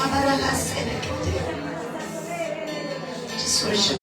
Just worship.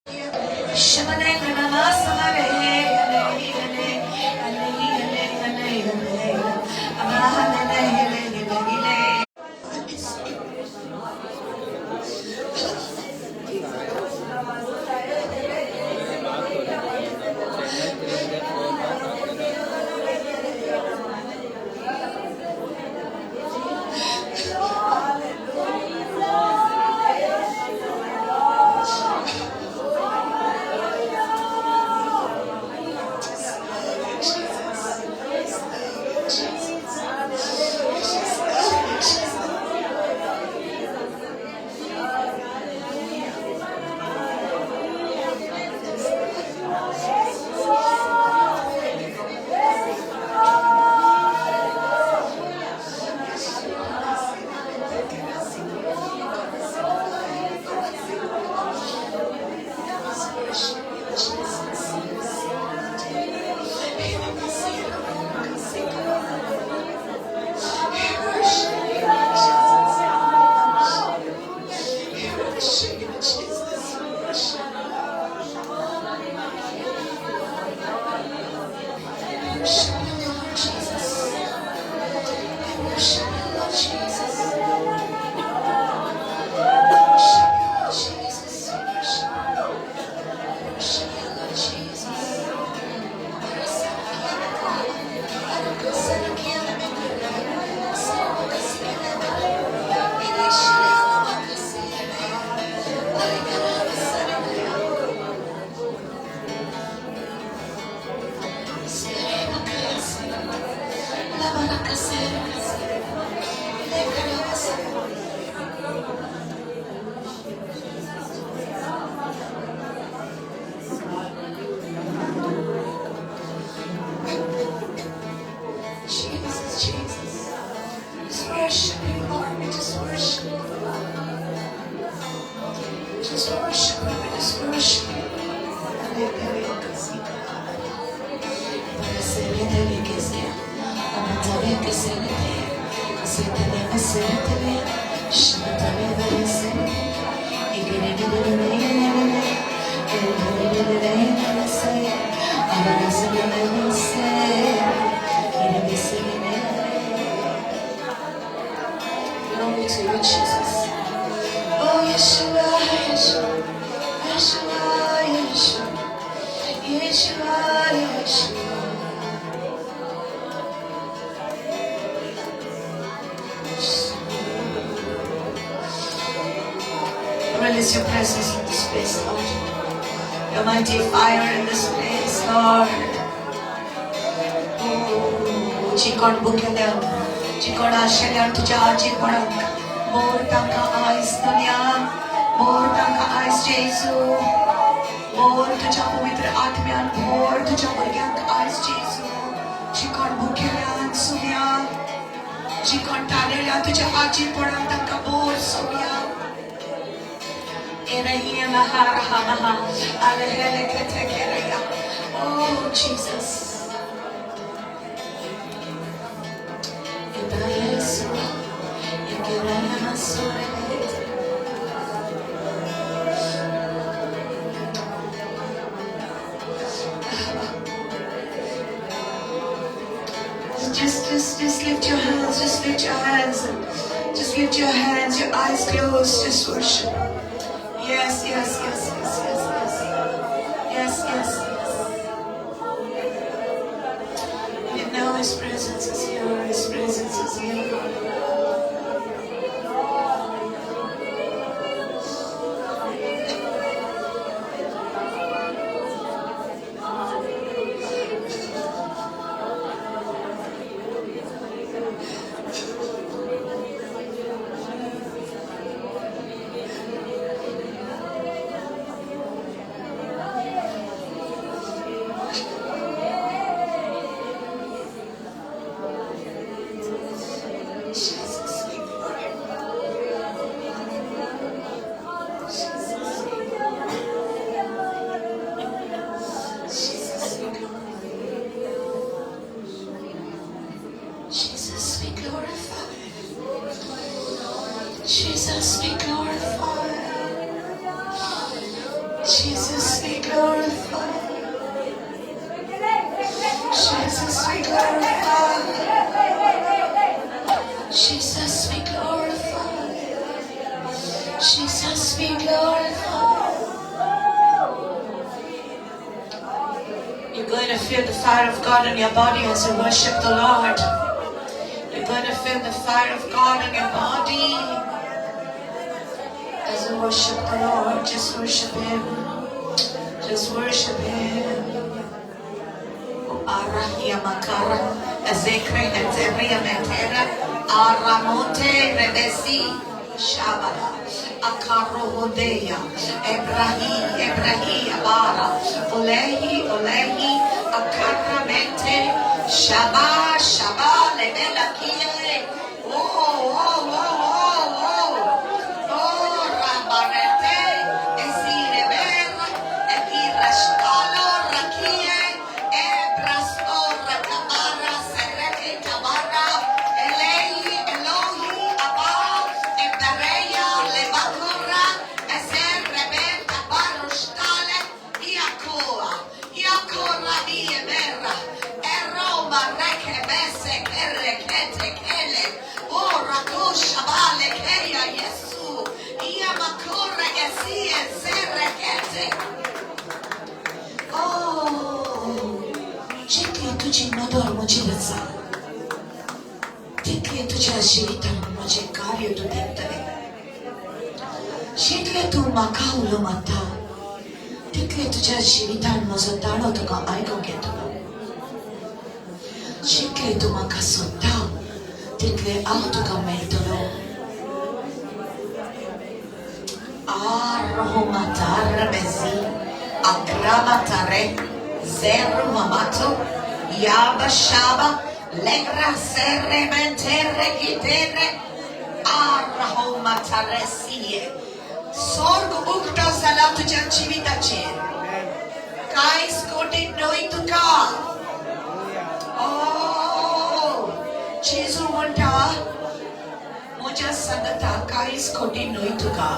Release your presence in this place, Lord. Your mighty fire in this place, Lord. Chikon bukeleon, chikon asheleon tujaji korak. More tanka eyes dunya, more tanka eyes Jesu. More tuja pavitra atmyan, more tuja murgyan eyes Jesu. Chikon bukeleon sunya, chikon taleleon tujaji korak tanka more sunya. Oh, Jesus. Just lift your hands, just lift your hands, just lift your hands, your eyes closed, just worship. Yes, yes, yes, yes, yes, yes, yes, yes, yes. You know His presence is here, His presence is here. Jesus, we glorify. Jesus, we glorify. Jesus, we glorify. Jesus, we glorify. Jesus, we glorify. You're going to feel the fire of God in your body as you worship the Lord. You're going to feel the fire of God in your body as you worship the Lord. Just worship Him. Just worship Him. Arahia makara, ezekre eteria metera, aramonte rebesi, shabala, akarohodeya, Ebrahi, abara, olehi, akaramente, shaba, lebela kie, rabarete, esire vera, ekirashkalo, rakie, tu dormo cilăța. Tikle tu ceașita moce care tu tentare. Shikle tu makaulo mata. Tikle tu ceașita mozotano tu ka aiko keto. Shikle tu makasota. Tikle auto ka meltolo. Arroho matar bezi. Akramatare. Zero mamato. Yaba shaba, legra serre mentere kitere, arraho mataresie. Sorgo ukta salatu janchivita chen. Kai skoti noituka. Oh, Jesu wanta, muja sangata kai skoti noituka.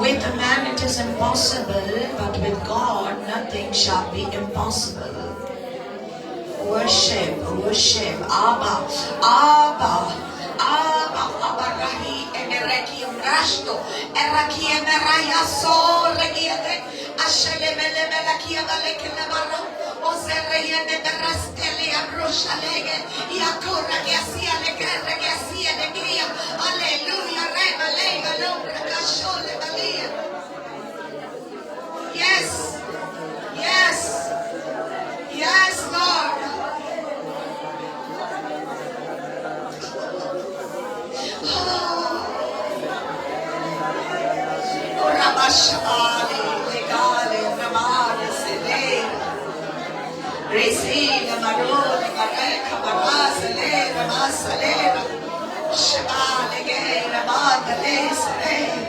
With man it is impossible, but with God nothing shall be impossible. Worship, Abba, Rahi, Emereki, Rasto, Eraki, Emeraya, Sol, Regiate, Ashele, Melaki, Malekemara, Osereya, Neberasteli, Abrushalege, Yakura, Gasia, Legere, Gasia, Negria, Alleluia, Rebalega, Lombra, Cashole, Malia. Yes, Lord. Rabashali, legale, ramare, sedera. Resina, marone, mareca, marasalera, masalera. Shabale, gera, mandale, serena.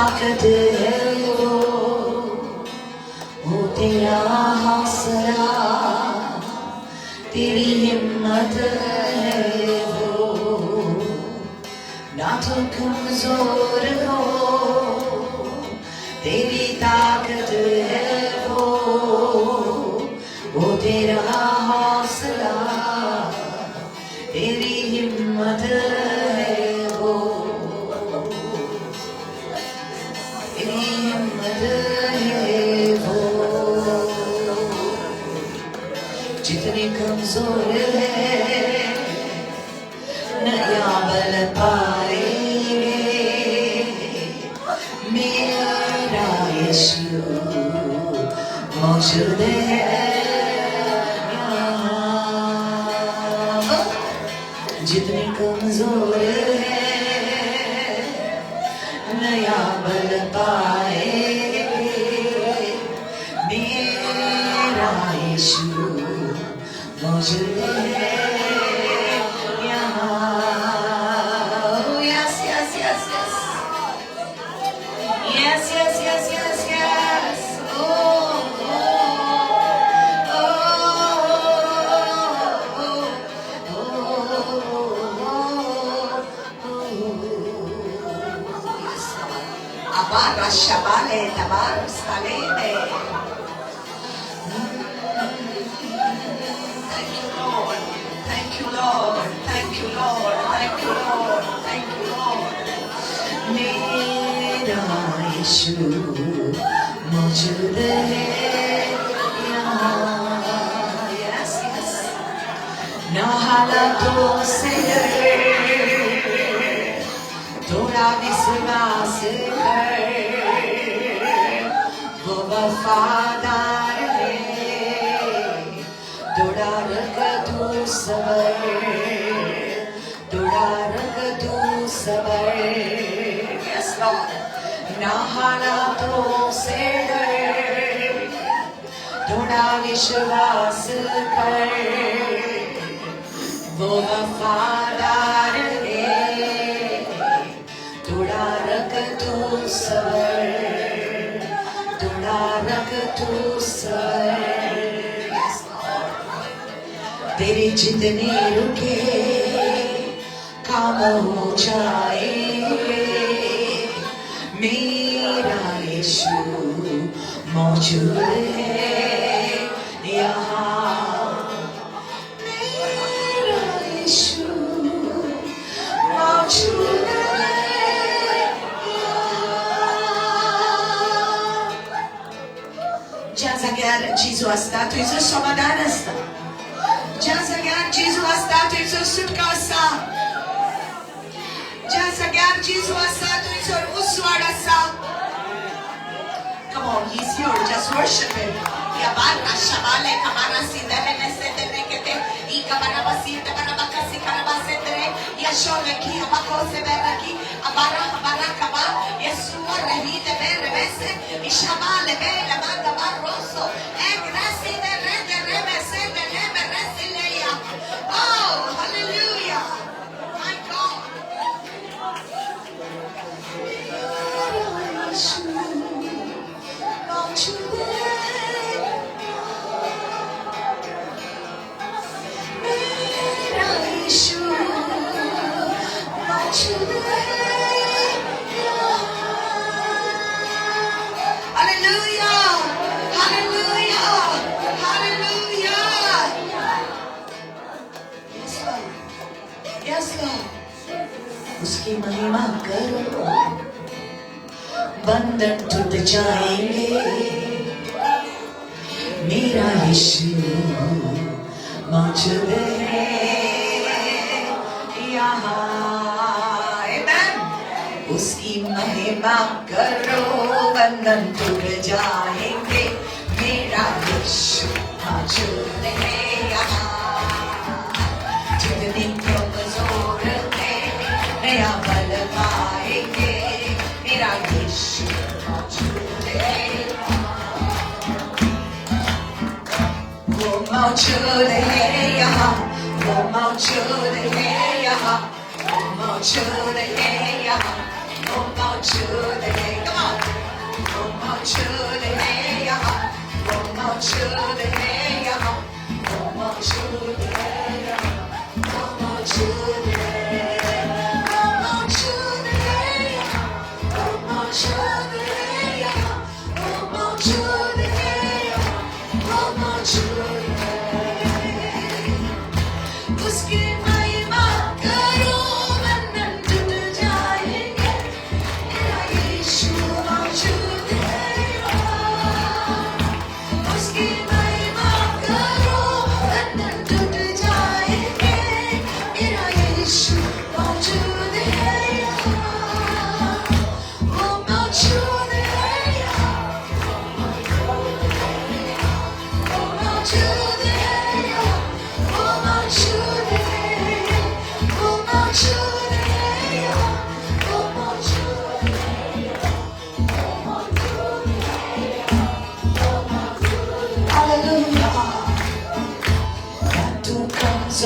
ताकत है वो तेरा हौसला, तेरी हिम्मत है वो, ना तो कमजोर हो, तेरी ताकत है वो तेरा हौसला, तेरी हिम्मत है वो, तेरी हिम्मत है वो। जितने कमजोर है नया बल पाएंगे, मेरा यीशु मौजूद है यहाँ। जितने कमजोर है नया बल पाएंगे, मेरा यीशु मौजूद है यहाँ। Yes, yes, yes, yes. Yes, yes, yes, yes, yes. Oh, oh, oh, yes. Abarra shabale tabar salene. Thank you, Lord. Thank you, Lord. Thank you, Lord. Thank you, Lord. Thank you, Lord. मेरा यीशु मौजूद है यहाँ। Yes, yes. ना हालातों से डरे, थोड़ा विश्वास कर, वो वफादार है, थोड़ा रख तू सबर, थोड़ा रख तू सबर। Yes, Lord. ना हालातों से डर, थोड़ा विश्वास कर, वो वफादार है, थोड़ा रख तू सबर, थोड़ा रख तू सबर। Yes, Lord. तेरे जितने रुके काम हो जाएंगे, मेरा यीशु मौजूद है यहाँ। मेरा यीशु मौजूद है यहाँ। ज्या जाग्यार जेजू आसता थंयसर समाधान आसता, ज्या जाग्यार जेजू आसता थंयसर सुटका आसा, ज्या जाग्यार जेजू आसा थंयसर उसवाड आसा. Come on, he's here. Just worship him. Yabarra shabale kamara sidere nesedere kete ikabara basite barabakasi karabasedere yashole ki abako sebera ki abara abara kaba yesua rehide bere bese ishabale bele manda barroso egrasi de rede remese de lebe resileya. Oh, hallelujah. My God. Hallelujah! Hallelujah! Hallelujah! Yes, Lord. Yes, Lord. उसकी महिमा करो, बंधन टूट जाएंगे, मेरा यीशु मौजूद है यहाँ। Amen. उसकी महिमा करो, बंधन टूट जाएंगे, मेरा यीशु मौजूद है यहाँ। जितने कमजोर है नया बल पाएंगे, मेरा यीशु मौजूद है। वो मौजूद है यहाँ, वो मौजूद है यहाँ, वो मौजूद है यहाँ, वो मौजूद है। Come on.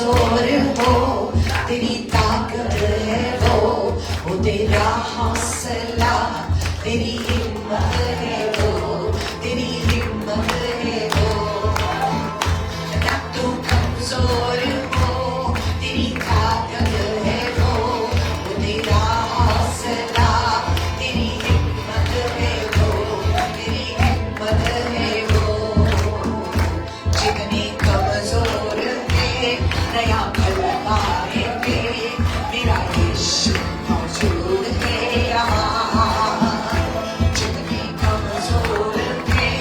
कमजोर हो, तेरी ताकत है वो तेरा हौसला, तेरी हिम्मत है वो, तेरी हिम्मत है वो। ना तू कमजोर हो, तेरी ताकत है वो तेरा हौसला, तेरी हिम्मत है वो, तेरी हिम्मत है वो। जितने कमजोर है नया पल पाएंगे, मेरा यीशु मौजूद है यहाँ। जितने कमजोर है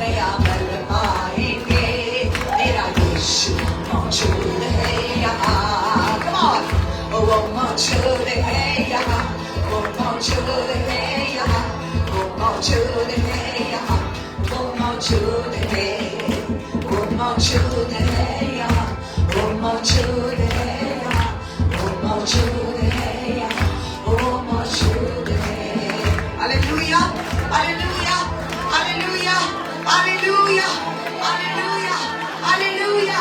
नया पल पाएंगे, मेरा यीशु मौजूद है यहाँ। Come on, वो मौजूद है यहाँ, वो मौजूद है यहाँ, वो मौजूद है यहाँ, वो मौजूद है, वो मौजूद है यहाँ, वो मौजूद है यहाँ, वो मौजूद है यहाँ, वो मौजूद है। Hallelujah, hallelujah, hallelujah, hallelujah, hallelujah, hallelujah,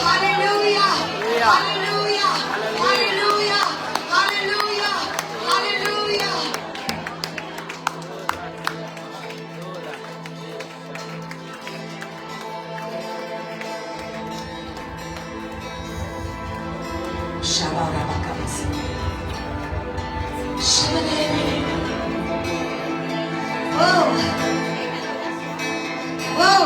hallelujah, hallelujah, hallelujah, hallelujah, hallelujah. Shabarabakabasi. Shabarabakabasi. Whoa, whoa,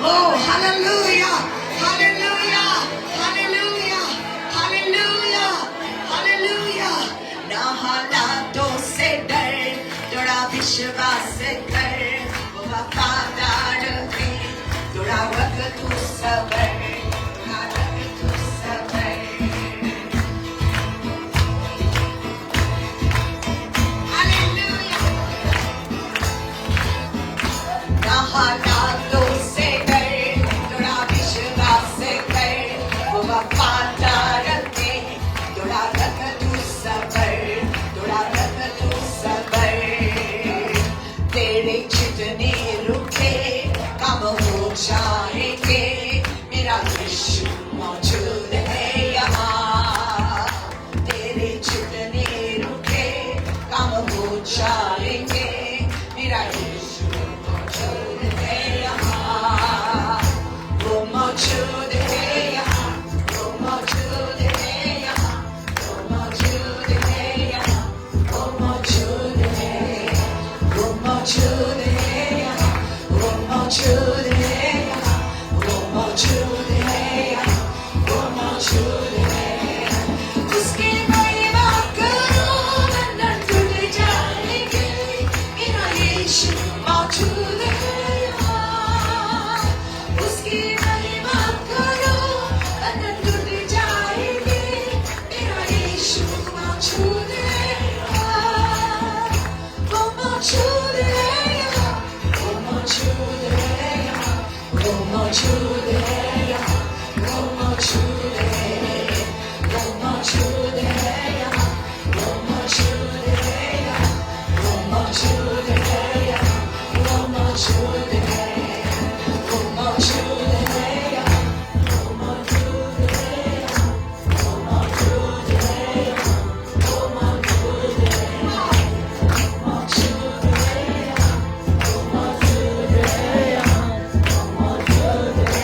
whoa, hallelujah, hallelujah, hallelujah, hallelujah, hallelujah. ना हालातों से डर, थोड़ा विश्वास कर, वो वफादार है, थोड़ा वक्त तू सबर, थोड़ा वक्त तू सबर। हालेलुया। ना हालातों से डर, थोड़ा विश्वास कर, वो वफादार है, थोड़ा वक्त तू सबर, थोड़ा वक्त तू सबर। तेरे जितने रुके कम हो जाएंगे, मेरा यीशु मौजूद है यहाँ। तेरे जितने रुके कम हो जाएंगे, मेरा यीशु मौजूद है यहाँ। वो मौजूद है यहाँ, वो मौजूद है यहाँ, वो मौजूद है यहाँ, वो मौजूद है, वो मौजूद है यहाँ, वो मौजूद है यहाँ, वो मौजूद है यहाँ, वो मौजूद है। उसकी महिमा करो, बंधन टूट जाएंगे, मेरा यीशु मौजूद है यहाँ। उसकी महिमा करो, बंधन टूट जाएंगे, मेरा यीशु मौजूद है यहाँ। वो मौजूद है यहाँ, वो मौजूद है यहाँ, वो मौजूद है यहाँ, वो मौजूद है, वो मौजूद है यहाँ, वो मौजूद है यहाँ, वो मौजूद है यहाँ, वो मौजूद है, वो मौजूद है यहाँ, वो मौजूद है यहाँ, वो मौजूद है यहाँ, वो मौजूद है, मौजूद है यहाँ, वो मौजूद है यहाँ, वो मौजूद है।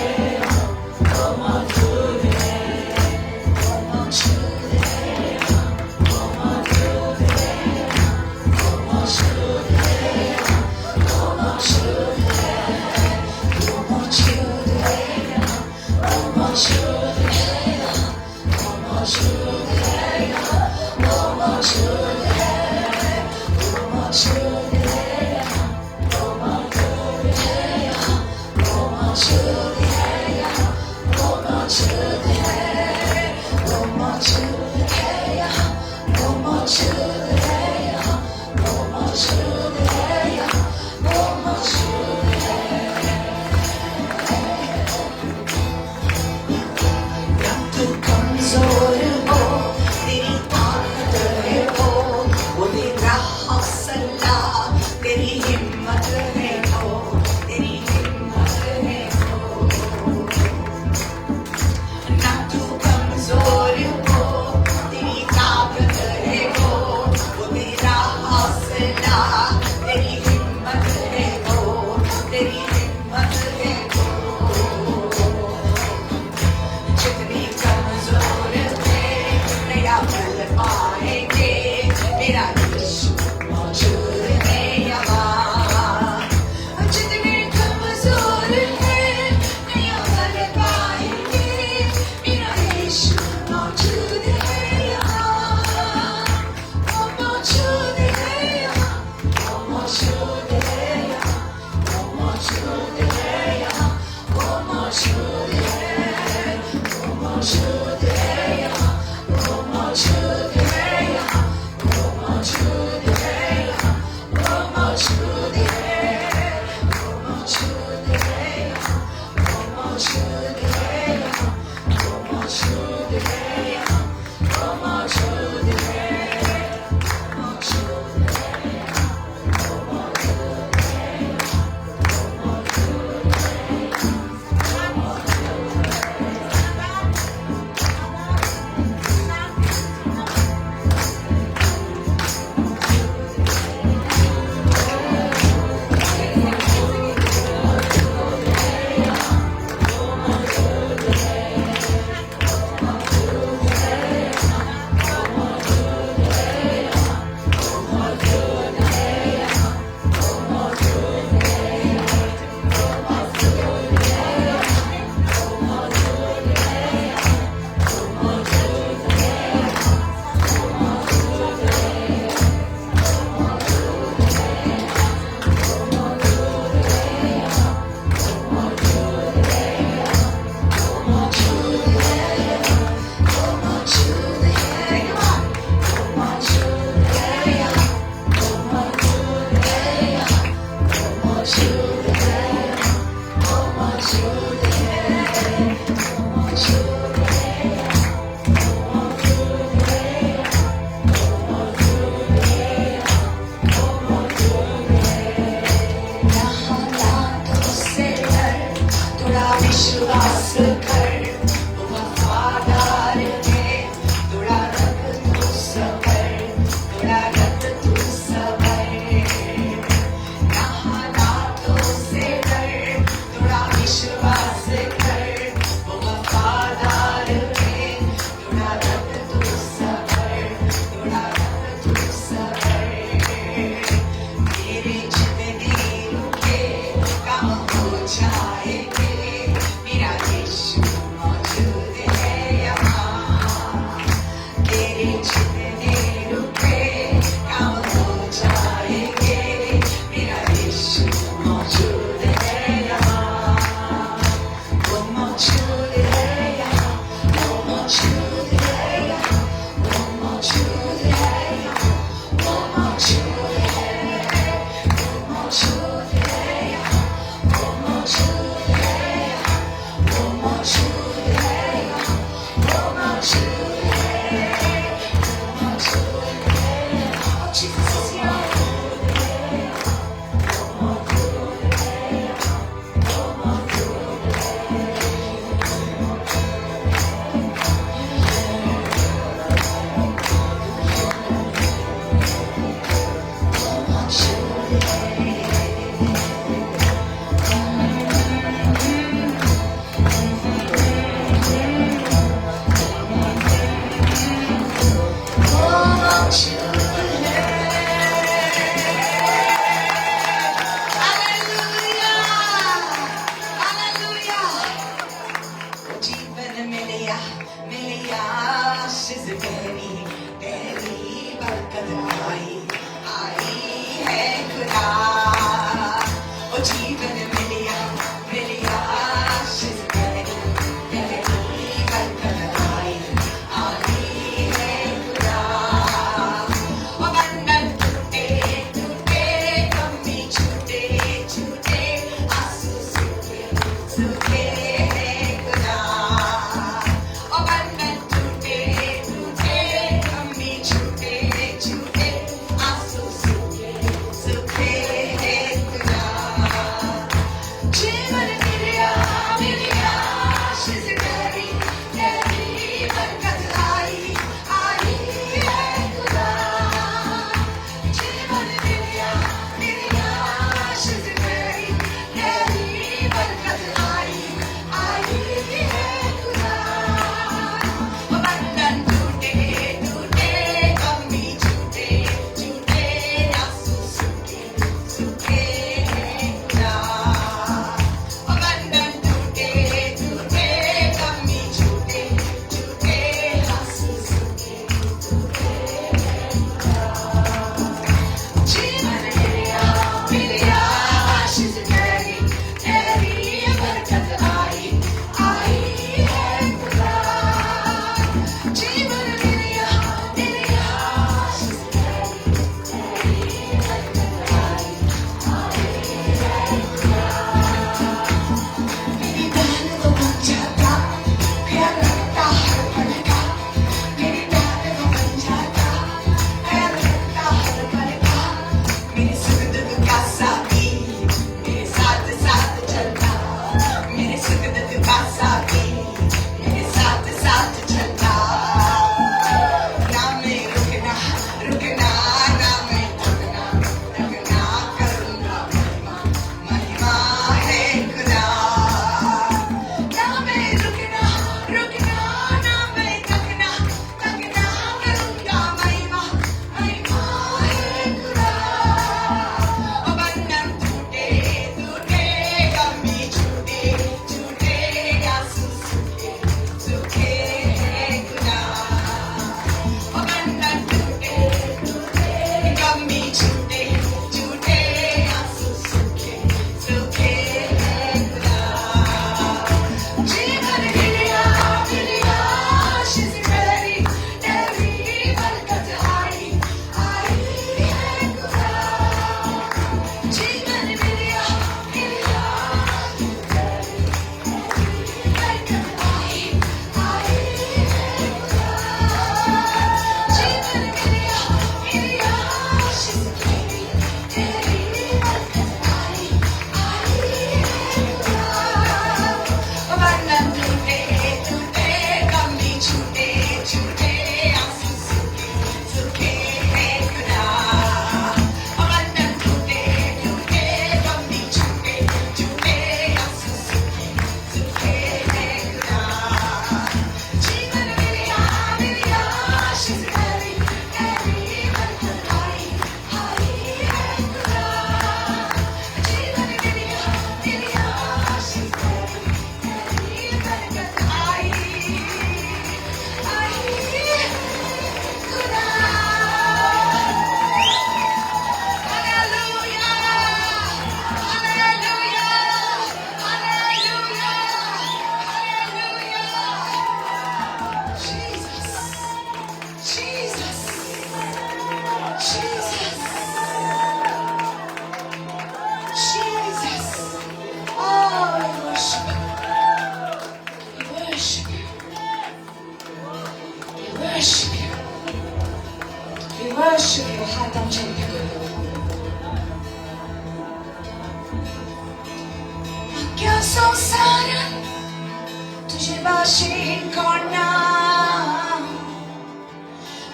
worship you 하던 전부 맡겨서 사랑 तुझे बाशिंग करना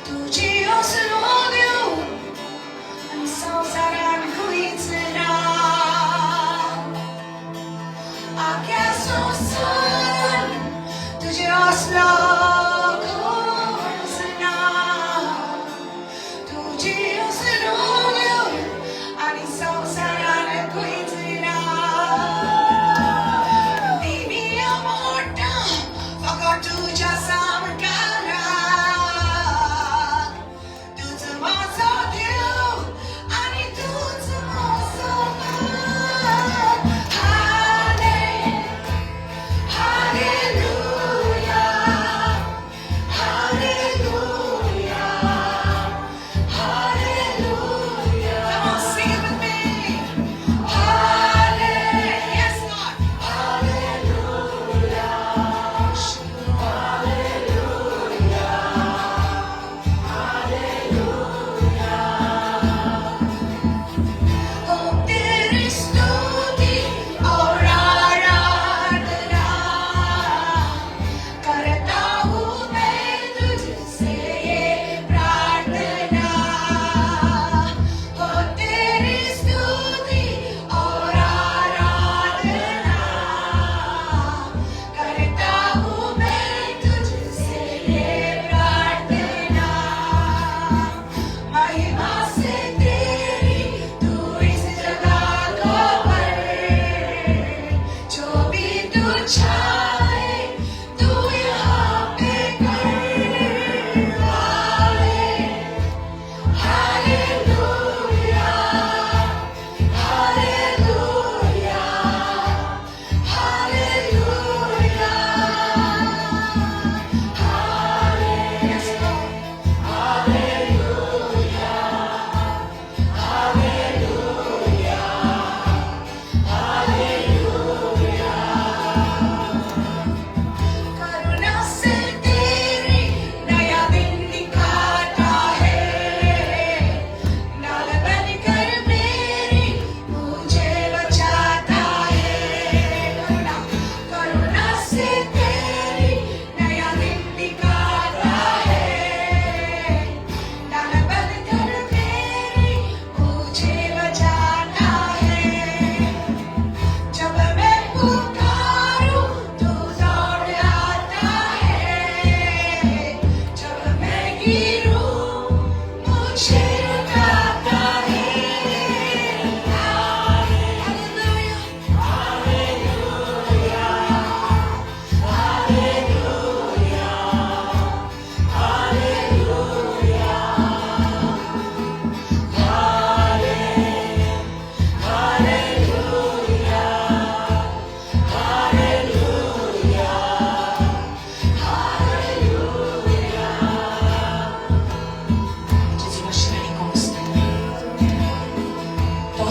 तुझे उस로 dio ang sausaran ko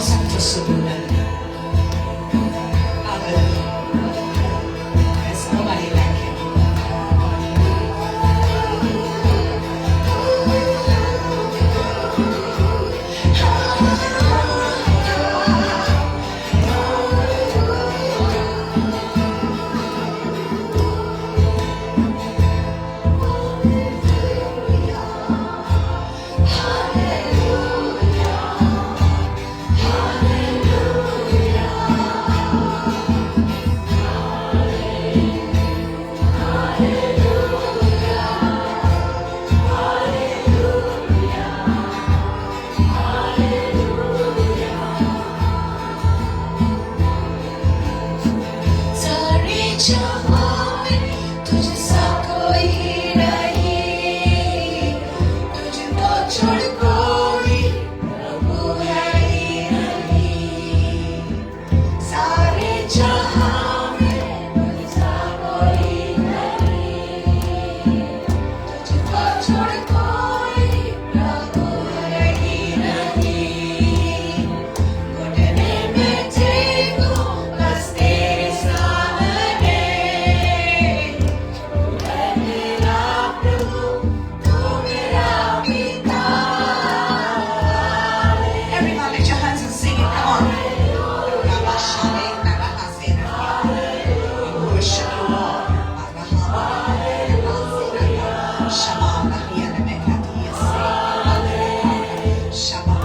Santo Supernal. Hallelujah. There's nobody like him. सारे जहां में तुझसा कोई नहीं, तुझको छोड़ कोई प्रभु है ही नहीं। सारे जहां में तुझसा कोई नहीं, तुझको छोड़ कोई प्रभु है ही नहीं। घुटने में टेको बस तेरे सामने, मैं तेरा प्रभु, तू मेरा पिता। Everybody lift your hands and sing it. Come on. We worship you, Lord. Shama Maria Nemekatia Shama.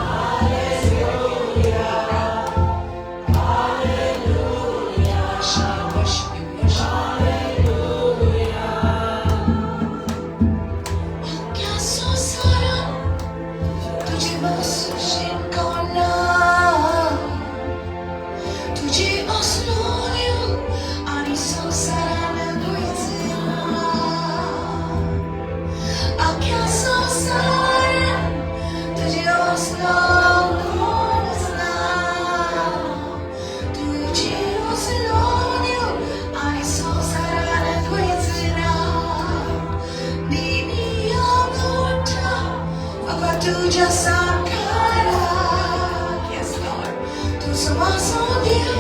Worship you, worship you. क्या सोसारा तुझे बस शिकवना, तुझे osloju ani सोसारा नगुइजना। क्या सोसारा तुझे osloju तुझे osloju ani सोसारा नगुइजना। Dunia buta, apa tu jasa kara? Yes, Lord. Tu semua dia,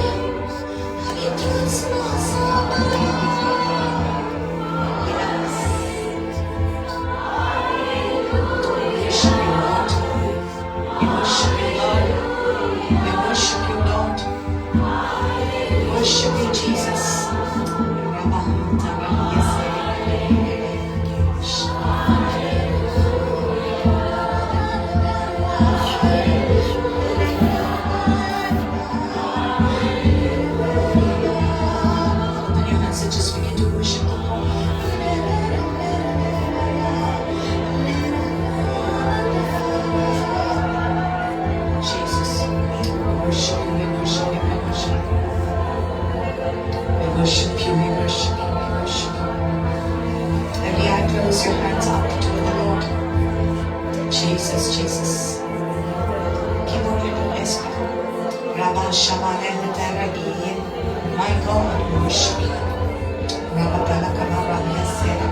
hari tu semua dia. Yes. We worship you, Lord. We worship you, Lord. We worship you, Lord. We worship you, Jesus. Open your hands and just begin to worship the Lord. Jesus, we worship you, we worship you, we worship you. We worship you, we worship you, we worship you. Every eye close, your hands up to the Lord. Jesus, Jesus. Keep moving to this. Rabba Shabbat my God, we worship you. Rabba Talaka Rabba Yasera.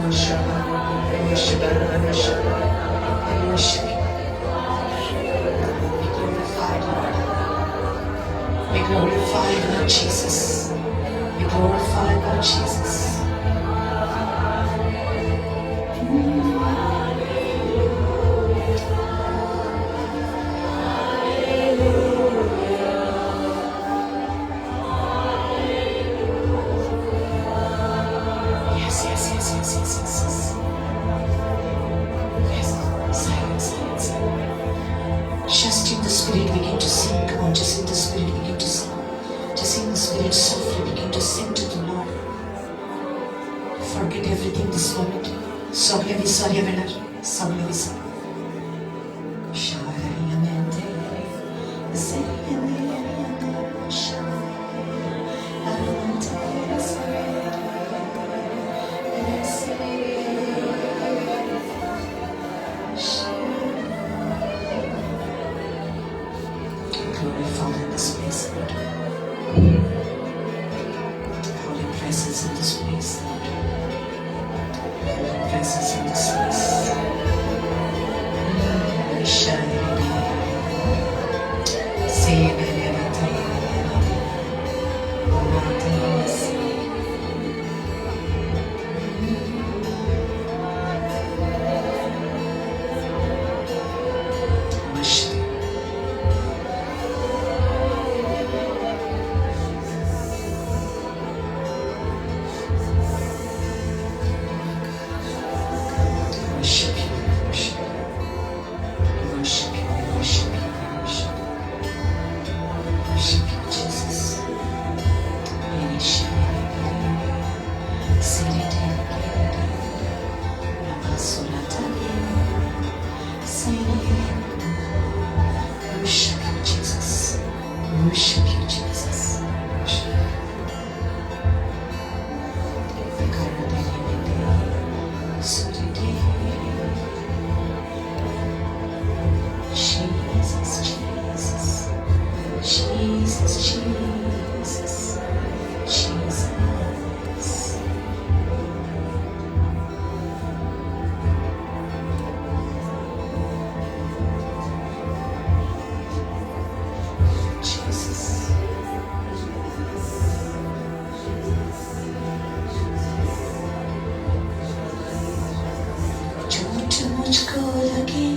Worship you, we worship you, we worship you, we worship you. Be glorified, Lord. Be glorified, Lord Jesus. Be glorified, Lord Jesus. Yes, yes, yes, yes, yes, yes, yes. Yes, silence, silence. Just in the spirit begin to sing. Come on, just in the spirit begin to sing. Just in the spirit softly begin to sing to the Lord. Forget everything this moment. Sogle vi sorry venar. Sogle vi sorry. Sharayamente. Zeyamente. Sharayamente. Glorify in this place, Lord. Holy presence in this place, Lord. Holy presence in this place. मुझको लगे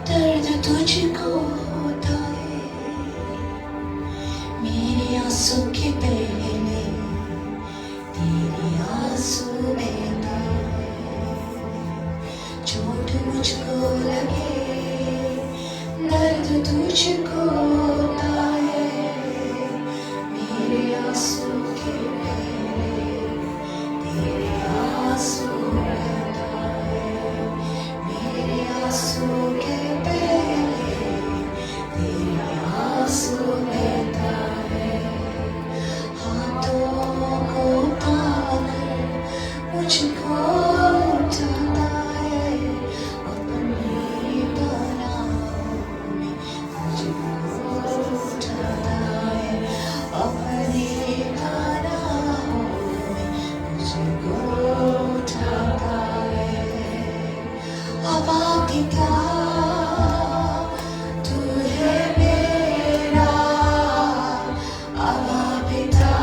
दर्द तुझको होता है, मेरे आंसू के पहले तेरे आंसू बहते हैं। चोट मुझको लगे दर्द तुझको होता है, मेरे आंसू के पहले तेरे आंसू आंसू के पहले तेरे आंसू बहता है। हाथों को पाकर मुझको उठाता है, अपनी बाहों में मुझको उठाता है, अपनी बाहों में मुझको उठाता है। अबा पिता तू है मेरा, अबा पिता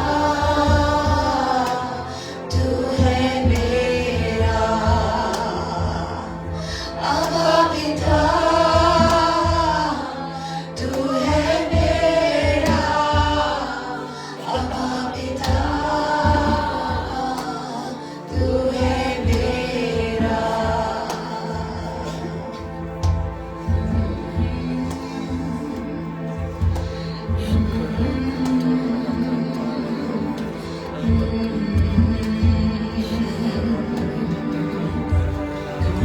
तू है मेरा, अबा पिता तू है मेरा, अबा पिता तू है मेरा।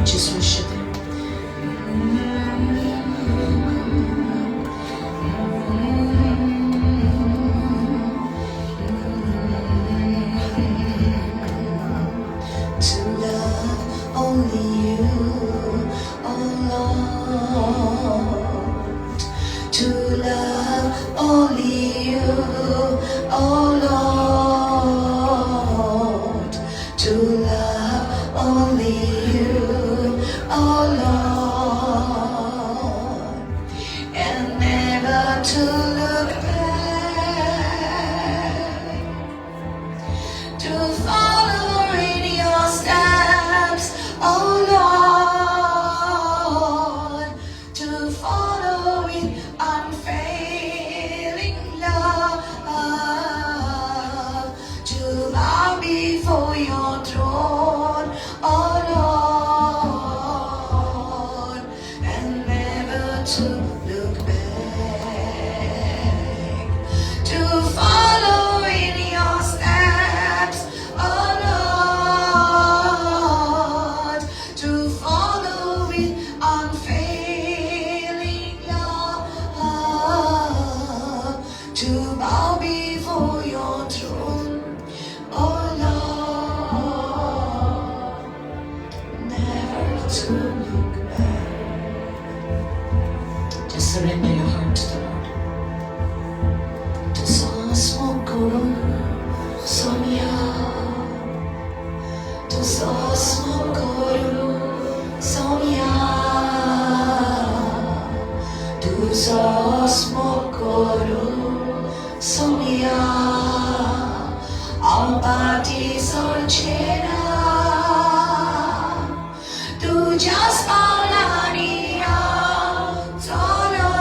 Just worship Him. To love only You, oh Lord. To love only You, oh Lord. To love only You, oh Lord, and never to look back, to follow in Your steps, oh Lord, to follow with unfailing love, to bow before Your throne, oh Lord, and never to look back, to follow in Your steps, oh Lord, to follow with unfailing love, to bow before Your throne, oh Lord, never to look back. Just surrender your heart to the Lord. To sosmokoro somya, to sosmokoro somya, to sosmokoro somya, all bodies are chena. Tujas palaniya tolo,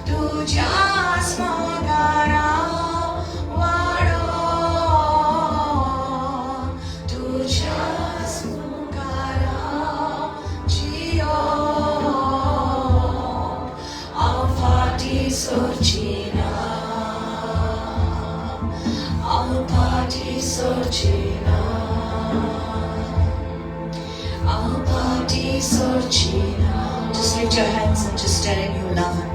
tujas magara waro, tujas magara sorcina, Alpati sorcina, Alpati sorcina. Just lift your hands and just tell him you love him.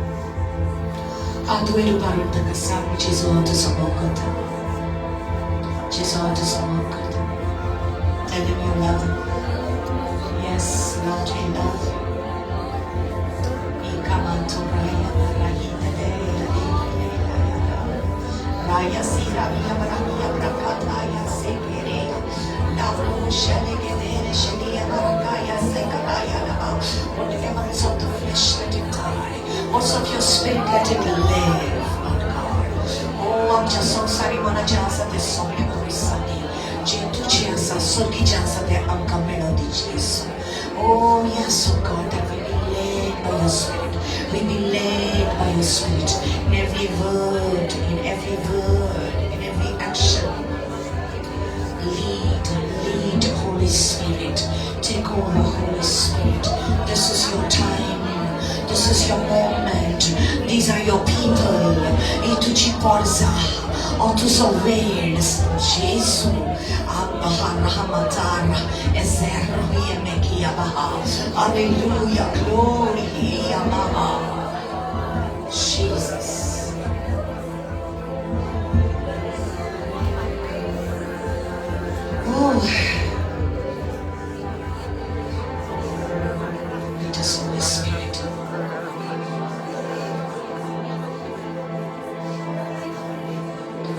Aduelo barulta kasam Jesu auto samokata. Jesu auto samokata. Tell him you love him. Yes, Lord, we love you. Ikamanto raya rahita de raya sira via baraya brakataya sekere. Lavro shalegede shalia barakaya sekaraya lava. Whatever is of the flesh, let it die. What's of your spirit, let it live, Lord God. Oh, I'm just so sorry when I just at this song you Sunday. Jetu chiasa, solki jasa de anka melody Jesus. Oh yes, oh God, that we be led by your spirit. We be led by your spirit in every word, in every action. Lead, Holy Spirit. Take over, Holy Spirit. This is your time. This is your moment. These are your people. Itu ci porza. O tu salveres. Jesus. Abba Rahamatara. Ezero Yemekia Baha. Hallelujah. Glory. Yamaha. Jesus. Oh. Let us, Holy Spirit.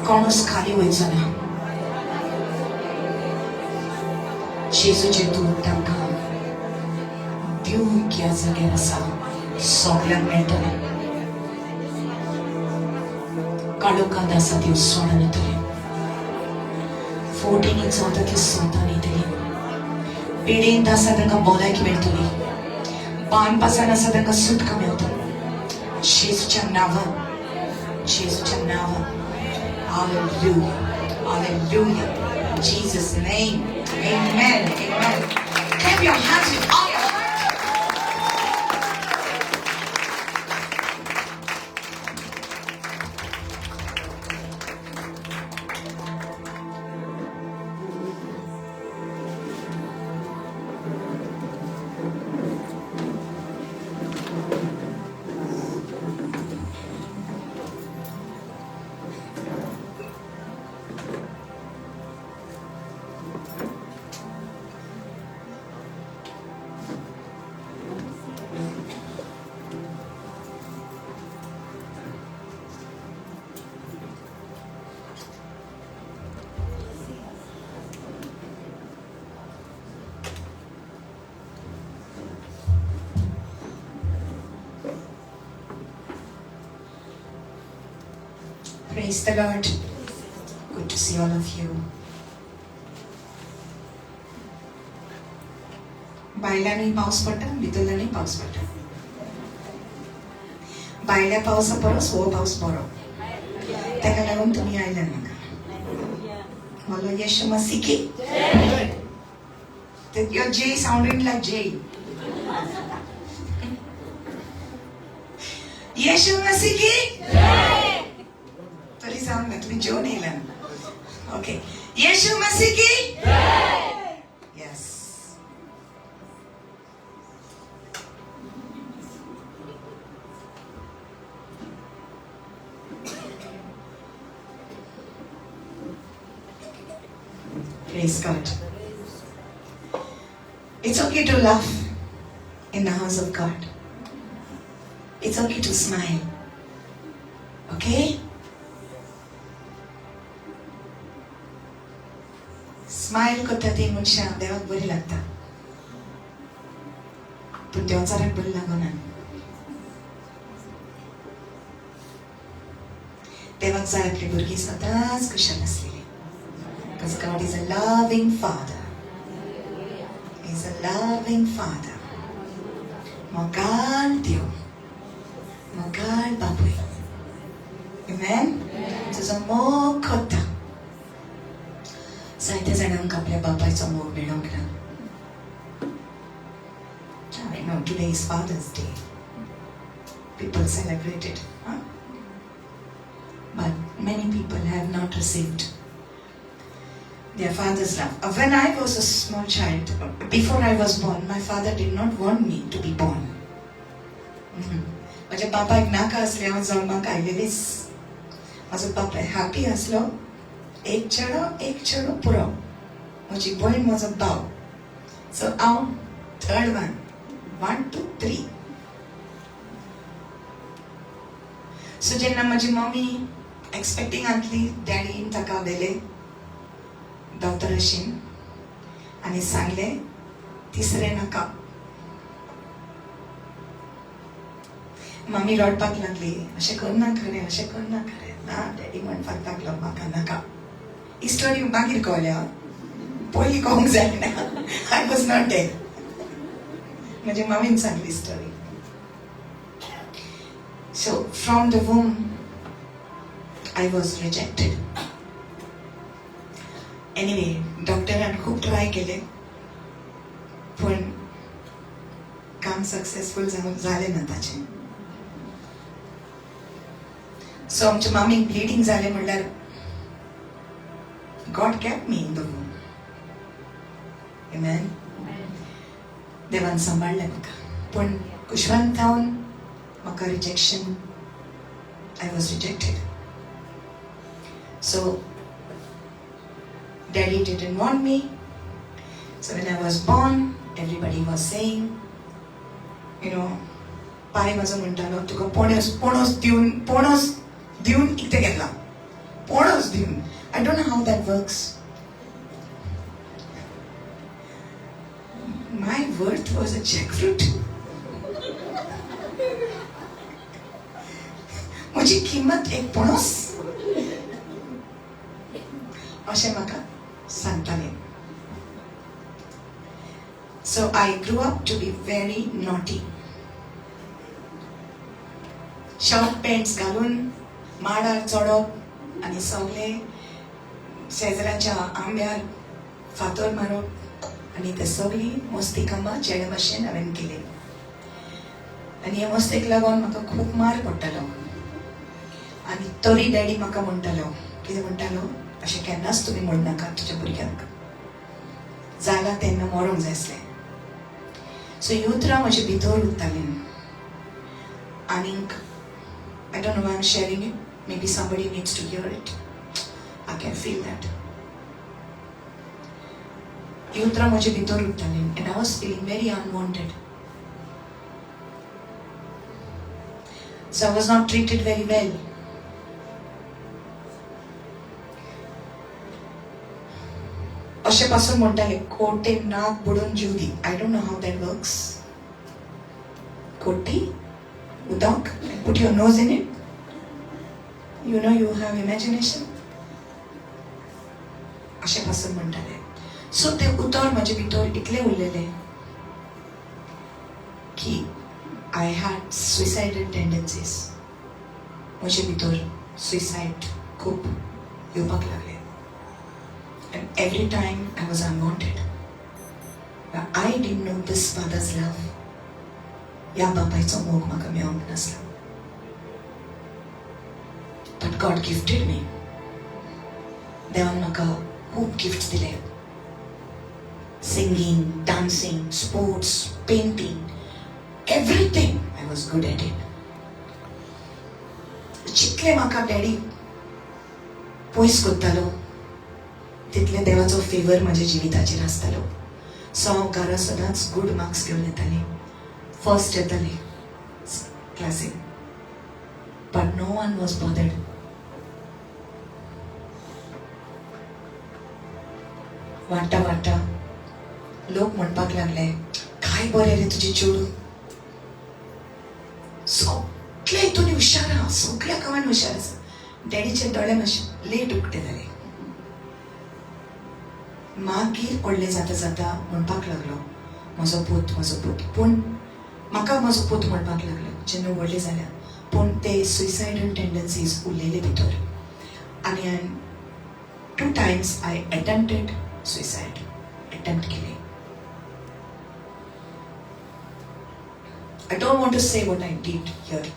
कणस खाली व्हायचं ना. जेजूचे दूध तांकां दिवंक ह्या जाग्यार आसा सगळ्यांक मेळटलें. काळोखांत आसा ती उसवण येतली. फोटींनी चवता ती सोतान येतली. पिडेंत आसा तांकां भलायकी मेळटली. बान पासान आसा तांकां सुटका मेळटली. जेजूच्या नांवान, जेजूच्या नांवान. Hallelujah. Hallelujah. In Jesus' name. Amen. Amen. Clap your hands with all your heart. Praise the Lord. Good to see all of you. बायलांनी पाऊस पडटा, भितरल्यांनी पाऊस पडटा. भायल्या पावसा परस हो पाऊस बरो. ताका लागून तुमी आयल्या म्हाका. बोलो येशू मसीह की जय. Your J sounded like J. येशू मसीह की जय. तरी सांग ना तुम्ही जो नेला. Okay. येशू मसीह की जय. Yes. Praise God. It's okay to laugh in the house of God. It's okay to smile. Okay? Smile करता ती मनशां देवाक बरी लागता. पूण देवाचाराक बरी लागना. देवाक जाय आपली भुरगीं सदांच कुशल आसलेली. Because God is a loving Father. He's a loving Father. Mogal Dio. Mogal Babuy. Amen? तुझा मोग करता. जायत्या जाणांक आपल्या बापायचो मोग मेळोंक ना. I know today is Father's Day. People celebrate it. Huh? but many people have not received their father's love. When I was a small child, before I was born, my father did not want me to be born. माझ्या बापाक नाका असले हांव जल्माक आयलेलीच. माझो बाप happy असलो, एक चेडो पुरो, म्हजी भयण म्हजो भाव. सो हांव थर्ड वन, 1, 2, 3. सो जेन्ना माझी मम्मी एक्सपेक्टिंग आसली, डॅडीन ताका व्हेले दोतोराशीन आनी सांगले तिसरे नाका. मम्मी रडपाक लागली, अशें करनाका रे, अशें करनाका रे. ना, डॅडी म्हणपाक लागलो म्हाका नाका. ही स्टोरी मागीर कळल्या, पयलीं कळोंक जाय ना. I was not there. म्हज्या मम्मीन सांगली story. So from the womb I was rejected. Anyway, डॉक्टरान खूब ट्राय केले, पूण काम सक्सेसफूल जालें ना ताचें. सो आमच्या मामीक ब्लिडींग जालें म्हणल्यार God kept me in the womb. Amen. देवान सांबाळलें म्हाका. पूण कुशवान जावन म्हाका rejection, I was rejected. So Daddy didn't want me. So when I was born, everybody was saying, पाय माझो म्हणटालो तुका पोणोस दिवन इकते घेतला. पोणोस दिवन. I don't know how that works. My worth was a jackfruit. म्हजी किंमत एक पोणोस. अशें म्हाका सांगताले. So I grew up to be very naughty. Short pants घालून माडार चडप आनी सगळे शेजराच्या आंब्यार फातर मारप आनी ते सगळी मस्ती कामां चेडे भाशेन हांवें केली. आनी हे मस्तेक लागून म्हाका खूब मार पडटालो. आनी तरी डॅडी म्हाका म्हणटालो, कितें म्हणटालो, अशें केन्नाच तुमी म्हणनाका तुज्या भुरग्यांक. जाला तेन्ना मरोंक जाय आसलें. सो हीं उतरां म्हजे भितर उरतालीं. आनीक I don't know why I'm sharing it. Maybe somebody needs to hear it. I can feel that. हीं उतरां म्हजे भितर उरतालीं and I was feeling very unwanted. So I was not treated very well. अशें पासून म्हणटाले कोटे नाक बुडोवन जीव दी. I don't know how that works. कोटी, उदक, put your nose in it. You have imagination. अशें पासून म्हणटाले. सो ते उतर म्हजे भितर इतले उरलेले की I had suicidal tendencies. म्हजे भितर सुसायड खूब येवपाक लागले. And every time I was unwanted. But I didn't know this father's love. या बापायचो मोग म्हाका मेळोंक नासलो. But God gifted me. देवान म्हाका खूब गिफ्ट्स दिले. Singing, dancing, sports, painting, everything I was good at it. जितले म्हाका डॅडी पयस कोत्तालो तितले देवाचो फेवर म्हज्या जिविताचेर आसतालो. सो हांव घरा सदांच गुड मार्क्स घेवन येतालें, फर्स्ट येतालें classic. But no one was bothered. वाडटा लोक म्हणपाक लागले काय बरें रे तुजें चेडूं, सगळे हितून हुशार आहा, सगळ्या कामांत हुशार आसा. डॅडीचे दोळे मातशे लेट उगटे जाले. मागीर व्हडलें जाता जाता म्हणपाक लागलो म्हजो पूत. पूण म्हाका म्हजो पूत म्हणपाक लागलो जेन्ना व्हडलें जालें. पूण ते सुसायडल टेंडन्सीज उरलेले भितर. आनी हांवें 2 times I attempted suicide. Attempt केली. I don't want to say what I did here.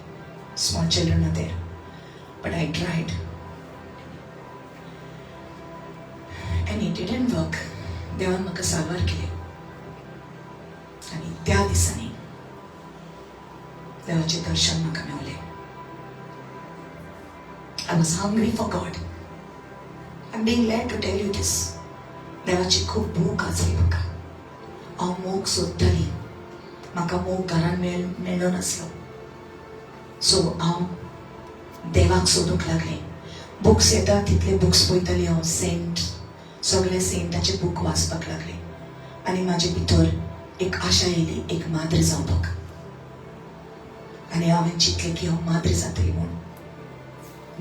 Small children are there. But I tried. And it didn't work. देवान म्हाका साल्वार केले. आनी त्या दिसांनी देवाचें दर्शन म्हाका मेवलें. I was hungry for God. I'm being led to tell you this. देवाची खूब भूक आसली म्हाका. हांव मोग सोदताली. म्हाका मोग घरान मेळ्ळो नासलो. सो हांव देवाक सोदूंक लागलें. बुक्स येता तितले बुक्स पळयताली हांव. सगळे सेंटाचे बूक वाचपाक लागले. आनी म्हाजे भितर एक आशा येयली, एक माद्र जावपाक. आनी हांवें चिंतलें की हांव माद्र जातली म्हूण.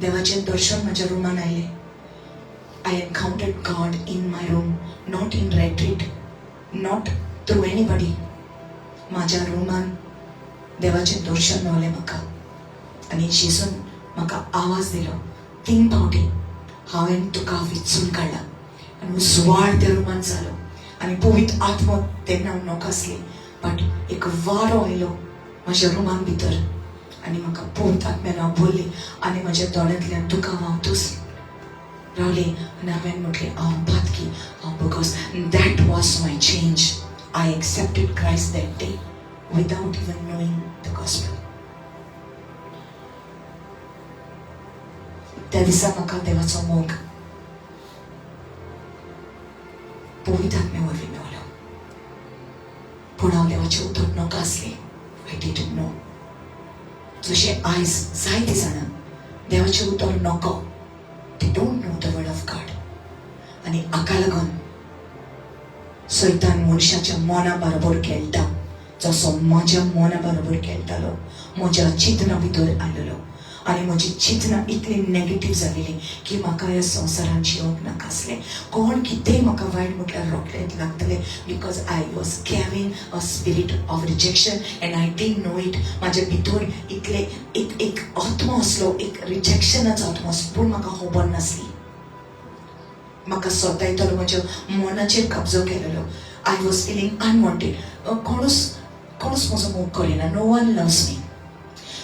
देवाचें दर्शन म्हाज्या रुमान आयलें. I encountered God in my room, not in retreat, not through anybody. म्हाज्या रुमान देवाचें दर्शन मेवलें म्हाका. आनी जेजून म्हाका आवाज दिलो. 3 फावटी हांवें तुका विचून काडला. आनी उजवाड त्या रुमान जालो. आनी पवित्र आत्मा तेन्ना हांव नोकासली. बट एक वारो आयलो म्हाज्या रुमान भितर. आनी म्हाका पवित्र आत्म्यान हांव बोल्ली. आनी म्हाज्या दोळ्यांतल्यान तुका हांव तुस रावली. आनी हांवें म्हटलें हांव बातकी. Because that was my change. I accepted Christ that day without even knowing the gospel. त्या दिसा म्हाका देवाचो मोग पवित्र आत्म्या वरवीं मेवलो. पूण हांव देवाचें उतर नाका आसलें. I didn't know. जशें आयज जायतीं जाणां देवाचें उतर नको. They don't know the word of God. आनी हाका लागून सैतान मनशाच्या मना बरोबर खेळटा. जसो म्हज्या मना बरोबर खेळटालो. म्हज्या चिंतना भितर आयलो. आनी म्हजी चिंतना इतली नेगेटीव जालेली की म्हाका ह्या संवसारान जिवंक नाका आसलें. कोण कितेंय म्हाका वायट म्हटल्यार रोखडेंच लागतलें. Because I was carrying a spirit of rejection and I didn't know it. म्हाज्या भितर इतले एक आत्मा आसलो, एक रिजेक्शनाचो आत्मा आसलो. पूण म्हाका खबर नासली. म्हाका स्वतायतालो. म्हज्या मनाचेर कब्जो केलेलो. I was feeling unwanted. कोणूच म्हजो मोग करिना. No one loves me.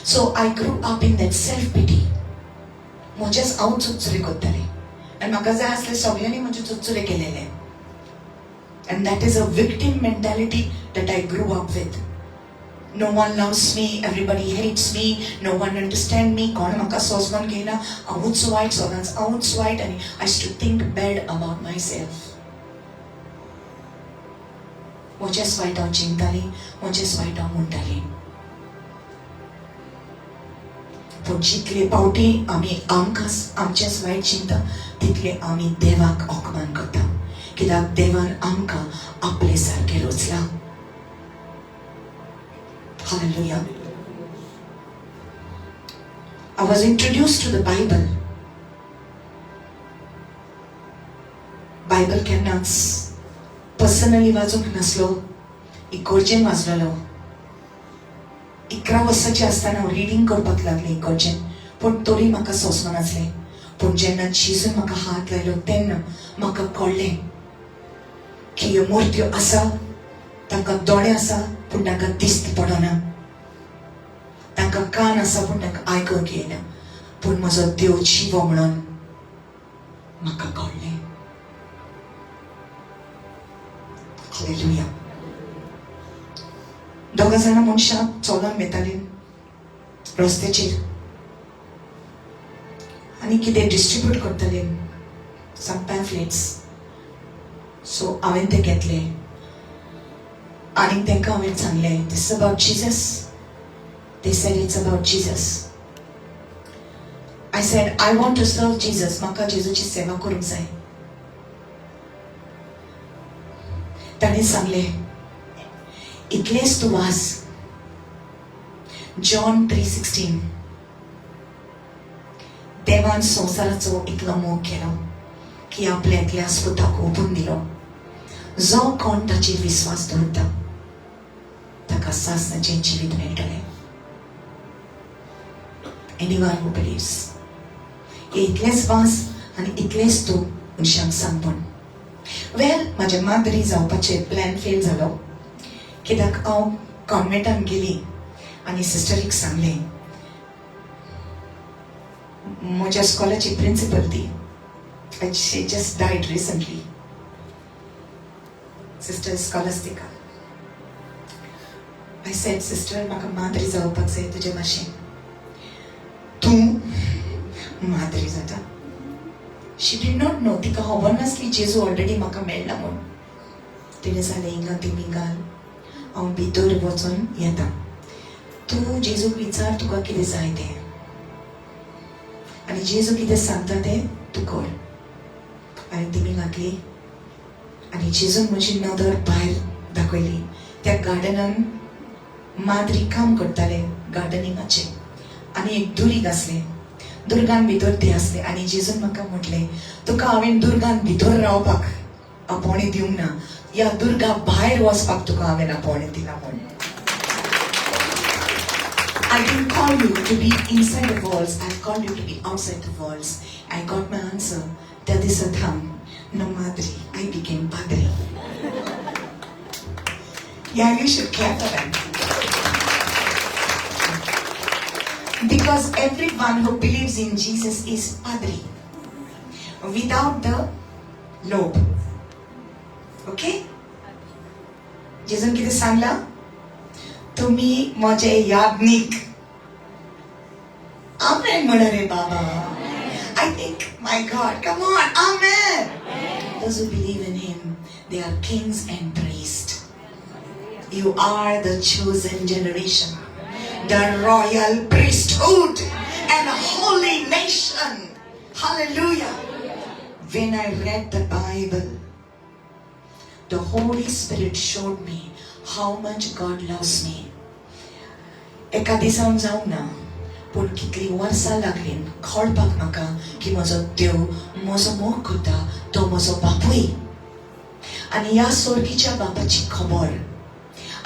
So I grew up in that self-pity. म्हजेच हांव चुचुरे करतालें. आनी म्हाका जाय आसलें सगळ्यांनी म्हजे चुचुरे केलेले. And that is a victim mentality that I grew up with. No one loves me, everybody hates me, no one understands me, कोण म्हाका सोजमोन घेयना, हांवूच वायट, सदांच हांवूच वायट. आनी I used to think bad about myself. म्हजेच वायट हांव चिंतालीं, म्हजेच वायट हांव म्हणटालीं. पूण जितले फावटी आमी आमचेच वायट चिंता तितले आमी देवाक अपमान करता. कित्याक देवान आमकां आपले सारके रचला. Hallelujah. I was introduced to the Bible. Bible केन्नाच पर्सनली वाचूंक नासलो. इगर्जेन वाचलेलो. 11 वर्साची आसतना हांव रिडींग करपाक लागलें इगर्जेन. पूण तरी म्हाका सोंसना नासलें. पूण जेन्ना जेजून म्हाका हात लायलो तेन्ना म्हाका कळ्ळें की ह्यो मुर्त्यो आसा, तांकां दोळे आसा पूण तांकां दिश्टी पडना. तांकां कान आसा पूण तांकां आयकूंक येना. पूण म्हजो देव जिवो म्हणून म्हाका कळ्ळें. हालेलुया. दोगां जाणां मनशां चलोन वेतालीं रस्त्याचेर आनी कितें डिस्ट्रिब्यूट करतालीं सम पॅम्फलेट्स. सो हांवें ते घेतले आनी तांकां हांवें सांगलें this is about Jesus. They said it's about Jesus. I said I want to serve Jesus. म्हाका जेजूची सेवा करूंक जाय. ताणें सांगलें इतलेच तूं वाच. जॉन 3:16. देवान संवसाराचो इतलो मोग केलो की आपल्या एकल्या सुताक ओपून दिलो. जो कोण ताचेर विस्वास दवरता ताका सासणाचें जिवीत मेळटलें. Anyone who believes. इतलेच वाच आनी इतलेच तूं मनशांक सांग पूण. वेल म्हाज्या माद्री जावपाचें प्लॅन फेल जालो. कित्याक हांव कॉन्वेंटान गेली आनी सिस्टरीक सांगलें. म्हज्या स्कॉलाची प्रिंसिपल ती she just died recently. Sister Scholastica. I said, Sister, म्हाका माद्री जावपाक जाय तुजे भाशेन. तूं माद्री जाता. She did not know. तिका खबर नासली जेजू ऑलरेडी म्हाका मेळ्ळा म्हूण. तिणें सांगलें हिंगा ती घाल. हांव भितर वचून येता. तूं जेजूक विचार तुका कितें जाय तें. आनी जेजू कितें सांगता तें तूं कर. आनी तिमी घातली. आनी जेजून म्हजी नदर भायर दाखयली. त्या गार्डनान माद्री काम करताले गार्डनिंगाचे. आनी एक दुरीग आसलें. दुर्गान भितर ते आसले. आनी जेजून म्हाका म्हटलें, तुका हांवें दुर्गान भितर रावपाक आपोवणें दिवंक ना. ह्या दुर्गा भायर वचपाक तुका हांवें आपोवणें दिलां म्हूण. I didn't call you to be inside the walls. I called you to be outside the walls. I got my answer. त्या दिसांत हांव no madri. I became padri. Yeah, you should clap for that. Because everyone who believes in Jesus is padri. Without the lobe. Okay? जेजून कितें सांगला? तुम्ही म्हजे याज्ञिक. Amen म्हणा रे बाबा. I think, my God, come on, amen. Those who believe in Him, they are kings and priests. You are the chosen generation, the royal priesthood, and a holy nation. Hallelujah. When I read the Bible, the Holy Spirit showed me how much God loves me. एका दिसांत जावंक ना, पूण कितली वर्सां लागलीं कळपाक म्हाका की म्हजो देव म्हजो मोग करता, तो म्हजो बापूय. आनी ह्या सोर्गीच्या बापाची खबर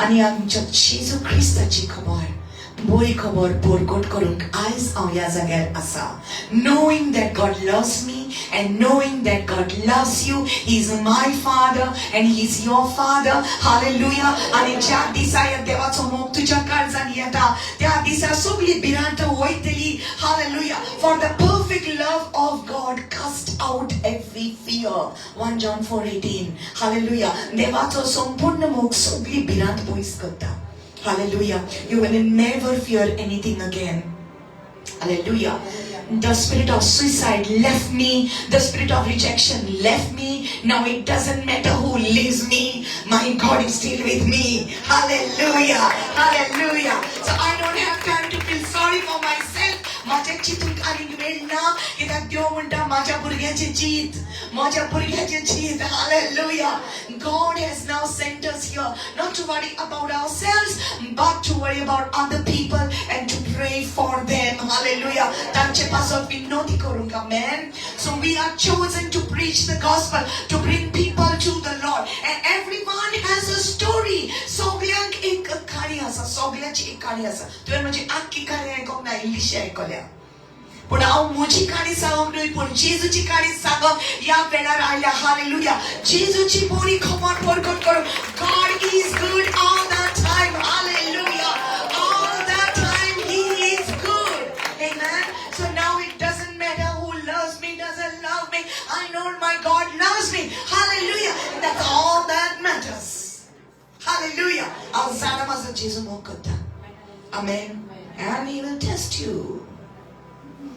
आनी आमच्या जेजू क्रिस्ताची खबर, बरी खबर बोरकोट करूंक आयज हांव ह्या जाग्यार आसा. Knowing that God loves me and knowing that God loves you. He is my Father and He is your Father. Hallelujah. आनी ज्या दिसा ह्या देवाचो मोग तुज्या काळजान येता, त्या दिसा सगळी भिरांत वयतली. Hallelujah. For the perfect love of God cast out every fear. 1 John 4:18. Hallelujah. देवाचो संपूर्ण मोग सगळी भिरांत पयस करता. Hallelujah. You will never fear anything again. Hallelujah. The spirit of suicide left me. The spirit of rejection left me. Now it doesn't matter who leaves me. My God is still with me. Hallelujah. Hallelujah. So I don't have time to feel sorry for myself. माझ्या चितून आनी वेळ ना. कित्याक देव म्हणटा माझ्या भुरग्याचे चित, माझ्या भुरग्याचे चित. Hallelujah. God has now sent us here not to worry about ourselves but to worry about other people and to pray for them. Hallelujah. तांचे पासून विनोदी करूंक. Amen. So we are chosen to preach the gospel, to bring people to the Lord, and everyone has a story. सगळ्यांक एक कहाणी आसा, सगळ्याची एक कहाणी आसा. तुवें म्हजी आख्खी कहाणी आयकोंक ना, इंग्लिश आयकल्या. पण हांव म्हजी कहाणी सांगूंक न्हय, पूण जेजूची कहाणी सांगप ह्या वेळार आयल्या. हालेलुया. जेजूची बरी खबर परगट करूंक. God is good all the time. Hallelujah. All the time He is good. Amen. So now it doesn't matter who loves me, doesn't love me. I know my God loves me. Hallelujah. That's all that matters. Hallelujah. हांव जाणा म्हाजो जेजू मोग करता. Amen. And He will test you.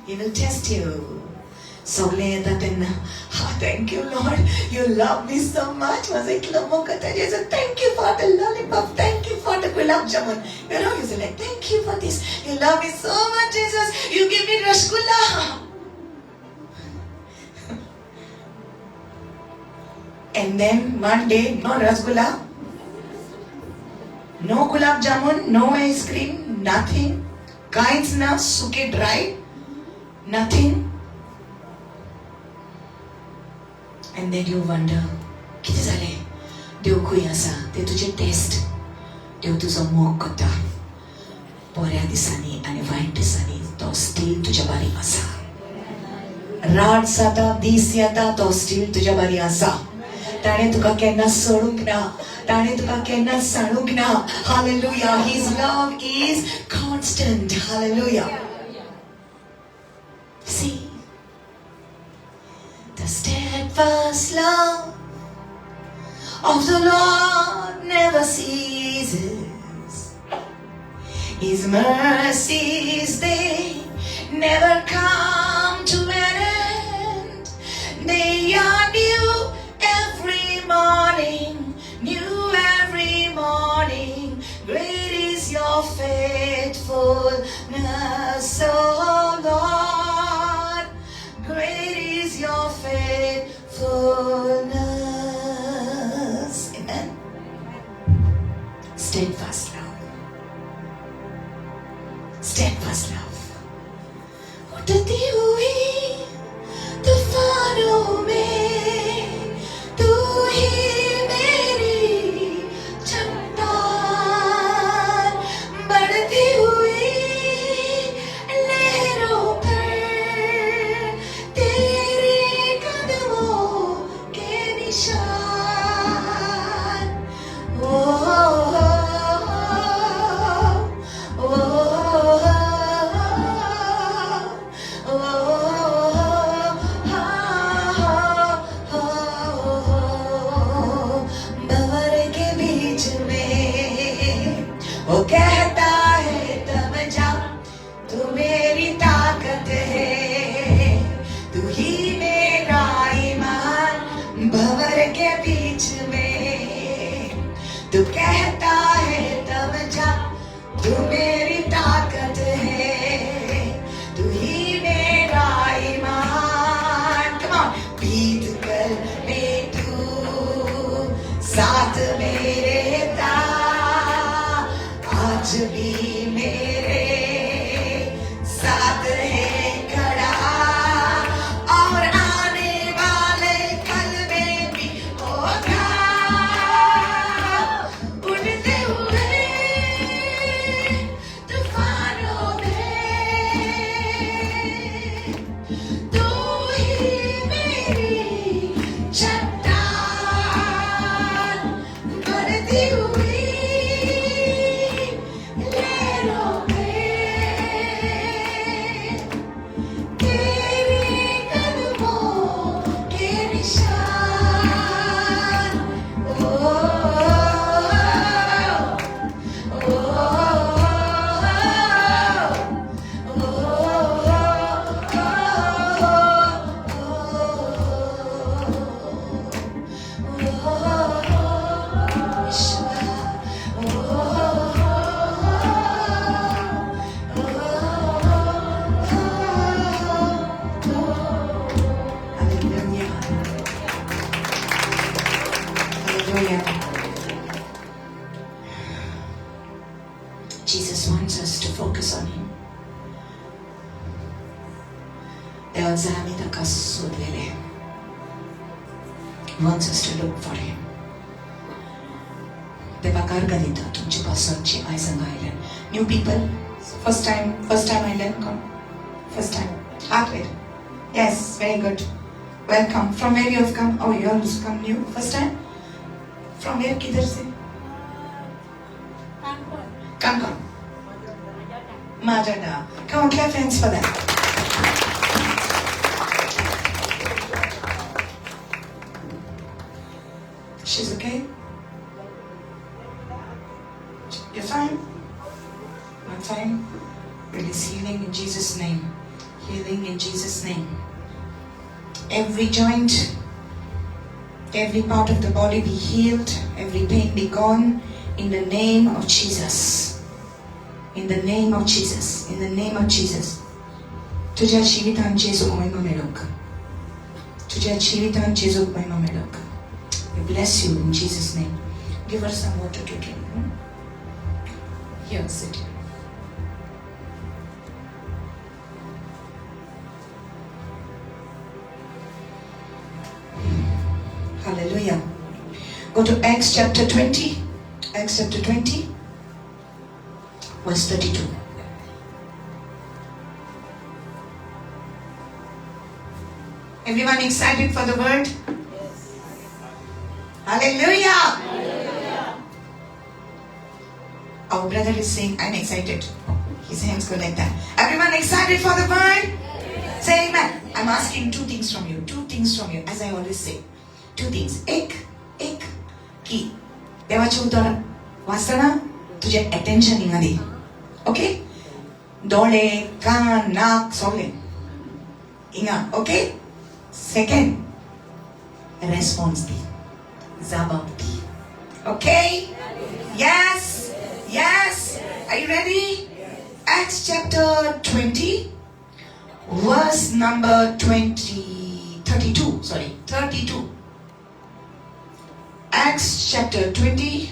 He will test you. सगळे येता तेन्ना, thank you Lord, you love me so much. माझा इतलो मोग करता जेजू. Thank you for the lollipop. Thank you for the gulab jamun. You know, you say like, thank you for this. You love me so much, Jesus. You give me rasgulla. And then one day, no rasgulla, no gulab jamun, no ice cream, nothing. Kains na, suke dry. Nothing. And then you wonder, किती झाले? देव खंय आसा? ते तुझे test. देव तुजो मोग करता. बऱ्या दिसांनी आनी वायट दिसांनी तो स्टील तुज्या बारी आसा. रात जाता, दीस येता, तो स्टील तुज्या बारी आसा. ताणें तुका केन्ना सोडूंक ना. ताणें तुका केन्ना साणूंक ना. Hallelujah. His love is constant. Hallelujah. See, the steadfast love of the Lord never ceases. His mercies, they never come to an end. They are new every morning, new every morning. Great is your faithfulness, O Lord. Great is your faithfulness. Amen. Steadfast love. Steadfast love. उठती हुई तूफानों में तू ही मेरी चट्टान, बढ़ती हुई लहरों पर तेरे कदमों के निशान. ओ, भंवर के बीच में वो कहता है तब जा, तू मेरी ताकत है, तू ही मेरा ईमान. भंवर के बीच में तू कहता है तब जा, तू मेरी ताकत है, तू ही मेरा ईमान. Come on. बीत कर में तू साथ मेरे था, आज भी मेरे साथ है खड़ा, और आने वाले कल में भी होगा. उड़ते हुए तूफानों में तू ही मेरी चट्टान, बढ़ती हुई लहरों में तेरे कदमों के निशान. ओ, Jesus wants us to focus on Him. He wants us to look for Him. New people, first time I come. First time. Heartware. Yes, very good. Welcome. From where you have come? Oh, you have come new. First time? From where? Kidhar se? Kankan. Majada. Come on, clap hands for that. She's okay? You're fine? I'm fine? Release healing in Jesus' name. Healing in Jesus' name. Every joint, every part of the body be healed, every pain be gone in the name of Jesus. In the name of Jesus. In the name of Jesus. तुझ्या जीवितान जेजूक महिमा मेळोक. तुझ्या जीवितान जेजूक महिमा मेळोक. We bless you in Jesus' name. Give her some water to drink. Here, sit. Hallelujah. Go to Acts chapter 20. Acts chapter 20, verse 32. Everyone excited for the word? Yes. Hallelujah. Hallelujah. Our brother is saying, I'm excited. His hands go like that. Everyone excited for the word? Yes. Say amen. I'm asking two things from you. Two things from you, as I always say. Two things. Ek की देवाचे उतर वाचताना तुझे attention हिंगा दी. Okay, डोळे कान नाक सगळे हिंगा. ओके, सेकंड रेस्पॉन्स दी, जबाब दी. Okay, yes, yes, are you ready? Acts chapter 20 verse number 32. Acts chapter 20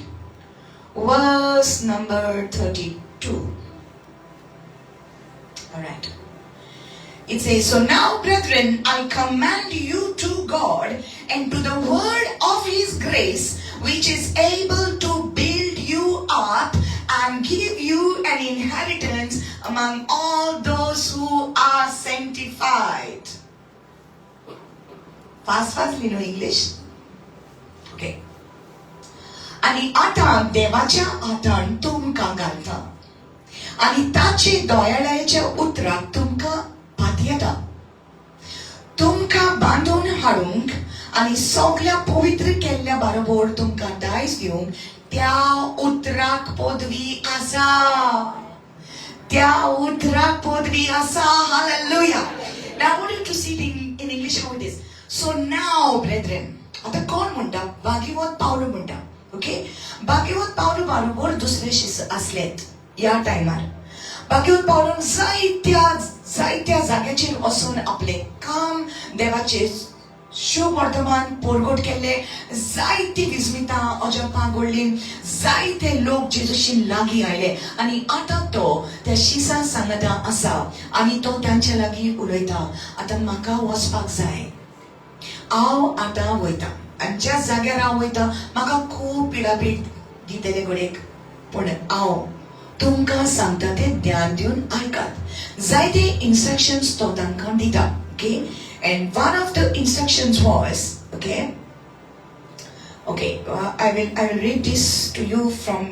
verse number 32. All right. It says, so now, brethren, I commend you to God and to the word of his grace, which is able to build you up and give you an inheritance among all those who are sanctified. Fast, English. Okay. आणि आता देवाच्या हातान तुमकां घालता आणि ताचे दयाळाच्या उतराक तुमकां पातयेता, तुमकां बांदून हाडूंक आणि सगळ्या पवित्र केल्ल्या बरोबर तुमकां दायज दिवंक त्या उतराक पदवी आसा. त्या उतराक पदवी आसा. Hallelujah. Now I want you to see it in English how it is. So now, brethren, आता कोण म्हणटा? भागीवत पावलो म्हणटा. ओके, भागीवत पावलो बरोबर दुसरे शिष्य असलेत या टायमार. भागीवत पावलोन जायत्या जाग्याचेर वचून आपले काम देवाचे शुभ वर्तमान परगट केले. जायती विस्मितां अजपां घडली. जायते लोक जेजूशी लागीं आयले आणि आता तो त्या शिसां सांगता आसा आणि तो तांच्या लागीं उलयता. आता म्हाका वचपाक जाय, हांव आतां वयता आणि ज्या जाग्यार हांव वयता म्हाका खूब पिडापीड दितले घडयेक, पूण हांव तुमकां सांगता ते ध्यान दिवन आयकात. जायते इन्स्ट्रक्शन्स तो तांकां दिता. Okay, and one of the instructions was, okay, I will read this to you from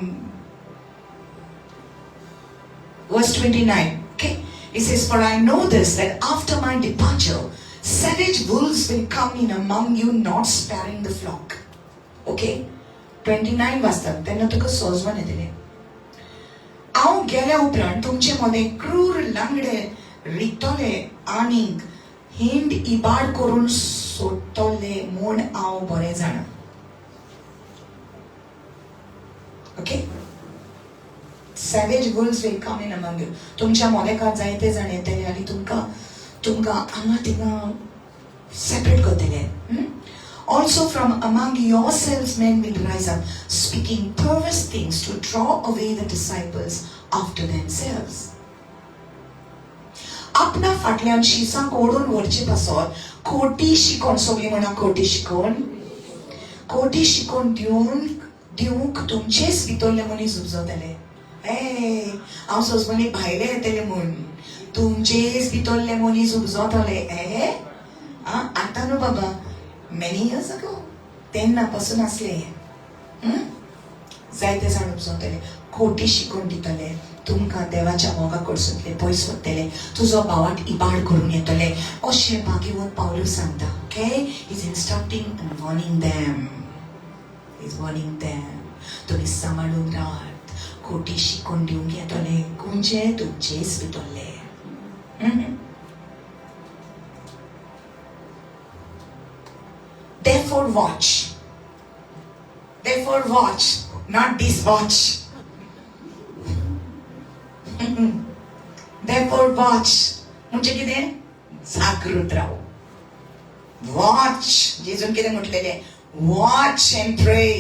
verse 29. Okay, it says, for I know this, that after my departure savage wolves will come in among you, not sparing the flock. Okay, 29 वाजता तेन्ना तुका सोजवण येतले. हांव गेल्या उपरांत तुमचे मदे क्रूर लांगडे रितले आनी हिंड इबाड करून सोडटले म्हूण हांव बरें जाणा. Okay, savage wolves will come in among you. तुमच्या मोदेकात जायते जाण येतले आनी तुमकां हांगा थिंगा सेपरेट करतले. Also from among yourselves men will rise up, speaking perverse things to draw away the disciples after themselves. आपणा फाटल्यान शिसांक ओडून व्हरचे पासत खोटी शिकोवन, सगळीं म्हणा खोटी शिकोवन दिवंक तुमचेच भितरले मनीस उपजतले. हांव सोजमणी भायले येतले म्हूण तुमचेच भितरले मनीस उपजतले. आतां न्हू बाबा, many years ago तेन्ना पासून आसले. जायते जाण उपजतले, खोटी शिकोवन दितले, तुमकां देवाच्या मोगा कडसून पयस व्हरतले, तुजो भावाक इबाड करून येतले. अशें भागीवत पावलो सांगता. Okay, is instructing and warning them. तुमी सांबाळून रावात. खोटी शिकोवन दिवंक येतले कोणचे? तुमचेच भितरले. Therefore watch, not this watch. Therefore watch. म्हणजे कितें? जागृत राव. Watch. जेजून कितें म्हटलेले? Watch and pray.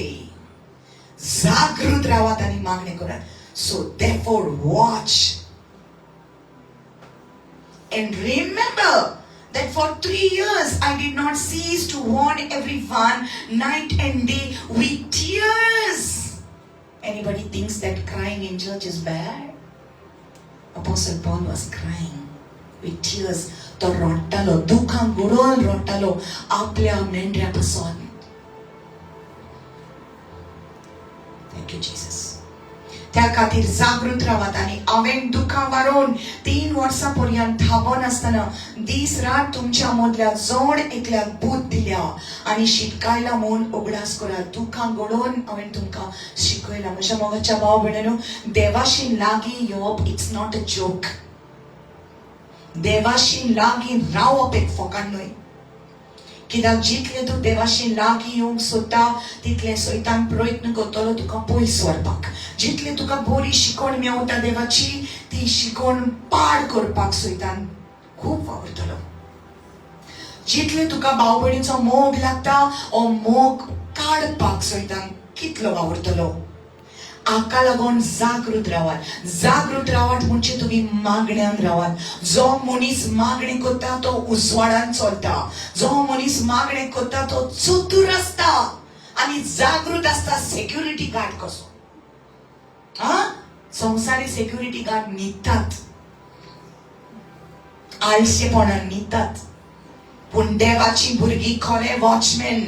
जागृत रावात आणि मागणी करात. So therefore watch. And remember that for 3 years I did not cease to warn everyone night and day with tears. Anybody thinks that crying in church is bad? Apostle Paul was crying with tears. तो रडटालो, दुखान बुडोन रडटालो आपल्या मेंढऱ्या पासून. Thank you, Jesus. त्या खातीर जागृत रावात. आनी हांवें दुखां वारोवन 3 वर्सां पर्यंत थांबोन आसतना दीस रात तुमच्या मदल्या जोड एकल्याक बूत दिल्या आनी शिटकायला म्हूण उगडास करा. दुखां घडोवन हांवें तुमकां शिकयलां. म्हज्या मोगाच्या भाव भयणीनो, देवाशी लागीं येवप इट्स नॉट अ जोक. देवाशी लागीं रावप एक फकाण न्हय. कित्याक जितले तूं देवाशी लागीं येवंक सोदता तितले सैतान प्रयत्न करतलो तुका पयस व्हरपाक. जितले तुका बरी शिकवण मेवता देवाची ती शिकवण पाड करपाक सैतान खूब वावरतलो. जितले तुका भाव भयणीचो मोग लागता हो मोग काडपाक सैतान कितलो वावरतलो. हाका लागून जागृत रावात. जागृत रावात म्हणजे तुम्ही मागण्यान रावात. जो मनीस मागणी करता तो उजवाडान चलता. जो मनीस मागणी करता तो चतुर आसता आणि जागृत आसता. सेक्युरिटी गार्ड कसो संवसारी सेक्युरिटी गार्ड न्हिदतात, आळशेपणान न्हिदतात. पूण देवाची भुरगीं खरे वॉचमॅन.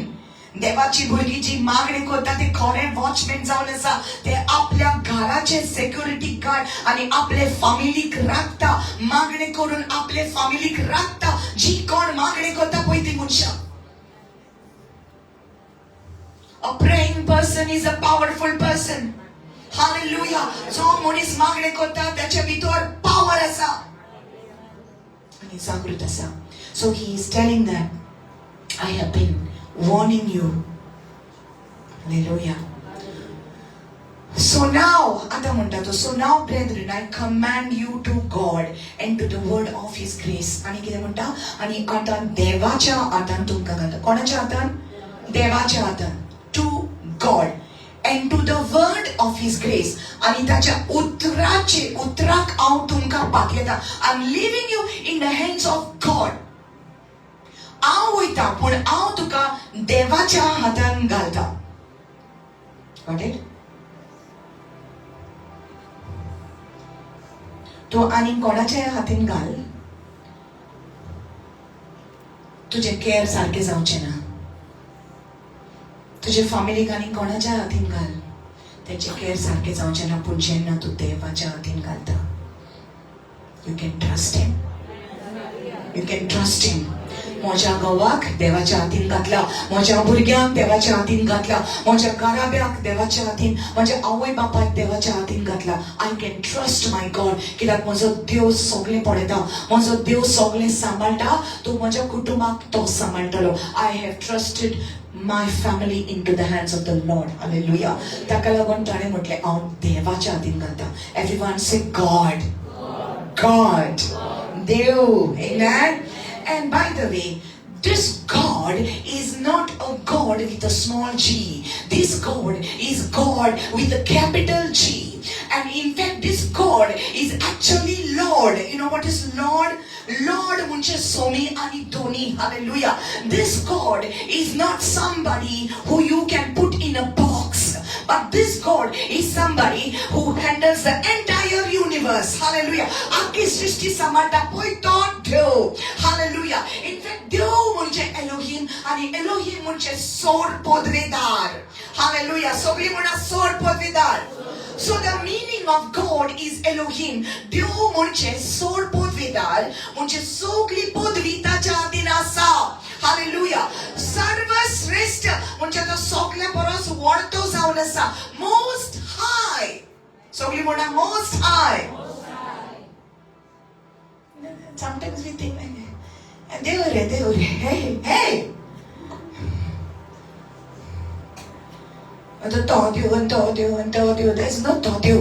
देवाची भुरगीं जी मागणी करता ते खरे वॉचमॅन जावन आसा. ते आपल्या घराचे सेक्युरिटी गार्ड आणि आपले फॅमिलीक राखता. मागणी करून आपले फॅमिलीक राखता. जी कोण मागणी करता पळय ती मनशां. A praying person is a powerful person. Hallelujah. जो मनीस मागणी करता त्याच्या भितर पावर आसा आणि जागृत आसा. So he is telling them, I have been warning you. Hallelujah. So now, आता म्हणता तो, so now brethren, I command you to God and to the word of his grace. आणि किती म्हणता, आणि आता देवाच्या हातान तुमकां घालता. कोणाच्या हातान? देवाच्या हातान. To God and to the word of his grace. आणि त्याच्या उतराक हांव तुमकां पातयता. I'm leaving you in the hands of God. हांव वयता पूण हांव तुका देवाच्या हातान घालता. Got it? तो आनी कोणाच्या हातीन घाल. तुझे केअर सारखे जावचे ना. तुझे फॅमिलीक आनी कोणाच्या हातीन घाल. त्याचे केअर सारखे जावचे ना. पूण जेन्ना तूं देवाच्या हातीन घालता, you can trust him. You can trust him. म्हज्या घोवाक देवाच्या हातीन घातला. म्हज्या भुरग्यांक देवाच्या हातीन घातला. म्हज्या घराब्याक देवाच्या हातीन, म्हज्या आवय बापायक देवाच्या हातीन घातला. I can trust my God. कित्याक म्हजो देव सगळें पळयता. म्हजो देव सगळें सांबाळटा. तो म्हज्या कुटुंबाक तो सांबाळटलो. I have trusted my family into the hands of the Lord. Hallelujah. ताका लागून ताणे म्हटले हांव देवाच्या हातीन घालता. Everyone say God. God. Dev. Amen. And by the way, this God is not a God with a small g. This God is God with a capital G. And in fact, this God is actually Lord. You know what is Lord? Lord म्हणजे सोमी आणि दोन्ही. Hallelujah. This God is not somebody who you can put in a box. But this God is somebody who handles the entire universe. Hallelujah. आखी सृष्टी सांभाळता पळय तो देव. Hallelujah. In fact, देव म्हणजे Elohim आणि एलोहिम म्हणजे सोर पदवीदार. Hallelujah. सगळी म्हणा सोर पदवीदार. So the meaning of God is Elohim. देव म्हणजे सोर पदवीदार. म्हणजे सगळी पदवी ताच्या हातीन आसा. Hallelujah. सर्वश्रेष्ठ म्हणजे तो सगळ्या परस व्हडतो जावन आसा. Most high. सगळी म्हणा most high. Sometimes we think, देव रे, hey. And there is no Tadeu.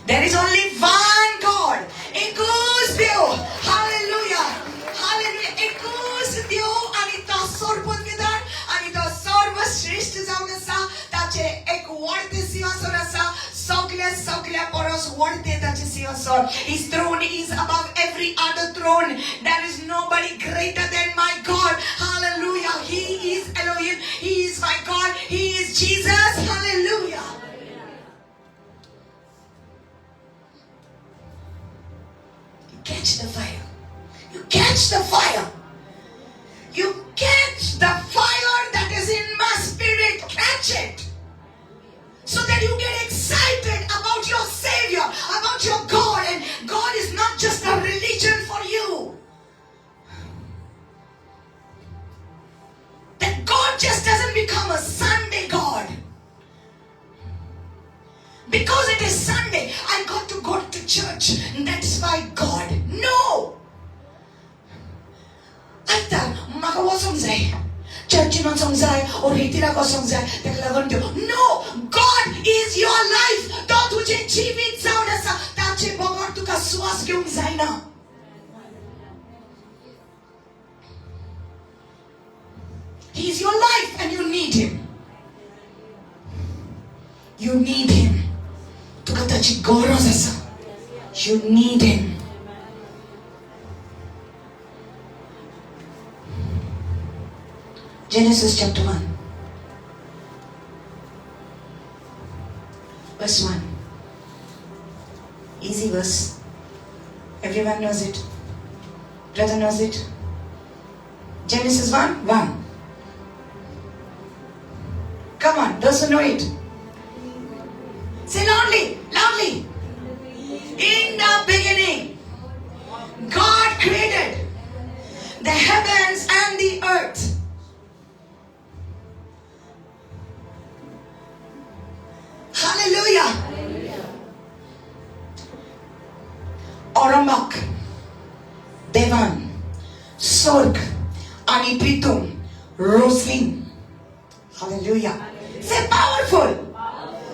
There is only one God. Ekuz Deo. Hallelujah. Hallelujah. Ekuz Deo. आणि तो सर्वपदवीदार आणि तो सर्वश्रेष्ठ जावन आसा. ताचे एक व्हडते सिंहासन आसा. सगळ्या परस व्हडते ताचे सिंहासन. His throne is above every other throne. There is nobody greater than my God. Hallelujah. He is Elohim. He is my God. He is Jesus. Hallelujah. You catch the fire. You catch the fire. You catch the fire that is in my spirit. Catch it. So that you get excited about your Savior. समझाए church में समझाए और रीतिरा को समझाए तेरे लगन दो no God is your life तो तुझे जीवित जाऊ नसा ताचे बगर तुका श्वास घेऊन जाईना He is your life and you need him तुका ताची गरज आसा you need him Genesis chapter 1 verse 1 easy verse everyone knows it brother knows it Genesis 1:1 come on those who know it say loudly in the beginning God created the heavens and the earth Hallelujah. Oramak, Devan, Sorg, Ani Pritum, Roslin. Hallelujah. Say powerful.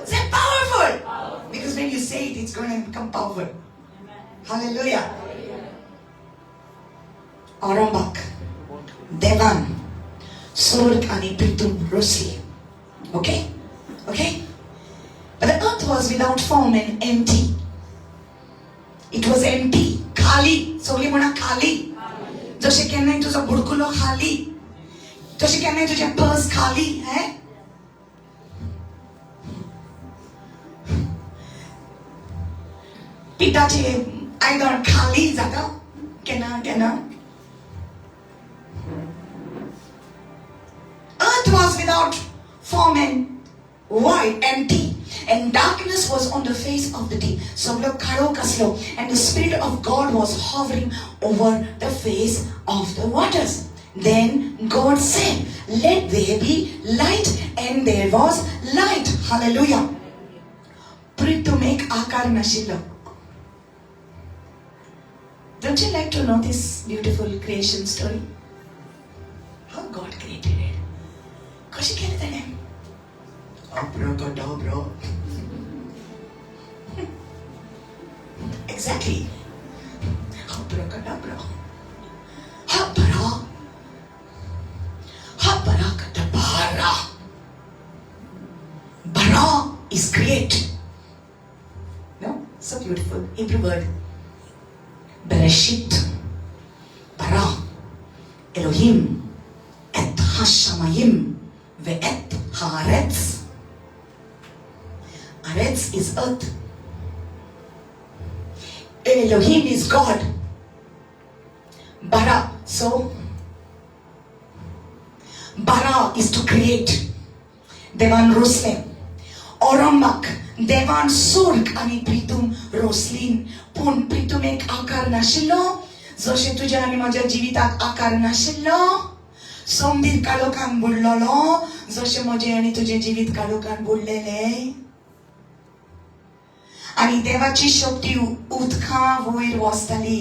Say powerful. Because when you say it, it's going to become powerful. Hallelujah. Oramak, Devan, Sorg, Ani Pritum, Roslin. Okay? But the earth was without form and empty. It was empty. Khali. Soli mona khali. जसे केन्नाय तुझो बुडकुलो खाली जसे केन्नाय तुझे purse खाली है पिठाचे आयदन खाली जाता केन्ना Earth was without form and void, empty, and darkness was on the face of the deep. And the Spirit of God was hovering over the face of the waters. Then God said, let there be light, and there was light. Hallelujah. Prit to make akar nashilo. Don't you like to know this beautiful creation story? How God created it. Kashi keledane. Abracadabra. Exactly. Abracadabra. Habarakadabara. Bara is create. No? So beautiful. Hebrew word. Bereshit. Bara. Elohim. Et hashamayim. Ve'et haaretz. Aretz is earth. Elohim is God. Bara. So, Bara is to create. Devan Roslin. Oramak. Devan Surg ani Pritum Roslin. Pun Pritum ek akar nashilo. Zoshe tuja ani माझ्या जीवितात आकार नाशिल्लो. सोंबीर कालोखान बुडलोलो. जशे माझे आणि तुझे जीवित कालोखान बुडलेले. आणि देवाची शक्ती उदका वयर वसताली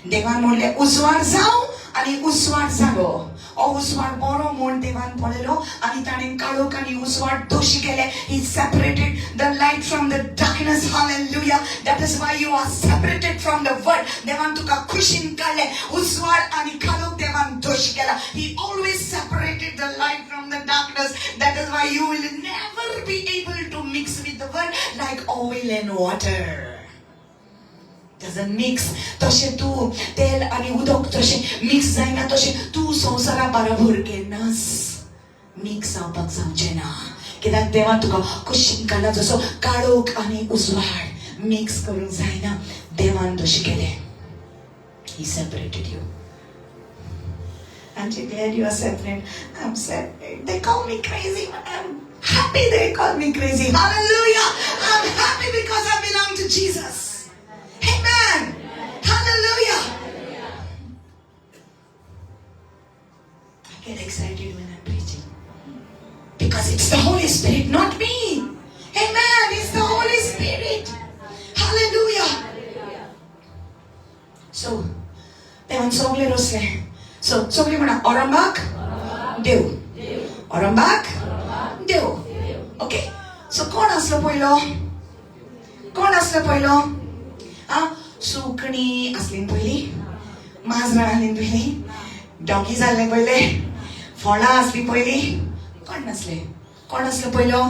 देवान म्हणले उजवाड जाव आणि उजवाड जालो उजवाड बरो म्हण देवान पळयलो आणि ताणें काळोख आणि उजवाड दोशी केले he separated the light from the darkness hallelujah that is why you are separated from the world देवान तुका खुशीन काडले उजवाड आणि काळोख देवान दोशी केला he always separated the light from the darkness that is why you will never be able to mix with the world like oil and water doesn't mix तशे तू तेल आणि उदक तशे मिक्स जायना तशे तू संसारा बरोबर केन्नास मिक्स जावपाक जावचें ना कित्याक देवान तुका कुशीन काडला जसो काळोख आणि उजवाड मिक्स करूंक जायना देवान तशें केलें he separated you aren't you glad you are separate I'm separate they call me crazy but I'm happy they call me crazy hallelujah I'm happy because I belong to Jesus amen hallelujah I get excited when I'm preaching because it's the Holy Spirit not me amen it's the Holy Spirit hallelujah so देवान सगळे रसले सो सगळी म्हणा औरंगाबाद देव, औरंगाबाद देव. Okay. सो कोण असलो पयलो? कोण असलो पयलो? सुकणी असली पयली, माजरां आसली पयली, डॉगी जाल्ले पयले, फळां असली पयली. कोण नसले? कोण असलो पयलो?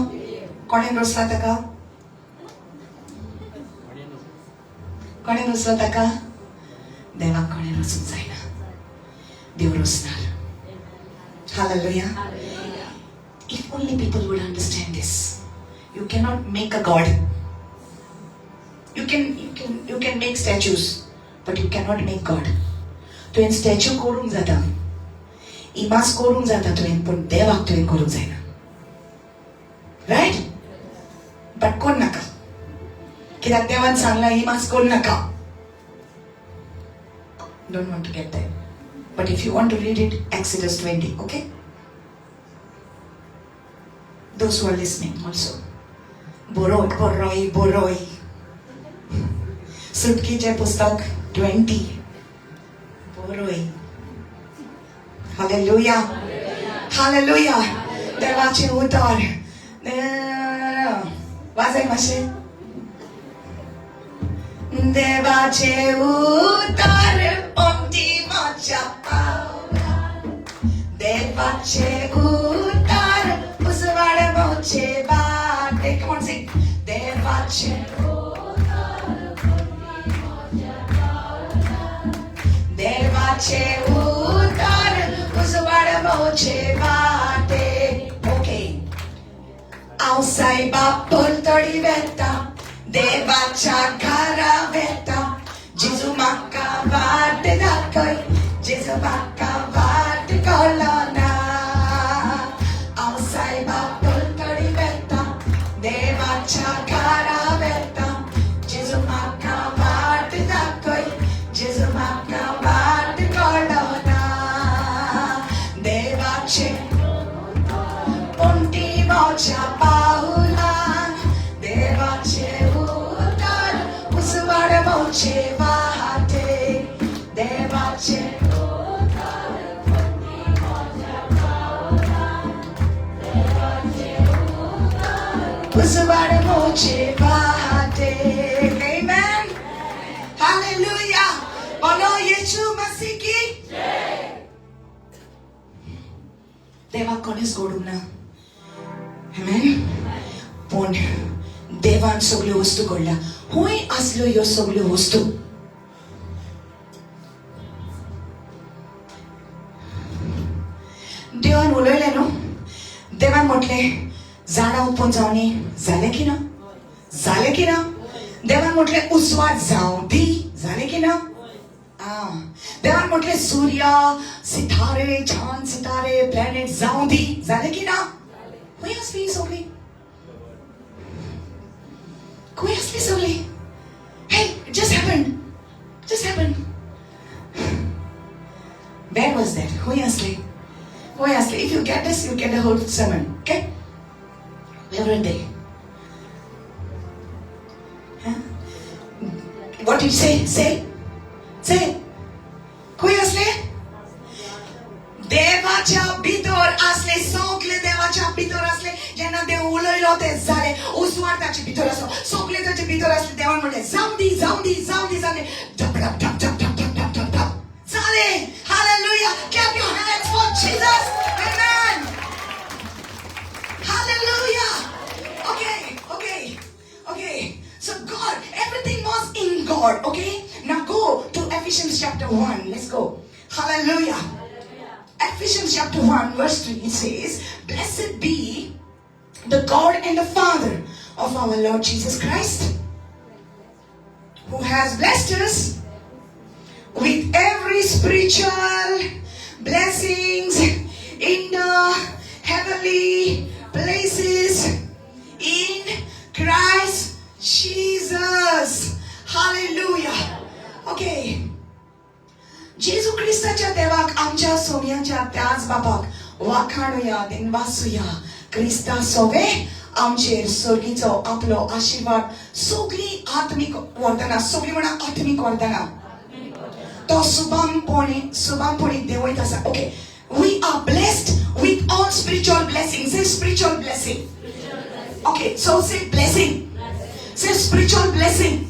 कोणें रोसला ताका? कोणें रोसलो ताका? देवाक कोणें रोसूंक जायना. देव रोसणार. Hallelujah. If only people would understand this. You cannot make a god. You can make statues, but you cannot make God. तुवें स्टॅच्यू करूंक जाता, इमाज करूंक जाता तुवें, पूण देवाक तुवें करूंक जायना. रायट? बट कोण नाका, कित्याक देवान सांगला इमाज करूं नाका. Don't want to get there. But if you want to read it, Exodus 20, okay? Those who are listening also. Boroi. सुटकीचे पुस्तक 20. बोरोई. हालेलुया. हालेलुया. देवाचे उतर. वाजय मातशे. देवाचे उतर पोंटी म्हज्या पावला. देवाचे उतर उजवाड मोचे बाटे. Come on, sing. देवाचे देवाचे उतर उजवाड मोचे बाटे. ओके. हांव सायबा पलतडी वेता, देवाच्या घरा वेता. जेजू म्हाका वाट दाखय, जेजू म्हाका वाट कळना. हांव सायबा पलतडी वेता, देवाच्या घरा वेता. जेजू म्हाका वाट दाखय, जेजू म्हाका वाट कळना. देवाचे पोंटी म्हज्या पावलां. देवाचे उतर उजवाड मोचे वाटे. देवाचे उजवाड मोचे वाटे. Amen. Hallelujah. बोलो येशू मसीह की देवाक कोणेच गोडूंक ना. Amen. पूण देवान सगळ्यो वस्तू घडल्या. खूंय आसल्यो ह्यो सगळ्यो वस्तू? देवान उलयलें न्हू. देवान म्हटलें झाडां ओपून जावनी. जालें की ना? जालें की ना? देवान म्हटलें उजवाड जावं दी. जालें की ना? देवान म्हटलें सूर्य, सितारे, चांद, सितारे, प्लॅनेट जावं दी. जालें की ना? खंय आसली सगळी? खंय आसली सगळी? Hey, it just happened. Just happened. Where was that? खंय आसली? खंय आसली? If you get this, you get the whole sermon. Okay? Where were they? Huh? What did you say? Say. खंय आसले? देवाच्या भितर आसले. सगळे देवाच्या भितर आसले. जेन्ना देव उलयलो ते जाले. उजवाड ताचे भितर आसलो. सगळे ताचे भितर आसले. देवान म्हणलें जावं दी जाले. ढप जाले. Hallelujah. Clap your hands for Jesus. Amen. Hallelujah. Okay. So God, everything was in God. Okay. Now go to Ephesians chapter 1. Let's go. Hallelujah. Ephesians chapter 1 verse 3, it says, blessed be the God and the Father of our Lord Jesus Christ, who has blessed us with every spiritual blessings in the heavenly places in Christ Jesus. Hallelujah. Okay. जेजू ख्रिस्ताच्या देवाक आमच्या सोम्याच्या त्याच बापाक वाखाणुया दिनवासुया. Crysta सोवे आमचेर सर्गीचो आपलो आशीर्वाद. सगळी आत्मिक वर्धना. सगळी म्हणा आत्मिक वर्धना. तो शुभम देव वयता आसा. Okay, we are blessed with all spiritual blessings. Say spiritual blessing. Okay, so say blessing. Say spiritual blessing.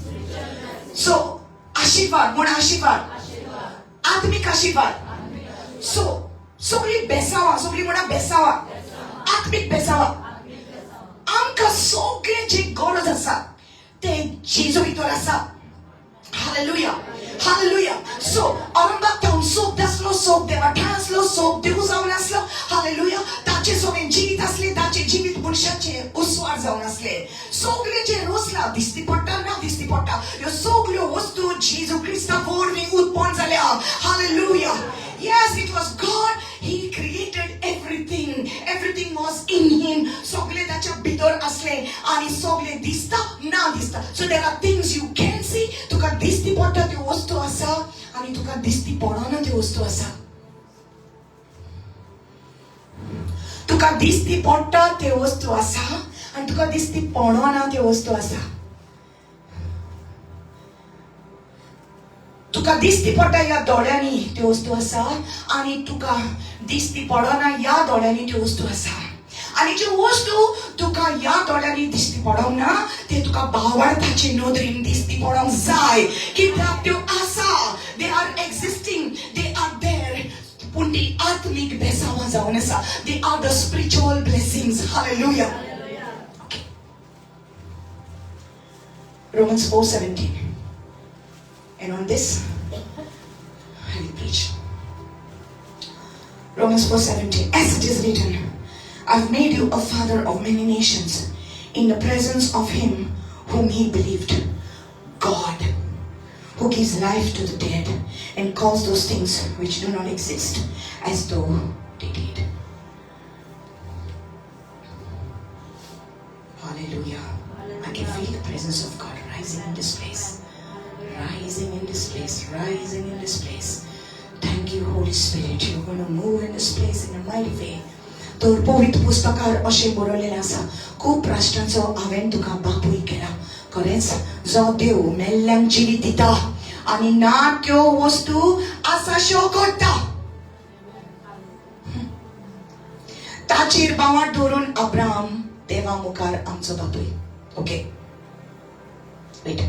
So आशीर्वाद म्हण आशीर्वाद. आत्मिक आशीर्वाद. So सगळी बेसावा, सगळी म्हणा बेसावा. आत्मिक बेसावा. आमकां सगळे जे गरज आसा ते जेजू भितर आसा. Hallelujah. Hallelujah. So, Arambak town soap daslo soap deva translo soap devu zaun aslo. Hallelujah. Tache somen jivit asle tache jivit bunshache uswar zaun asle. Sogle je rosla disti potta na disti potta. Yo sogle vastu Jesu Krista vorni utpon zalea. Hallelujah. Yes, it was God. He created everything. Everything was in Him. Sogle tacha bidor asle ani sogle dista na dista. So there are things you can see. Tuka disti potta te vastu asa ani tuka disti podana te vastu asa. Tuka disti potta te vastu asa ani tuka disti podana te vastu asa. तुका दिसती पडटा या दोळ्यांनी त्यो वस्तू आसा आणि तुका दिसती पडना या दोळ्यांनी त्यो वस्तू आसा आणि ज्यो वस्तू तुका या दोळ्यांनी दिसती पडोंक ना ते तुका भावार्थाचे नदरेन दिसती पडोंक जाय कित्याक त्यो आसा they are existing they are there पूण ती आत्मिक बेसावां जावन आसा they are the spiritual blessings hallelujah Romans 4:17 And on this, I will preach. Romans 4:17. As it is written, I've made you a father of many nations in the presence of him whom he believed, God, who gives life to the dead and calls those things which do not exist as though they did. Hallelujah. I can feel the presence of God rising in this place. Rising in this place, rising in this place. Thank you, Holy Spirit. You're going to move in this place in a mighty way. तर पवित्र पुस्तकार अशें बरयलेलें आसा खूब राष्ट्रांचो हांवें तुका बापूय केला खरेंच जो देव मेल्ल्यांक जिवीत दिता आनी ना त्यो वस्तू आसाश्यो करता ताचेर बावाट धरून अब्राहम देवा मुखार आमचो बापूय ओके वेट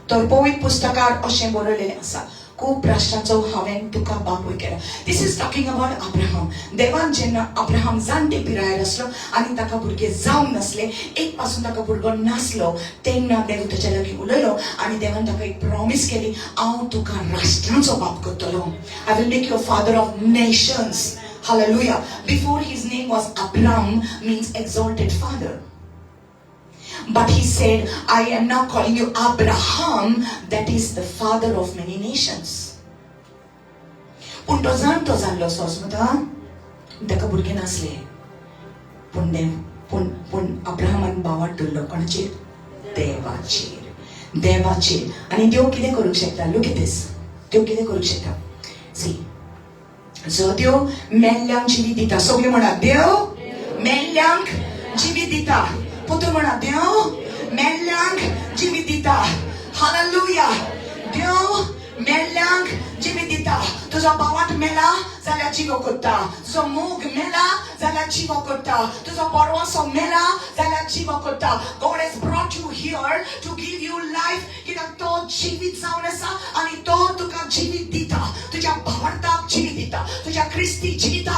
तर पवित्र पुस्तकार अशें बरयलेलें आसा खूब राष्ट्रांचो हांवें तुका बापूय केला this is talking about Abraham देवान जेन्ना अब्राहम जाणटे पिरायेर आसलो आनी ताका भुरगे जावंक नासले एक पासून ताका भुरगो नासलो तेन्ना देव ताचे लागीं उलयलो आनी देवान ताका एक प्रॉमिस केली हांव तुका राष्ट्रांचो बाप करतलो I will make you a father of nations hallelujah before his name was Abraham means exalted father But he said, I am now calling you Abraham, that is the father of many nations. Punto zanlo sosmuta, daka burge nasle. Pun Abraham and bawa dullo konachi devachir. Ani Dev kide karuk shekta. Look at this. Dev kide karuk shekta. See. So Dev mellang jividita. So we mona Dev mellang jividita. Puto mona Dev mellang jividita. Hallelujah. Dev mellang jividita. Tuzo bawat mela zala jivo kotta. Tuzo mug mela zala jivo kotta. Tuzo borwaso mela zala jivo kotta. God has brought you here to give you life. Kina to jivit zaunesa ani to tuka jivit dita. Tuja bawarta jivit dita. Tuja Christi jivita.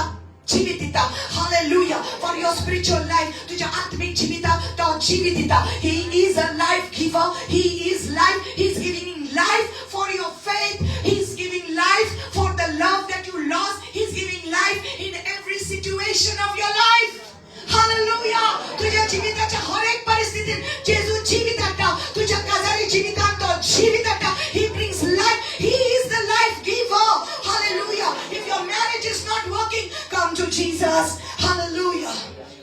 Jivitita, hallelujah, for your spiritual life, tuja atmik jivita, to jivitita. He is a life giver, He is life, He's giving life for your faith, He's giving life for the love that you lost, He's giving life in every situation of your life. Hallelujah, tuja jivitacha harek paristhiti, Jesu jivitata, tuja kazari jivitata, jivitata, He brings life, He is the life giver. Hallelujah. If your marriage is not working, come to Jesus. Hallelujah.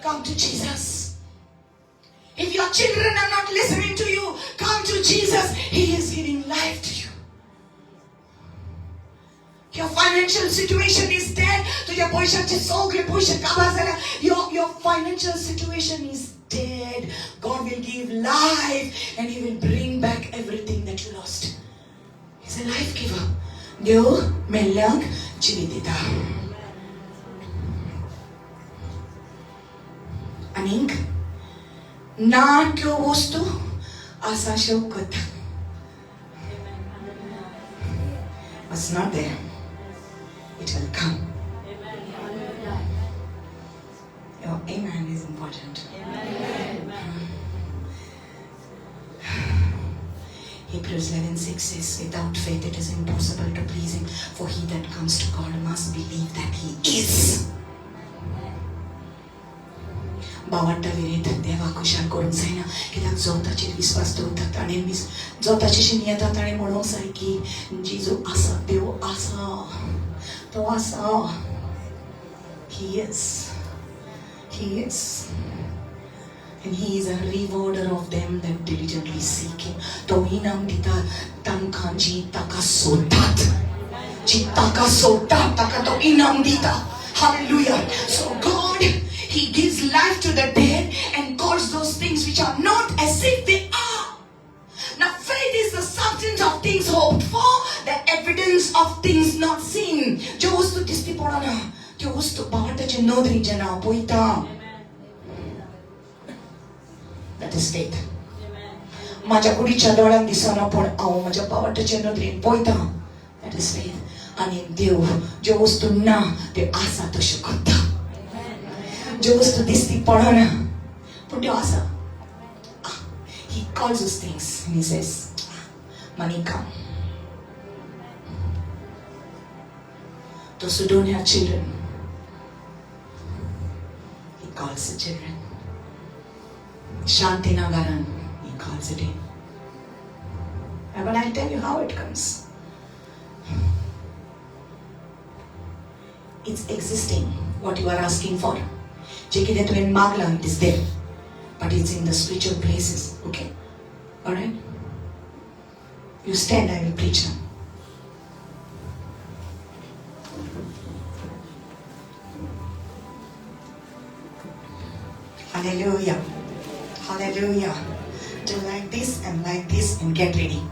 Come to Jesus. If your children are not listening to you, come to Jesus. He is giving life to you. Your financial situation is dead. Your financial situation is dead. God will give life and He will bring back everything that you lost. He's a life giver. देव मेल्ल्यांक जिवीत दिता. आनीक नाट्यो वस्तू आसाश्यो करता. What's not there, it will come. Your amen is important. Hebrews 11:6 says, without faith it is impossible to please him, for he that comes to God must believe that he is. बावट्टा विरेत देवा खुशाल करूंक जायना, कित्याक जो ताचेर विस्वास दवरतात आनी जो ताचेशी येतात ताणें म्हणूंक जाय की जेजू आसा, देव आसा, तो आसा. He is. He is. And he is a rewarder of them that diligently seek him. तो इनाम दिता तांकां जी ताका सोदतात. जी ताका सोदतात ताका तो इनाम दिता. Hallelujah. So God, he gives life to the dead and calls those things which are not as if they are. Now faith is the substance of things hoped for, the evidence of things not seen. जो वस्तु दिसती पडना, त्यो वस्तु बाटाचे नोदरी जना पळयता. That is faith. माझ्या कुडीच्या दोळ्यान दिसना पण हांव माझ्या बाटाचे नोदरीन पळयता. That is faith. आनी देव ज्यो वस्तू ना त्यो आसा तश्यो करता. ज्यो वस्तू दिसती पडना पण त्यो आसा. He calls those things and he says, money come. Those who don't have children, he calls the children. Shanti Nagaran, he calls it in. But I'll tell you how it comes. It's existing, what you are asking for. Check it in Magla, it is there. But it's in the spiritual places, okay? Alright? You stand, I will preach now. Hallelujah. Hallelujah. Do like this and get ready.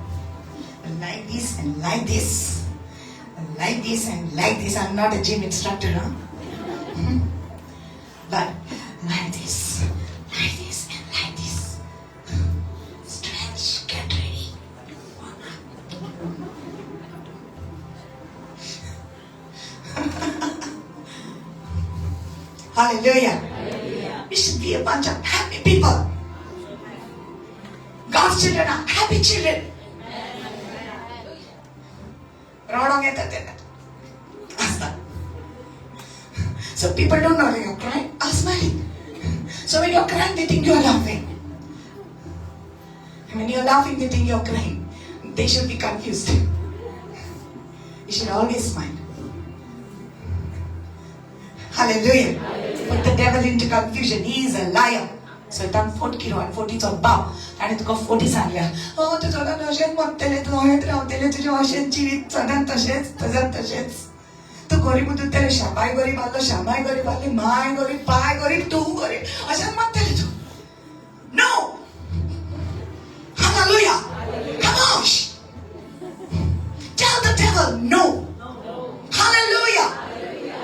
Like this and like this. Like this and like this. I'm not a gym instructor, huh? But like this, and like this. Stretch, get ready. Hallelujah. We should be a bunch of happy people. God's children are happy children. So people don't know that you're crying or smiling. So when you're crying, they think you're laughing. And when you're laughing, they think you're crying. They should be confused. You should always smile. Hallelujah. Put the devil into confusion. He is a liar. So he done 40 kilo and 40 so bow. And it got 40 sanglia. Oh, to zola no shen mot tele to hoet rao tele to jo shen chivit sadan tashets. To gori budu tele shamai gori ballo shamai gori balli mai gori pai gori tu gori. Ashan mot tele to. No. Hallelujah. Come on. Tell the devil no. Hallelujah.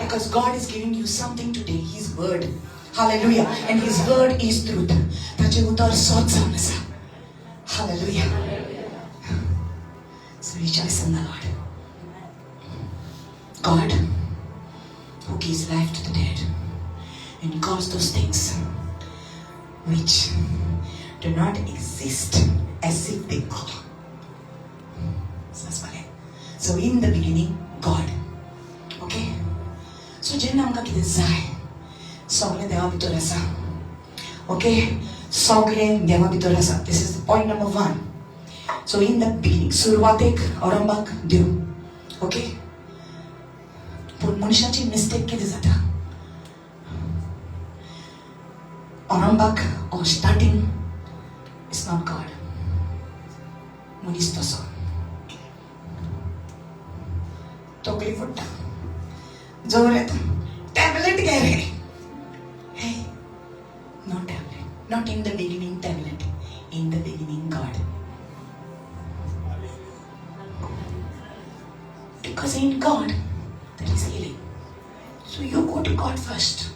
Because God is giving you something today. His word. Hallelujah. And his word is truth. Hallelujah. So rejoice in the Lord. God, who gives life to the dead and calls those things which do not exist as if they are. So in the beginning, God. Okay? So jenna amka kide zai. Sogle dewa bitor asa. Okay? Sogle dewa bitor asa. This is point number 1. So in the beginning, surwatek arambak dew. Okay? Pun manishachi mistake kide zata. Arambak or starting is not God. Munis toso. Tokli futta. Joret. Tablet gare. Hey. No tablet. Not in the beginning tablet. In the beginning God. Because in God, there is healing. So you go to God first.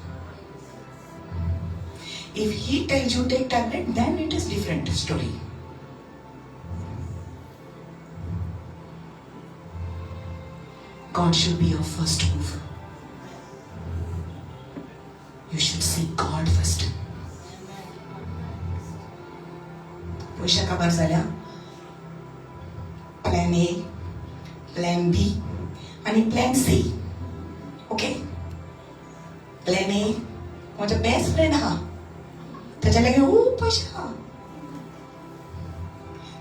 If He tells you take tablet, then it is different story. God should be your first move. You should seek God first. पैसा काबार झाल्या. Plan A, Plan B, आणि Plan C. Okay? Plan A, माझा best friend हा. त्याच्या लगे पैसा.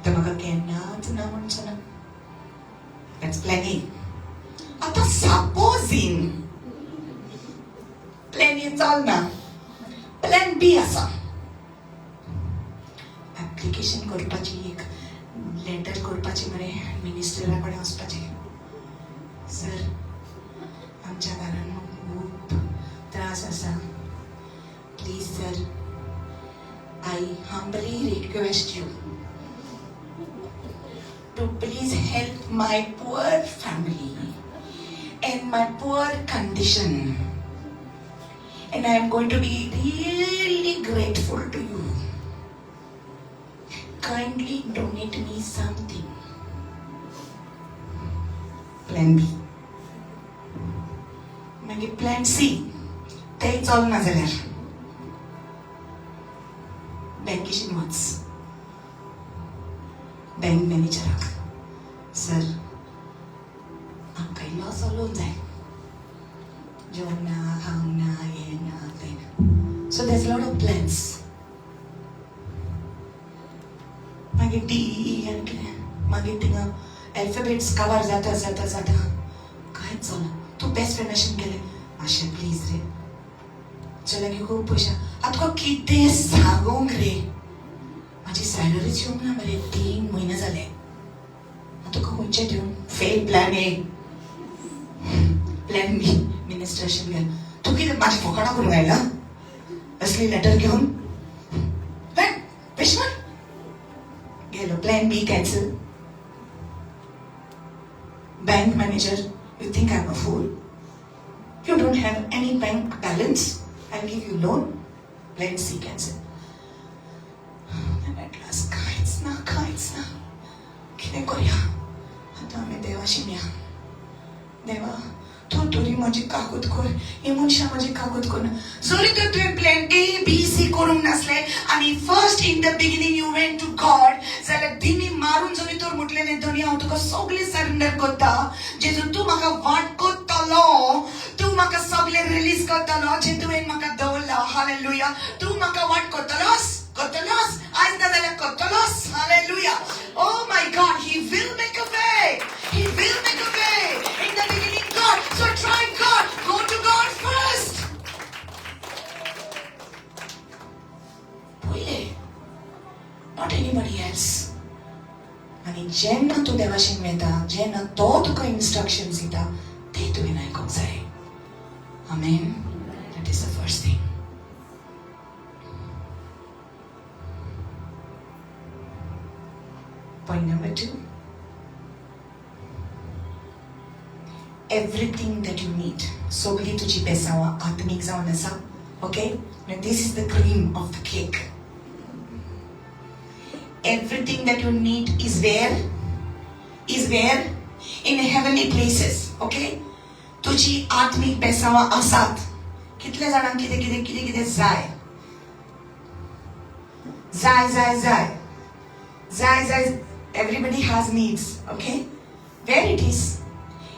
तर मग केन्नाच ना म्हणचं ना. That's Plan A. आता supposing Plan A चालना. Plan B असा. ऍप्लिकेशन करपाची एक लेटर करपाची मरे मिनिस्टरा कडेन वचपाचें. सर आमच्या घरान खूब त्रास आसा. Please sir I humbly request you to please help my poor family and my poor condition, and I am going to be really grateful to you. Kindly donate me something. Plan B. मागीर Plan C. तें चलना जाल्यार बँकेशीन वच. Bank मॅनेजराक sir आमकां loss जालो जाय. जेवण ना, खावंक ना, हें ना, तें ना. So there is lot of plans. मागीर डी आनी कितें मागीर थिंगा एल्फाबेट्स कवर जाता जाता जाता कांयच जालें. तूं बेस्ट फ्रेंडाशीन गेलें मातशें प्लीज रे. चला खूब पयशा. आतां तुका कितें सांगूंक रे. माझी सॅलरीच येवंक ना मरे. 3 म्हयने जाले. तुका खंयचें दिवं. Fail plan A, plan B. Ministration गेल. तूं कितें म्हाजी फकाणां करूंक आयला असली लेटर घेवन. पेशवर गेलो. Plan B cancel. Bank manager you think I am a fool. You don't have any bank balance. I give you loan. Plan C cancel. कांयच ना कांयच ना. कितें करया. आतां आमी देवाशी या. देवा तूं तरी म्हजी काकूत कर. ही मनशां म्हजी काकूत करना. जरी तर तुवें प्लॅन ए बी सी करूंक नासलें आनी first in the beginning you went to God जाल्यार दिमी मारून जरी तर म्हटलें दुनिया हांव तुका सगळें सरेंडर करता. जेजू तूं म्हाका वाट करतलो. तूं म्हाका सगळें रिलीज करतलो जें तुवें म्हाका दवरला. हालेलुया. तूं म्हाका वाट करतलोस. करतलोस. आज ना जाल्यार करतलोस. Hallelujah. Oh my God, He will make a way. He will make a way. In the beginning, God. So try God. Go to God first. पहिले. Not anybody else. आणि जेन्ना तूं देवाशी मेळटा, जेन्ना तो तुका इन्स्ट्रक्शन्स दिता, ते तुवें आयकूंक जाय. Amen. That is the first thing. Point number 2. Everything that you need. Sogli tuji besawa atmik zaवन आसा. Okay? Now this is the cream of the cake. Everything that you need is where? Is where? In heavenly places. Okay? तुजी आत्मिक बेसावा आसात. कितले जाणांक कितें कितें कितें कितें जाय. जाय जाय जाय. जाय जाय. Everybody has needs, okay? Where it is?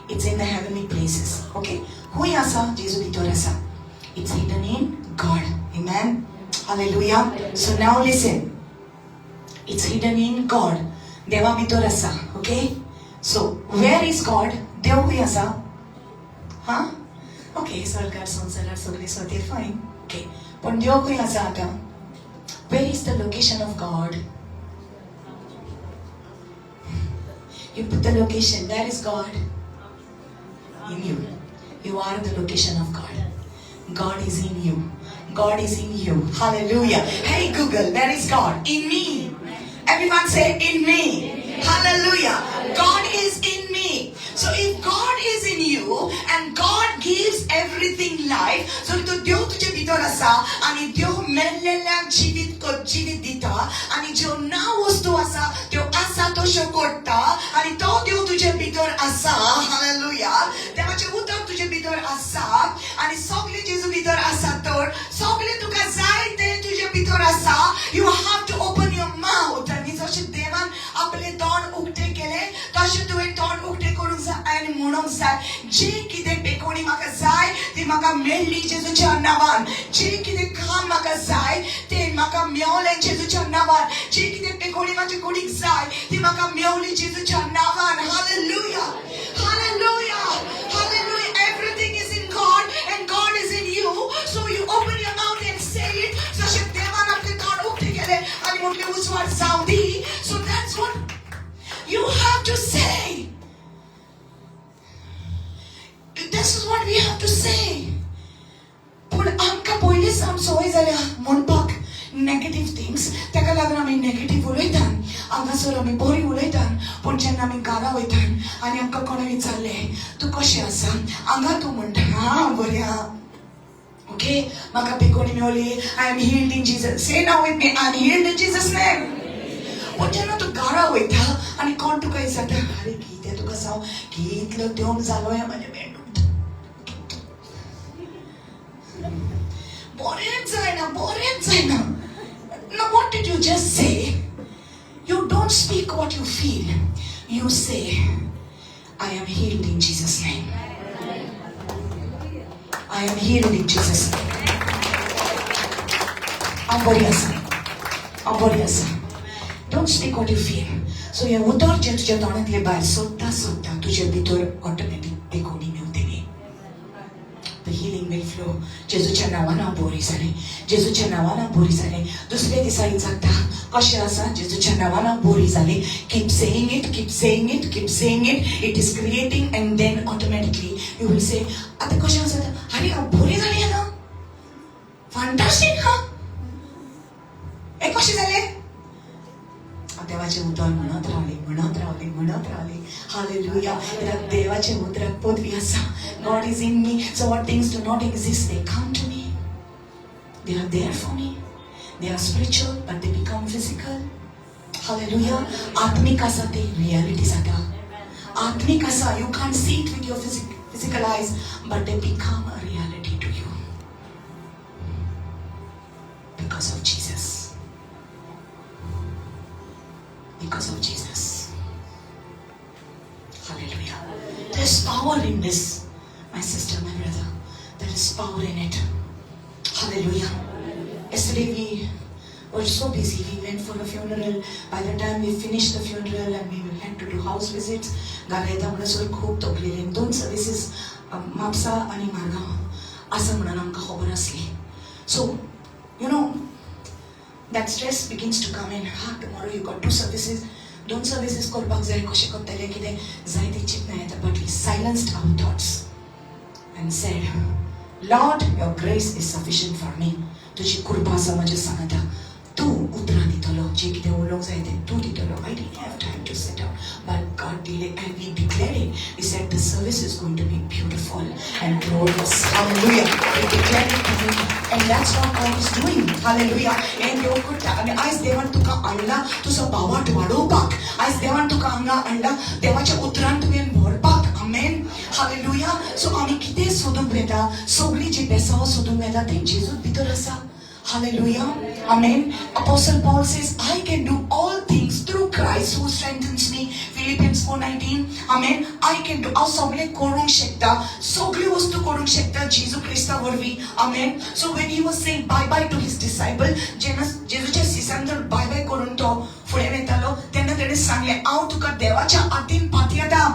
It's in the heavenly places, okay? Hui asa, Jesu भितर asa. It's hidden in God. Amen? Hallelujah. So now listen. It's hidden in God. Deva भितर asa, okay? So where is God? Dev hui asa. Huh? Okay, Sarkar, Sansarar, Sogli, Swatir, fine. Okay. But Dev hui asa ata. Where is the location of God? You put the location. Where is God? In you. You are the location of God. God is in you. God is in you. Hallelujah. Hey Google, where is God? In me. Everyone say in me. Hallelujah. God is in me. So if God life जर तो देव तुझे भितर आसा आनी देव मेल्लेल्यांक जीवित दिता आनी ज्यो ना वस्तू आसा त्यो आसा तश्यो करता आनी तो देव तुझे भितर आसा हालेलुया देवाचें उतर तुझे भितर आसा आनी सगळे जेजू भितर आसा तर सगळे तुका जाय ते तुझे भितर आसा you have to open your mouth आनी जशें देवान आपले तोंड उक्ते केले तशें तुवें तोंड उक्ते करूंक जाय आनी म्हणूंक जाय जे कितें बेकोणी म्हाका जाय ती म्हाका मेळ्ळी जेजूच्या नांवान जे कितें काम म्हाका जाय ते म्हाका मेळ्ळें जेजूच्या नांवान जे कितें बेकोणी म्हाज्या कुडीक जाय ती म्हाका मेळ्ळी जेजूच्या नांवान hallelujah hallelujah hallelujah everything is in God and God is in you so you open your mouth and से इट जशें देवान आपले तोंड उक्ते केले आनी म्हटलें उजवाड जावं दी so that's what you have to say. This is what we have to say. पण आमकां पयलीं सावन संवय जाल्या म्हणपाक नेगेटिव्ह थिंग्स ताका लागून आमी नेगेटिव्ह उलयतात हांगासर आमी बरी उलयतात पूण जेन्ना आमी घरा वयतात आनी आमकां कोणें विचारलें तूं कशें आसा हांगा तूं म्हणटा हांव बरें आहा ओके म्हाका बेकोणी मेळ्ळी I am heeled in Jesus से now with me I am heeled in Jesus name पण जेन्ना तूं घरा वयता आनी कोण तुका विचारता अरे कितें तुका सांग कितलो देंवूक जालोय म्हाजें मेंदूक बोरेंच जायना now what did you just say you don't speak what you feel you say I am healed in Jesus name I am healed in Jesus name I'm body asa don't speak what you feel so you utar je tujia tonatले भायर सोदता तुझे भितर automatic बेकोणी मेवतली the healing will flow जेजूच्या नांवान हांव बरी जालें जेजूच्या नांवान हांव बरी जालें दुसरे दिसा विचारता कशें आसा जेजूच्या नांवान हांव बरी जालें keep saying it it is creating and then automatically you will say आतां कशें आसा अरे हांव बरी जालें ना फॅन्टास्टिक हा हे कशें जालें देवाचे उतर म्हणत रावले हालेलुया देवाचे उतराक पदवी आसा God is in me so what things do not exist they come to me they are there for me they are spiritual but they become physical hallelujah आत्मिक आसा ते रियालिटी जाता आत्मिक आसा you can't see it with your physical eyes but they become a reality to you because of Jesus because of Jesus. Hallelujah. There is power in this, my sister, my brother. There is power in it. Hallelujah. Yesterday we were so busy. We went for a funeral. By the time we finished the funeral and we had to do house visits, गारेदा म्हणून सगळे खूप तोकलेले. 2 services Mapusa आणि मारगाव असं म्हणून आमकां खबर आसली. So, you know, that stress begins to come in. Tomorrow you got 2 services. 2 services करपाक जाय कशें करतले कितें जाय ती चिंतना येता but we silenced our thoughts and said Lord your grace is sufficient for me तुजी कृपा आसा म्हज्या सांगाता तूं उतरां दितलो जे कितें उलोवंक जाय तें तूं दितलो I didn't have time to sit down but God did it and we declared it. We said the service is going to be beautiful and glorious. Hallelujah. We declared it and that's what God is doing. Hallelujah. And देव करता आनी आयज देवान तुका हाडला तुजो भावार्थ वाडोवपाक आयज देवान तुका हांगा हाडला देवाच्या उतरान तुवें भरपाक आमेन हालेलुया सो आमी कितें सोदूंक येता सगळी जी बेसांव सोदूंक येता तें जेजूच भितर आसा Hallelujah. Amen. Apostle Paul says, I can do all things through Christ who strengthens me. Philippians 4:19. Amen. I can do all सगळे करूंक शकता सगळी वस्तू करूंक शकता जेजू ख्रिस्ता वरवीं. Amen. So when he was saying bye bye to his disciple, जेजूच्या शिष्यांक जर bye bye करून तो फुडें वयतालो तेन्ना ताणें सांगलें हांव तुका देवाच्या हातीन पातयता.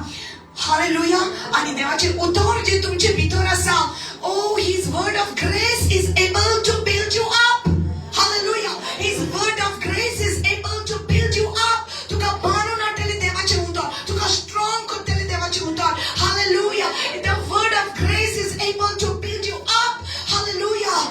Hallelujah. आणि देवाचे उतर जे तुमचे भितर आसा oh his word of grace is able to build you up. Hallelujah. His word of grace is able to build you up. तुका बांदून हाडटले देवाचे उतर तुका स्ट्रॉंग करतले देवाचे उतर. Hallelujah. The word of grace is able to build you up. Hallelujah.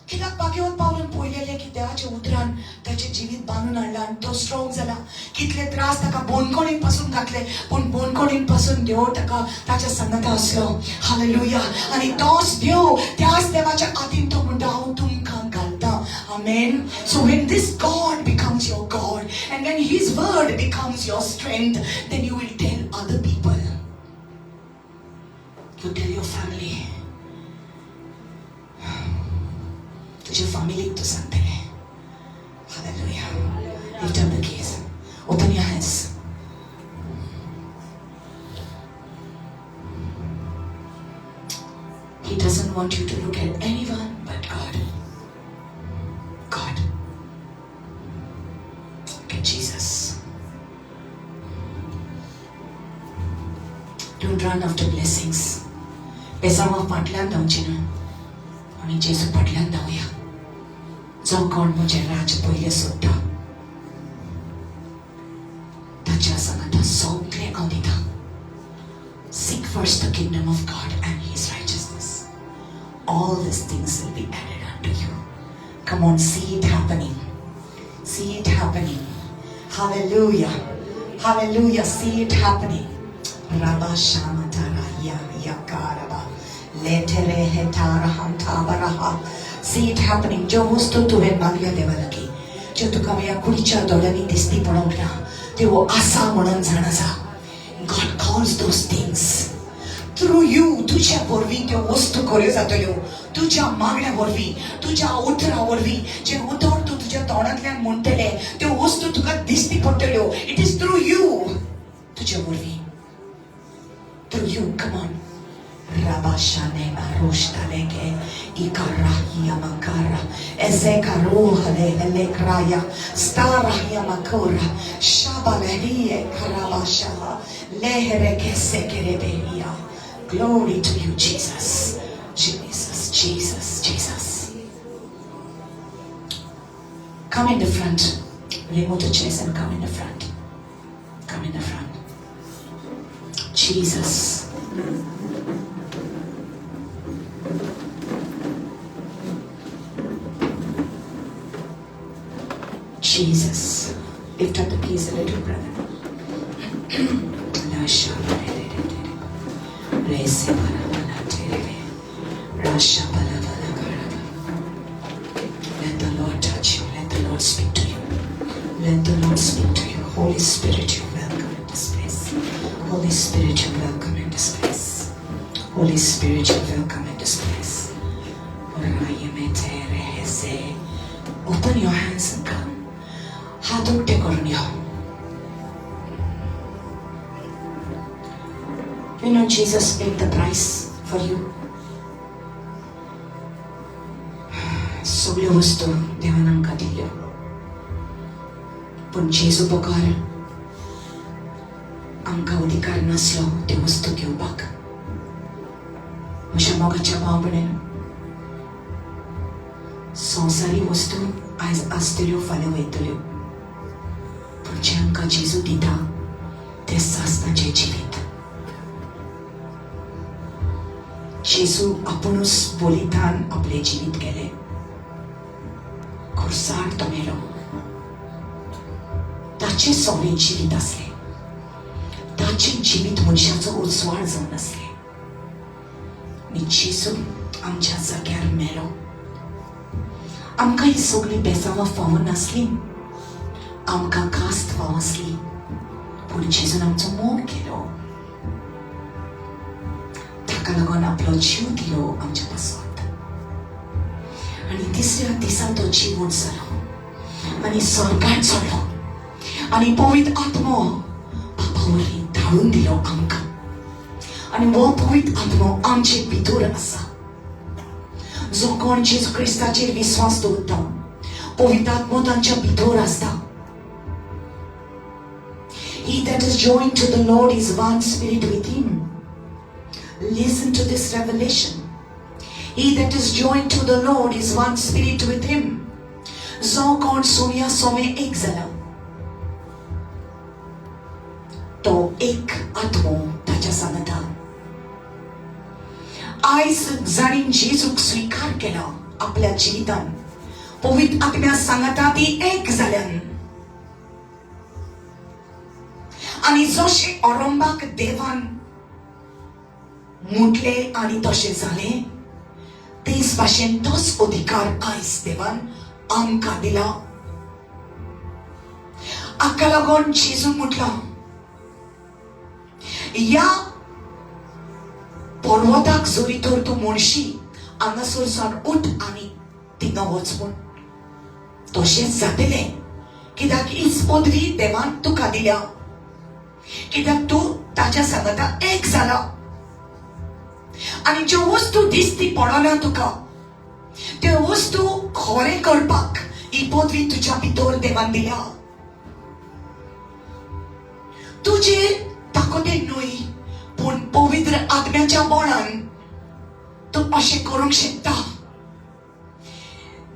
कित्याक भाग्यवंत पावलन पळयलेलें की देवाच्या उतरान ताचें जिवीत बांदून हाडलां आनी तो स्ट्रॉंग जाला कितले त्रास ताका बोनकोणीन पासून घातले पण बोनकोणीन पासून देव ताका ताच्या संगता असलो. हालेलुया. आणि तोच देव त्याच देवाच्या आदीन तो म्हणटा हांव तुमकां घालता. Amen. So when this God becomes your God and when His word becomes your strength, then you will tell other people. You tell your family. तुझ्या फॅमिलीक तू सांगतले. Hallelujah. Lift up the keys. Open your hands. He doesn't want you to look at anyone but God. God. Look at Jesus. Don't run after blessings. पेसावा फाटल्यान धांवची ना. आमी जेजू फाटल्यान धांवया. जो कोण म्हजे राज पयले सोडटा ताच्या सांगता सगळें हांव दिता. Seek first the kingdom of God and His righteousness. All these things will be added unto you. Come on, see it happening. See it happening. Hallelujah. Hallelujah. See it happening. Rabba Shamatara Yakaraba. Letere Hetara Hantabaraha. See it happening. जो वस्तू तुवें मागल्या देवा लागीं, जो तुका ह्या कुडीच्या दोळ्यांनी दिसती पडोंक ना, त्यो आसा म्हणून जाण आसा. God calls those things. Through you, तुझ्या वरवीं त्यो वस्तू खऱ्यो जातल्यो. तुझ्या मागण्या वरवीं, तुझ्या उतरा वरवीं, जे उतर तूं तुझ्या तोंडांतल्यान म्हणटले, त्यो वस्तू तुका दिसती पडटल्यो. It is through you. तुझ्या वरवीं. Through you. Come on. Rabashane Marustaleke Ikarahia Makara Ezekaruhale Elekraya Starahia Makura Shabalehie Karabashaha Lehereke Sekerebeia. Glory to you, Jesus. Jesus, Jesus, Jesus. Come in the front. Remove the chairs and come in the front. Come in the front. Jesus. Jesus. Lift up the keys a little, brother. Let the Lord touch you. Let the Lord speak to you. Let the Lord speak to you. Holy Spirit, you're welcome in this place. Holy Spirit, you're welcome in this place. Holy Spirit, you're welcome in this place. Open your hands and come. हाथ उठे करून या. You know Jesus paid the price for you. सगळ्यो वस्तू देवान आमकां दिल्यो. पण जेजू बगर आमकां अधिकार नासलो त्यो वस्तू घेवपाक. म्हज्या मोगाच्या भाव भयण, संवसारी वस्तू आयज आसतल्यो फाल्यां वयतल्यो. पण जे आमकां जेजू दिता तें सासणाचें जिवीत. जेजू आपुणूच बोलितान आपलें जिवीत गेलें. खुर्सार तो मेलो. ताचें सगळें जिवीत आसलें. ताचें जिवीत मनशाचो उजवाड जावन आसलें. आनी जेजू आमच्या जाग्यार मेलो. आमकां ही सगळीं बेसांवां फावो नासलीं. आमकां कास्त फावो आसली. पूण जेजून आमचो मोग केलो. ताका लागून आपलो जीव दिलो आमच्या पासत. आनी तिसऱ्या दिसा तो जीवन जालो आनी स्वर्गांत चडलो. आनी पवित्र आत्मो बाबा वरवीं धाडून दिलो आमकां. आनी हो पवित्र आत्मो आमचे भितर आसा. जो कोण जेजू क्रिस्ताचेर विश्वास दवरता, पवित्र आत्मो तांच्या भितर आसता. He that is joined to the Lord is one spirit with Him. Listen to this revelation. He that is joined to the Lord is one spirit with Him. जो कोण सोम्या सोमे एक जाला, तो एक आत्मो ताच्या सांगता. आयज जाणीन जेजूक स्वीकार केला आपल्या जिवितान, पवित्र आत्म्या सांगता ती एक जाल्यान. आणि जशे अरंबाक देवान मुटले आणि तशे जाले, तेच भाशेन तोच अधिकार आयज देवान आमकां दिला. हाका लागून जेजू म्हटला, या पर्वताक जरी तर तूं म्हणशी हांगासर सावन उठ आनी थिंगा वच म्हूण, तशेंच जातलें. कित्याक हीच पदवी देवान तुका दिल्या. कित्याक तूं ताच्या सांगता एक जाला. आनी ज्यो वस्तू दिसती पडना तुका, त्यो वस्तू खरें करपाक ही पदवी तुज्या भितर देवान दिल्या. तुजे ताकदीन न्हय, पूण पवित्र आत्म्याच्या बळान तूं अशें करूंक शकता.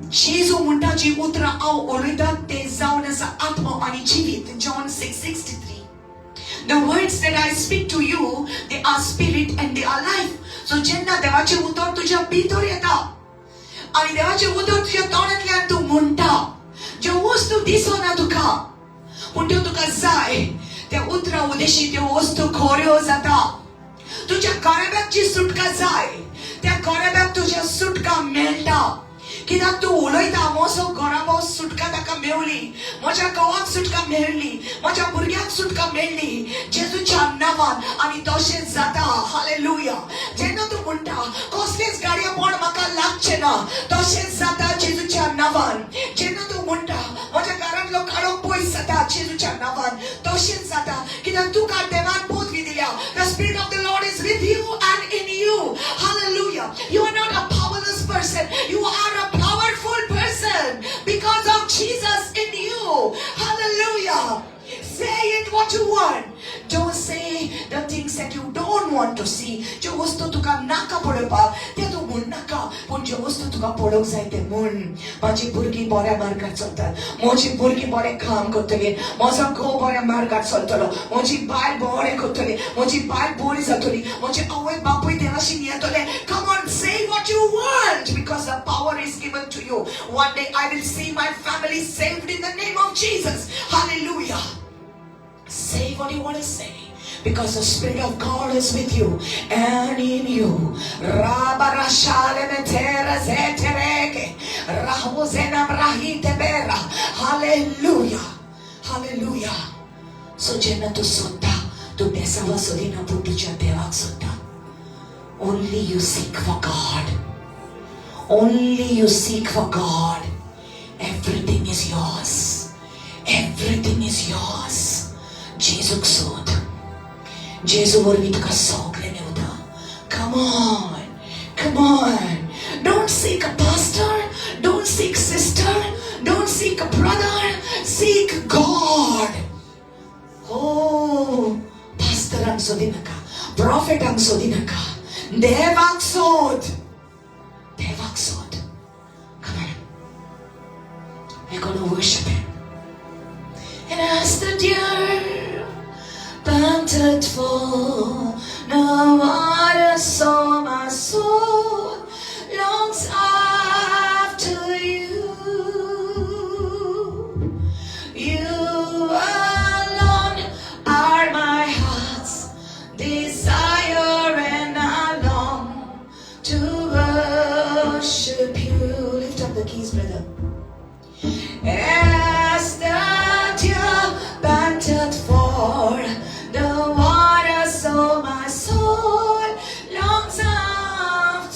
जेजू म्हणटा जी उतरां हांव उलयतां ते जावन आसा आत्मा आनी जिवीत. John 6:63. The words that I speak to you, they are spirit and they are life. So जेन्ना देवाचे उतर तुज्या भितर येता आनी देवाचे उतर तुज्या तोंडांतल्यान तूं म्हणटा, ज्यो वस्तू दिसना तुका पूण त्यो तुका जाय, त्या उतरा उदेशी त्यो वस्तू खऱ्यो जाता. तुज्या गरब्याची सुटका जाय, त्या गरब्याक तुज्या सुटका मेळटा. कित्याक तूं उलयता म्हजो गराबो सुटका ताका मेवली, म्हज्या घोवाक सुटका मेळ्ळी, म्हज्या भुरग्याक सुटका मेळ्ळी जेजूच्या नांवान. आनी तशेंच जाता. हालेलुया. जेन्ना तूं म्हणटा कसलेच गाडया पण म्हाका लागचे ना, तशेंच जाता जेजूच्या नांवान. जेन्ना तूं म्हणटा म्हज्या घरांतलो काळो पयस जाता जेजूच्या नांवान, तशेंच जाता. कित्याक तुका देवान पदवी दिल्या. The Spirit of the Lord is with you and in you. Hallelujah. You are not a powerless person. You are a powerful person because of Jesus in you. Hallelujah. Say it what you want. Don't say the things that you don't want to see. ज्यो वस्तू तुका नाका पळोवपाक ते तूं म्हणनाका, पूण ज्यो वस्तू तुका पळोवंक जाय ते म्हण. म्हाजी भुरगीं बऱ्या मार्गार चलतात, म्हजी भुरगीं बरें काम करतलीं, म्हजो घोव बऱ्या मार्गार चलतलो, म्हजी बायल बरें करतली, म्हजी बायल बरी जातली, म्हजे आवय बापूय देवाशीं येतले. Come on, say what you want because the power is given to you. One day I will see my family saved in the name of Jesus. Hallelujah. Say what you want to say because the Spirit of God is with you and in you. Hallelujah. Hallelujah. So jenna tu sotta tu besawa sodina putuja devak sotta. Only you seek for God. Only you seek for God. Everything is yours. Everything is yours. Jezus sood. Jezu vorbi tuka sogre meuda. Come on. Come on. Don't seek a pastor. Don't seek sister. Don't seek a brother. Seek God. Oh, pastor ang sodinaka. Prophet ang sodinaka. Devak sod. Devak sod. Come on. We're going to worship Him. And as the deer panted for the water, so my soul longs after you. You alone are my heart's desire, and I long to worship you. Lift up the keys, brother. As the deer panted for the water, so my soul longs after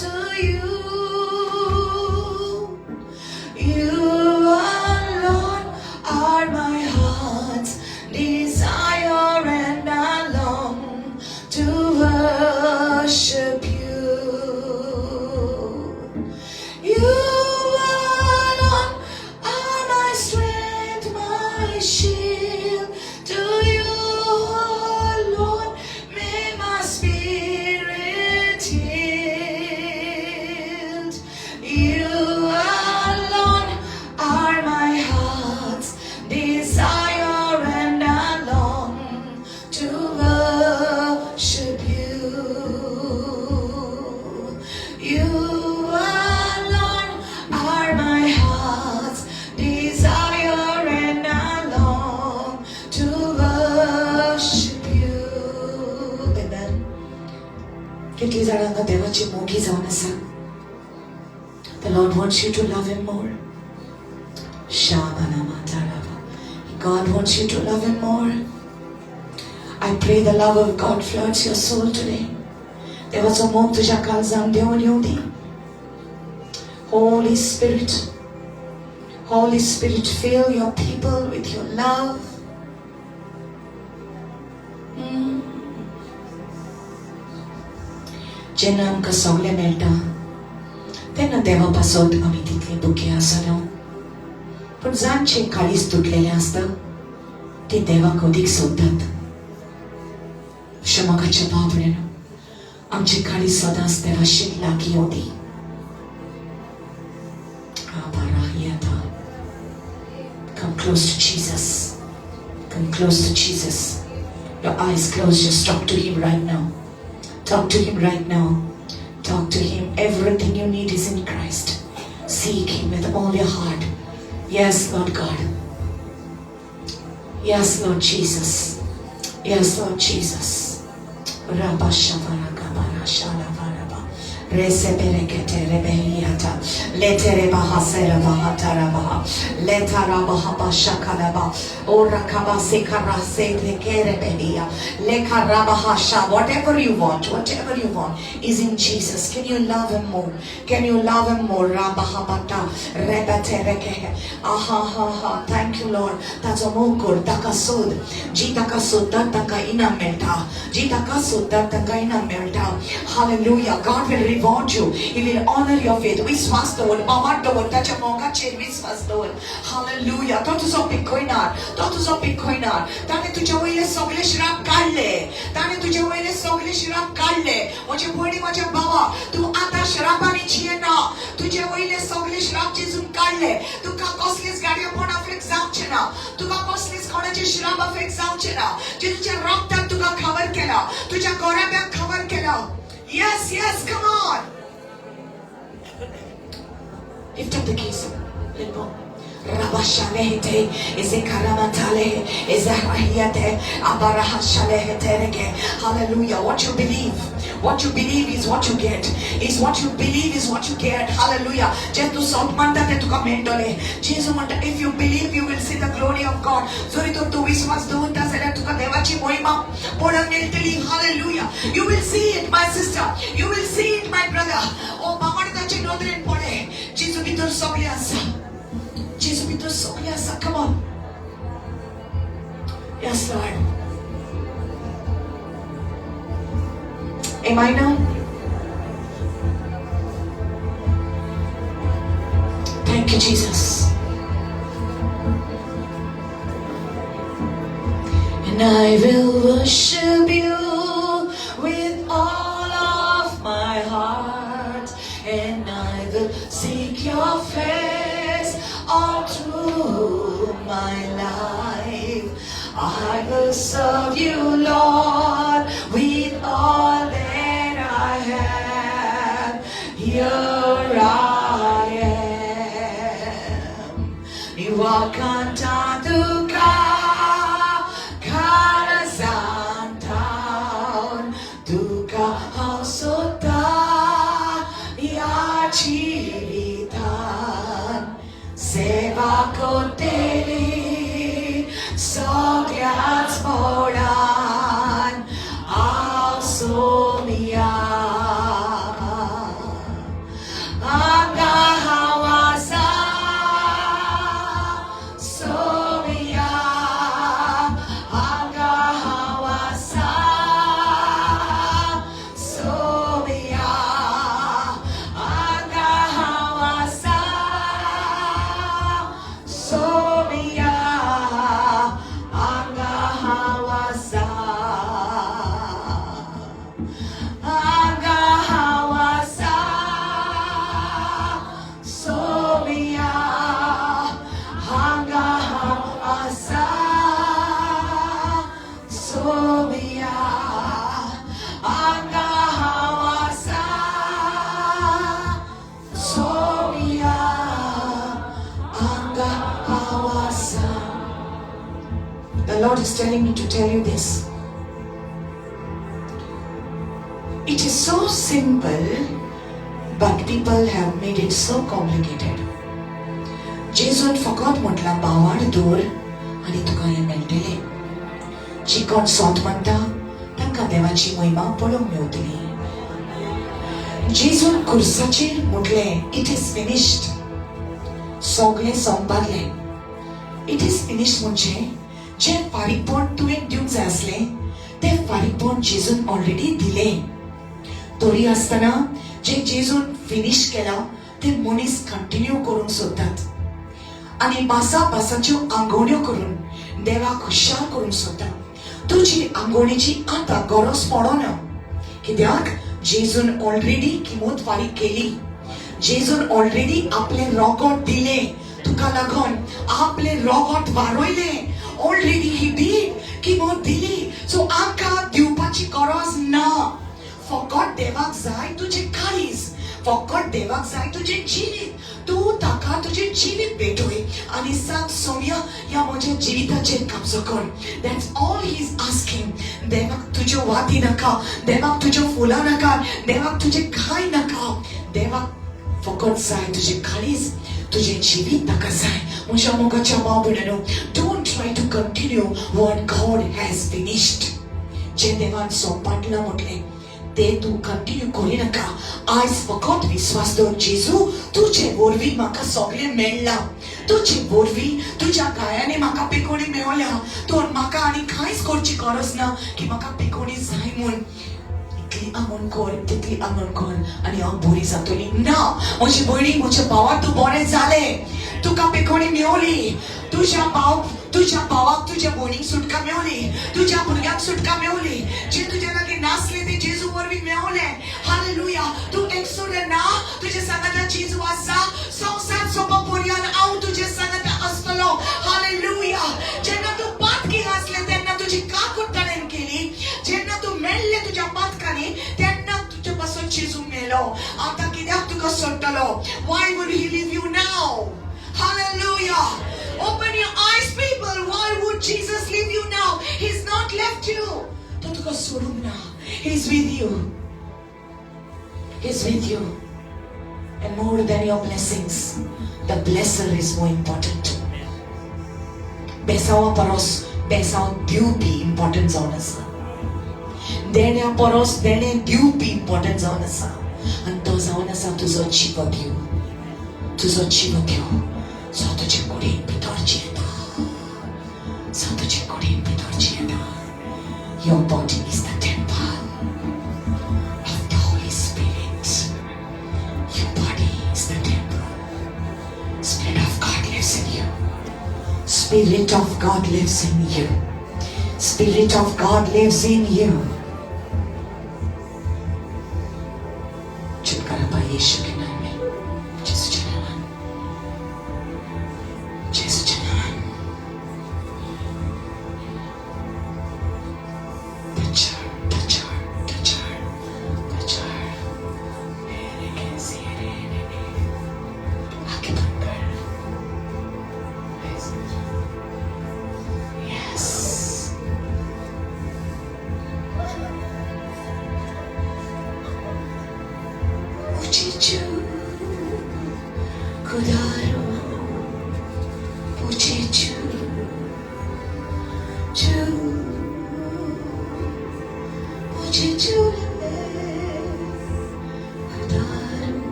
कितली जाणांका देवाची मोगी जावन आसा. The Lord wants you to love Him more. God wants you to love Him more. I pray the love of God floods your soul today. देवाचो मोग तुझ्या काळजांत देऊन येऊ दी. Holy Spirit, Holy Spirit, fill your people with your love. जेन्ना आमकां सगळें मेळटा तेन्ना देवा पासत आमी तितली दुखी आसना. पण जांचे काळीज तुटलेले आसता ते देवाक अदीक सोदतात. मोगाच्या भावनेन आमची काळीज सदांच देवाशी लागीं येवदी. Come close to Jesus. Come close to Jesus. Your eyes closed. Just talk to Him right now. Talk to Him right now. Talk to Him. Everything you need is in Christ. Seek Him with all your heart. Yes, Lord God. Yes, Lord Jesus. Yes, Lord Jesus. Rabba Shavaraka Barashala Varaba. Reseberekete rebeliata. Letereba Seraba Taraba. Letaraba Habashakalaba. Orakaba Sekara Sekerebelia. Lekaraba Hasha. Whatever you want is in Jesus. Can you love Him more? Can you love Him more? Rabba Habata Rebatereke. Aha. Thank you, Lord. That's a mokur. Takasud. Jitakasud. Dataka ina melta. Jitakasud. Dataka ina melta. Hallelujah. God will reward you. He will honor your faith. विश्वास दवर, बाबा दवर, त्याच्या मोगाचेर विश्वास दवर. Hallelujah. तो तुझो पिकोयनार. ताणे तुझ्या वयले सगळे श्राप काढले. माझे भयणी, माझ्या भावा, तू आता श्रापानी जियेना. तुझे वयले सगळे श्राप जेजून काढले. तुका कसलीच गाडयेपण अफेक्ट जावचे ना. तुका कसलीच कोणाचे श्राप अफेक्ट जावचे ना. जेजूच्या रक्तान तुका खबर केला. तुझ्या गोराब्याक खबर केला. Yes, come on. Lift up the keys. Rabashalehete, Ezekaramatale, Ezahiyate, Abarahashalehetereke. Hallelujah. What you believe is what you get. Hallelujah. Just to sort manda te tuka mentole. Jesus manda, if you believe, you will see the glory of God. Zori to tu viswas doonta zera tuka devachi moima poda melteli. Hallelujah. You will see it, my sister. You will see it, my brother. Oh, bamada che nodren pole. Jesus bitor sogliasa. Come on. Yes, Lord. Am I now? Thank you, Jesus. And I will worship you with all of my heart, and I will seek your face all through my life. I will serve you, Lord, with all that I have. Here I am. You are cantando Karasantown, Duka Hausota, Yachiritan, Seva Koteli, Sogyats Moran, Alsomia. The Lord is telling me to tell you this. It is so simple, but people have made it so complicated. जेजून फकत म्हटला भावार दोर आनी तुका हें मेळटलें. जी कोण सोत म्हणटा तांकां देवाची महिमा पळोवंक मेवतली. जेजून खुर्साचेर म्हटलें इट इज फिनिश्ड. सगळें संपादलें. इट इज फिनिश्ड म्हणजे जें फारीकपण तुवें दिवंक जाय आसलें तें फारीकपण जेजून ऑलरेडी दिलें. तरी आसतना जें जेजून फिनिश केलां तें मनीस कंटिन्यू करूंक सोदतात आनी बासाच्यो आंगवण्यो करून देवाक खुशाल करूंक सोदता. तुजी आंगवणीची आतां गरज पडना. कित्याक जेजून ऑलरेडी किंमत फारीक केली. जेजून ऑलरेडी आपले रोगोट दिलें. तुका लागून आपले रोगोट वारोयलें. ऑलरेडी ही डीड किंमत दिली. सो आमकां दिवपाची गरज ना. फकत देवाक जाय तुजें काळीज. फकत देवाक जाय तुजें जिवीत. तूं ताका तुजें जिवीत भेटोय आनी सांग सोम्या ह्या म्हज्या जिविताचेर कब्जो कर. That's all he is asking. देवाक तुज्यो वाती नाका. देवाक तुज्यो फुलां नाका. देवाक तुजें कांय नाका. देवाक फकत जाय तुजें काळीज. तुजें जिवीत ताका जाय. म्हज्या मोगाच्या भाव भयणांनो, don't try to continue what God has finished. जें देवान सोंपाटलां म्हटलें तें तूं कंटिन्यू करिनाका. आयज फकत विश्वास दवर. जेजू तुजे वरवीं म्हाका सगळें मेळ्ळां. तुजे वरवीं तुज्या गायानी म्हाका पिकोणी मेवल्या. तर म्हाका आनी कांयच करची गरज ना की म्हाका पिकोणी जाय म्हूण. इतली आंगण कर, तितली आंगण कर आनी हांव बरी जातली. ना म्हजी भयणी, म्हज्या भावाक तूं बरें जालें. तुका पिकोणी मेवली. तुज्या भावाक तुज्या भयणीक सुटका मेवली. तुज्या भुरग्याक सुटका मेवली. जे तुजे लागीं नासले ते जेजू वरवीं मेवलें. हालेलुया. तूं एकसुडें ना. तुजे सांगाता जेजू आसा. संवसार सोंपा पर्यंत हांव तुजे सांगाता आसतलो. हालेलुया. जेन्ना तूं पातकी आसलें तेन्ना तुजी काकुटकाणेन केली. जेन्ना तूं मेल्लें तुज्या पातकांनी तेन्ना तुजे पासून जेजू मेलो. आतां कित्याक तुका सोडटलो? Why would he leave you now? Hallelujah. Open your eyes, people. Why would Jesus leave you now? He's not left you. To tuka sodum na. He's with you. He's with you. And more than your blessings, the blesser is more important. Besawa paros, besawa diupi important zaun asa. Denia paros, denia diupi important zaun asa. And to zaun asa tuzo chiva diu. Tuzo chiva diu. So तुझे कुडीन भितरची येता. So तुझे कुडीन भितरची येता. Your body is the temple of the Holy Spirit. Your body is the temple. Spirit of God lives in you. Spirit of God lives in you. Spirit of God lives in you. छुटकारा पाइए यीशु के नाम में.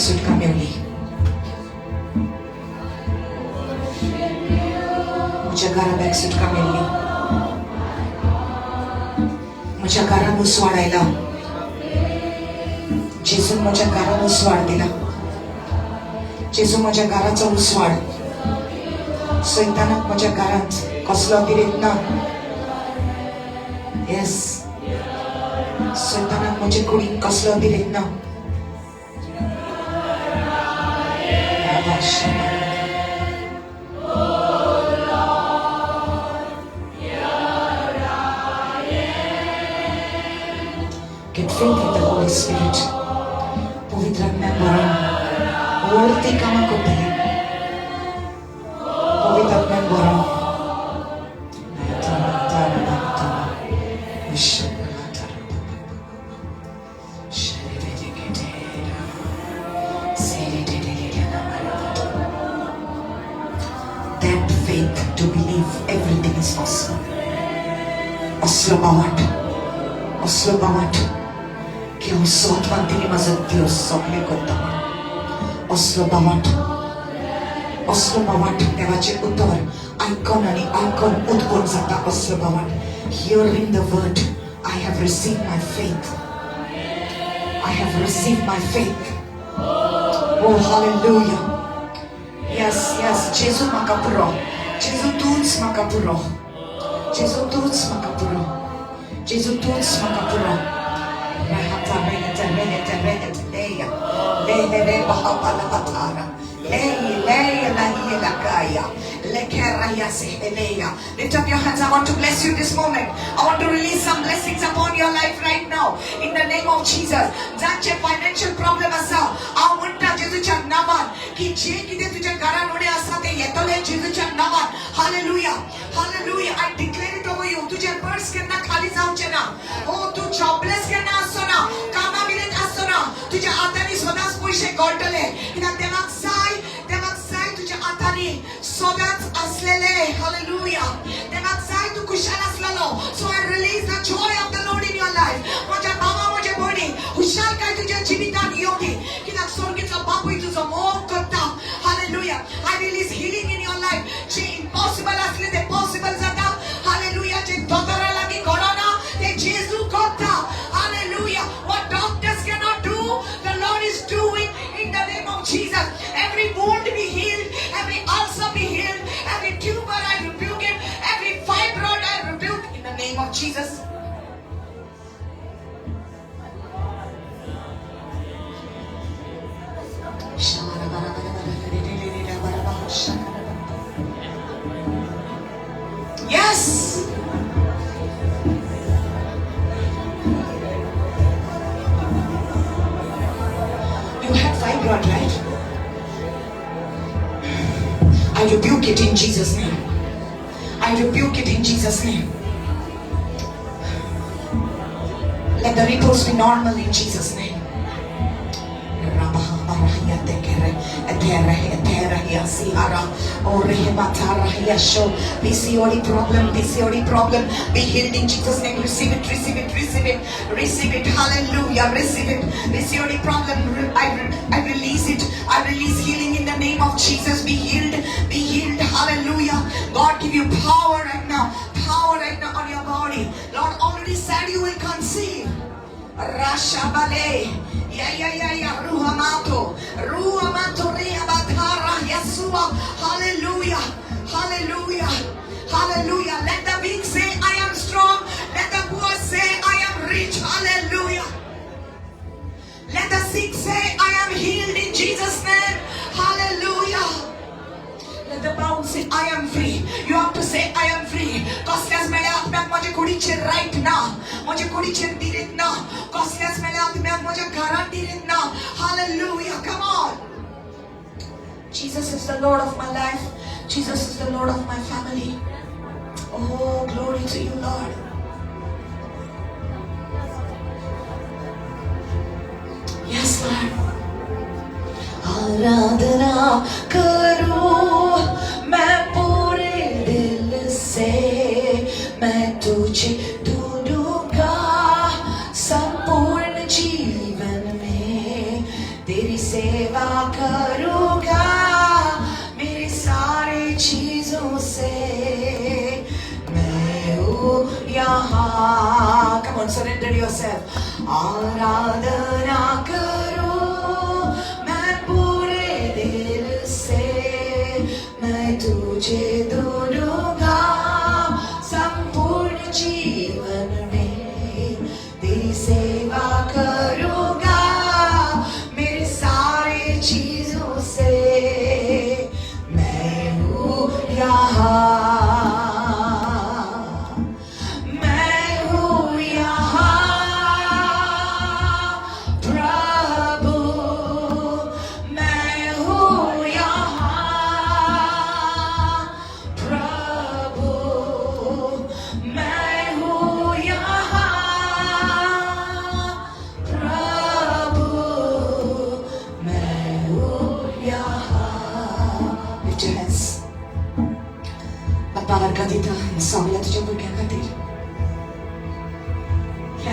सुटका मेवली. म्हज्या घराब्याक सुटका मेवली. म्हज्या घरान उसवाड आयला. जेजून म्हज्या घरान उसवाड दिला. जेजू म्हज्या घराचो उसवाड. सैतानाक म्हज्या घरांत कसलो विरेत ना. येस शैतानाक मुझे कुड़ी कसलं दिलेत ना. Get filled with the Holy Spirit. पवित्रात्म्या भरून वरती कामं करते. पवित्रात्म्या भरून. That faith to believe everything is possible. असलं बावट की हांव सोत मानतली माझा देव सगळें करता. असलो बावट देवाचें उतर आयकून आनी आयकून उदकून जाता. असलो बावट hearing the word. I have received my faith. Oh hallelujah. Yes, Jesu म्हाका पुरो. Jesu तूच म्हाका पुरो. Jesu toots makapuro. Rahata reneta leya. Lele bahapala batara. Leya la kaya. Lekeraya seheleya. Lift up your hands. I want to bless you this moment. I want to release some blessings upon your life right now. In the name of Jesus. Janche financial problem asa. I want to Jesuच्या नावान की जे कितें तुज्या घरान उणे आसा ते येतले जेजूच्या नावान. Hallelujah. I declare it over you. तुझे पर्स केन्ना खाली जावचे ना. हो तू जॉबलेस केन्ना आसो ना. कामा बिलेत आसो ना. तुझ्या हातांनी सदांच पयशे गळटले. कित्याक देवाक जाय तुझ्या हातांनी सदांच आसलेले. Hallelujah. देवाक जाय तू खुशाल आसलेलो. So I release the joy of the Lord in your life. माझ्या भावा माझ्या भयणी खुशाल काय तुझ्या जिवितान येवदी. कित्याक स्वर्गीचो बापूय तुजो मोग करता. Hallelujah. I release healing in your life. J impossible असले ते possible जाता. Hallelujah. जे दोतोरा लागीं घडना ते जेजू करता. Hallelujah. What doctors cannot do, the Lord is doing in the name of Jesus. Every wound be healed, every ulcer be healed, every tumor I rebuke it, every fibroid I rebuke in the name of Jesus. Yes. You had fibroid, right? I rebuke it in Jesus' name. Let the reports be normal in Jesus' name. PCOD problem be healed in Jesus' name. Receive it. Hallelujah. Receive it. PCOD problem, I release it. I release healing in the name of Jesus. Be healed. Hallelujah. God give you power right now on your body. Lord already said you will conceive. Rashabale. Yeah. Ruhamato Rehabatara Yeshua. Hallelujah. Let the weak say I am strong. Let the poor say I am rich. Hallelujah. Let the sick say I am healed in Jesus' name. Hallelujah. Let the bound say I am free. You have to say I am free. कसल्याच मेळ्या आत्म्याक माझे कुडीचेर right ना. माझे कुडीचेर दिरीत ना. कसल्याच मेळ्या आत्म्याक माझ्या घरात दिरीत ना. Hallelujah. Come on. Jesus is the Lord of my life. Jesus is the Lord of my family. Oh, glory to you, Lord. Yes, Lord. आराधना करूं मैं पूरे दिल से. मैं तुझे ढूंढूंगा संपूर्ण जीवन में. तेरी सेवा करूंगा मेरी सारी चीजों से. मैं हूँ यहाँ. Come on, surrender yourself. आराधना करूं मैं पूरे दिल से. मैं तुझे ढूंढूंगा संपूर्ण जीवन में. तेरी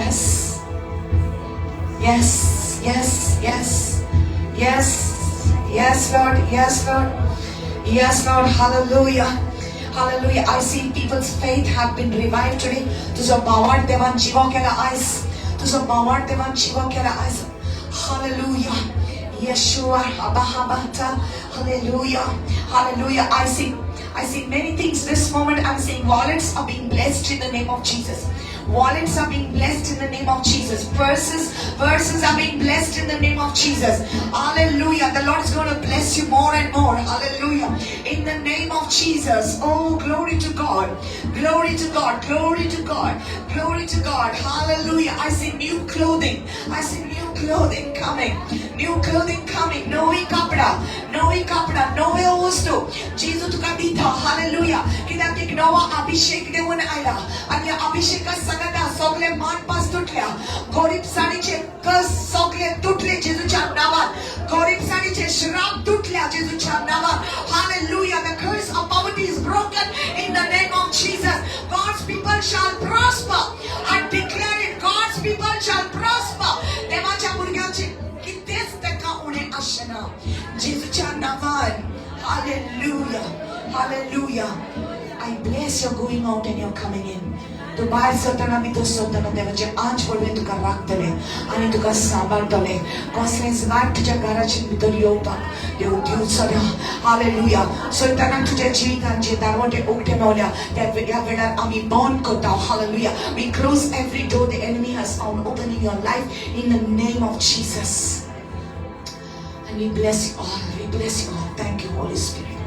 Yes. Yes. Yes. Yes. Yes. Yes, Lord. Yes, Lord. Yes, Lord. Hallelujah. Hallelujah. I see people's faith have been revived today. तुझं बावट देवान जीवा केला आयस. तुझं बावट देवान जीवा केला आयस. Hallelujah. Yeshua. Abahabata. Hallelujah. Hallelujah. I see many things this moment. I'm saying wallets are being blessed in the name of Jesus. Wallets are being blessed in the name of Jesus. Purses are being blessed in the name of Jesus. Hallelujah. The Lord is going to bless you more and more. Hallelujah. In the name of Jesus. Oh, glory to God. Glory to God. Glory to God. Glory to God. Hallelujah. I see new clothing. I see new clothing coming. New clothing coming. Novi kapda. Novi kapda. Novi ostu. Jesus tuka dita. Hallelujah. Kidak ek nova abhishek deun aila. Anya abhisheka sagada sogle man pas tutल्या. Gorib saniche kas sogle tutle Jesuच्या नावात. Gorib saniche श्राप तुटल्या Jesuच्या नावात. Hallelujah. The curse of poverty is broken in the name of Jesus. God's people shall prosper. I declare it. God's people shall prosper. देवाच्या मुर्ग्याचे कितेच तेका उणे आशना. Jesuच्या नावात. Hallelujah. Hallelujah. I bless your going out and your coming in. तू बाहेर सरताना भितर सरताना देवाचे आंच पडवे तुका राखतले आणि तुका सांभाळतले. कसलेच वाट तुझ्या घराच्या भितर येवपाक देव दिवचो. हालेलुया. सैतानाक तुझ्या जिवितान जे दारवाटे उगटे मेवल्या त्या वेळार आमी बंद करता. Hallelujah. We close every door the enemy has found open in your life in the name of Jesus. And we bless you all. We bless you all. Thank you, Holy Spirit.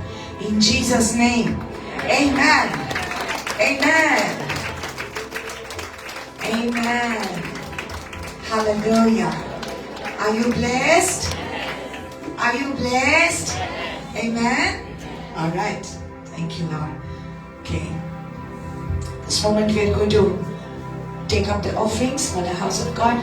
In Jesus' name. Amen. Amen. Amen. Hallelujah. Are you blessed? Are you blessed? Amen. All right. Thank you, Lord. Okay. This moment we are going to take up the offerings for the house of God.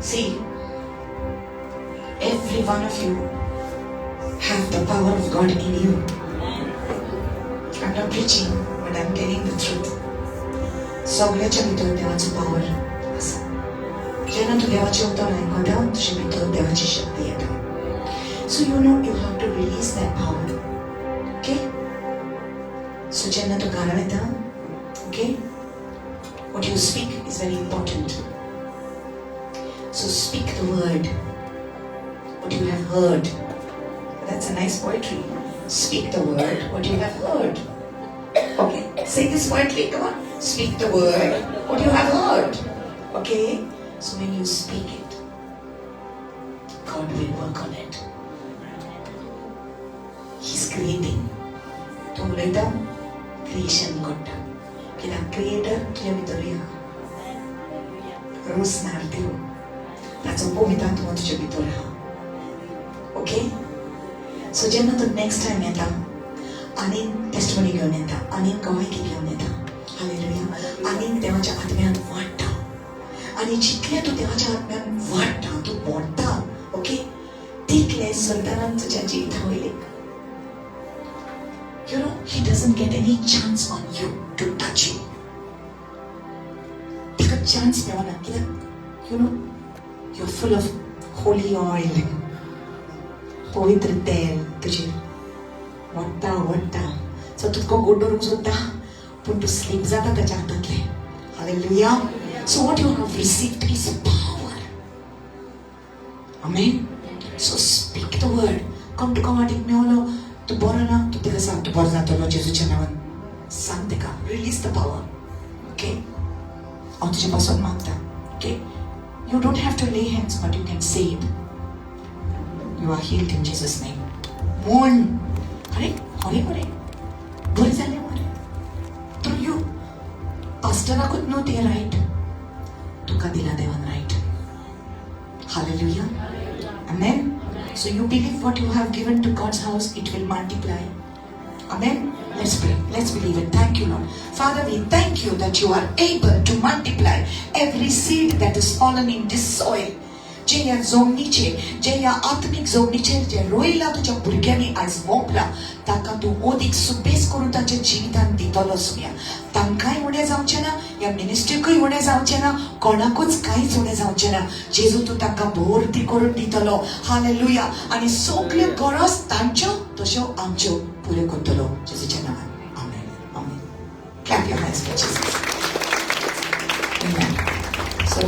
See, every one of you have the power of God in you. I'm not preaching, but I'm telling the truth. सगळ्याच्या भितर देवाचं power आसा. जेन्ना तूं देवाचें उतर आयकता तुजे भितर देवाची शक्ती येता. So you know you have to release that power. Okay? So जेन्ना तूं घरां येता, okay? What you speak is very important. So speak the word. What you have heard. That's a nice poetry. Speak the word. What you have heard. Okay, say this quietly. Come on. Speak the word. What you have heard. Okay. So when you speak it, God will work on it. He's creating. तो उलयता creation घडटा कित्याक creator तुजे भितर आहा रोसनार देव ताचो पवित्र आत्मा तुजे भितर आहा ओके सो जेन्ना तूं नेक्स्ट टाइम येता आनी टेस्टमनी घेवन येता आनी गवायकी घेवन येता हालेलुया आनी देवाच्या आत्म्यान वाडटा आनी जितले तूं देवाच्या आत्म्यान वाडटा तूं मोडटा ओके तितले सैतानान तुज्या जिविता वयले you know, he doesn't get any chance on you to touch you. Take a chance, you know, you're full of holy oil. पवित्र तेल तुझे वट्टा सो तुका गोडोरूंक सोदता पूण तूं स्लीप जाता ताच्या हातांतले hallelujah so what you have received is power. Amen. So speak the word. Come to commanding मेवलो तू बरो ना तू तिका सांग तू बरो जातलो जेजूच्या नांवान सांग तिका रिलीज द पावर ओके हांव तुजे पासून मागता okay you don't have to lay hands but you can say it you are healed in Jesus name म्हण अरे अरे बरे बरें जालें मरे थ्रू यू पास्टराकूच न्हू तें रायट तुका दिला देवान right hallelujah amen. So you believe what you have given to God's house, it will multiply. Amen. Let's pray. Let's believe it. Thank you, Lord. Father, we thank you that you are able to multiply every seed that is fallen in this soil. जे या जोमनीचे जे या आत्मिक जोमनीचे जे रोयला तुझ्या भुरग्यांनी आज मोपला ताका तू ओदीक सुबेस करून ताच्या जिवितान दितलो सुया तांकांय उणें जावचें ना या मिनिस्ट्रीकूय उणें जावचें ना कोणाकूच कांयच उणें जावचें ना जेजू तू तांकां भोवती करून दितलो हालेलुया आनी सगल्यो गरज तांच्यो तश्यो आमच्यो पुऱ्यो करतलो जेजूच्या नांवान आमेन आमेन. Clap your hands for Jesus. Amen. So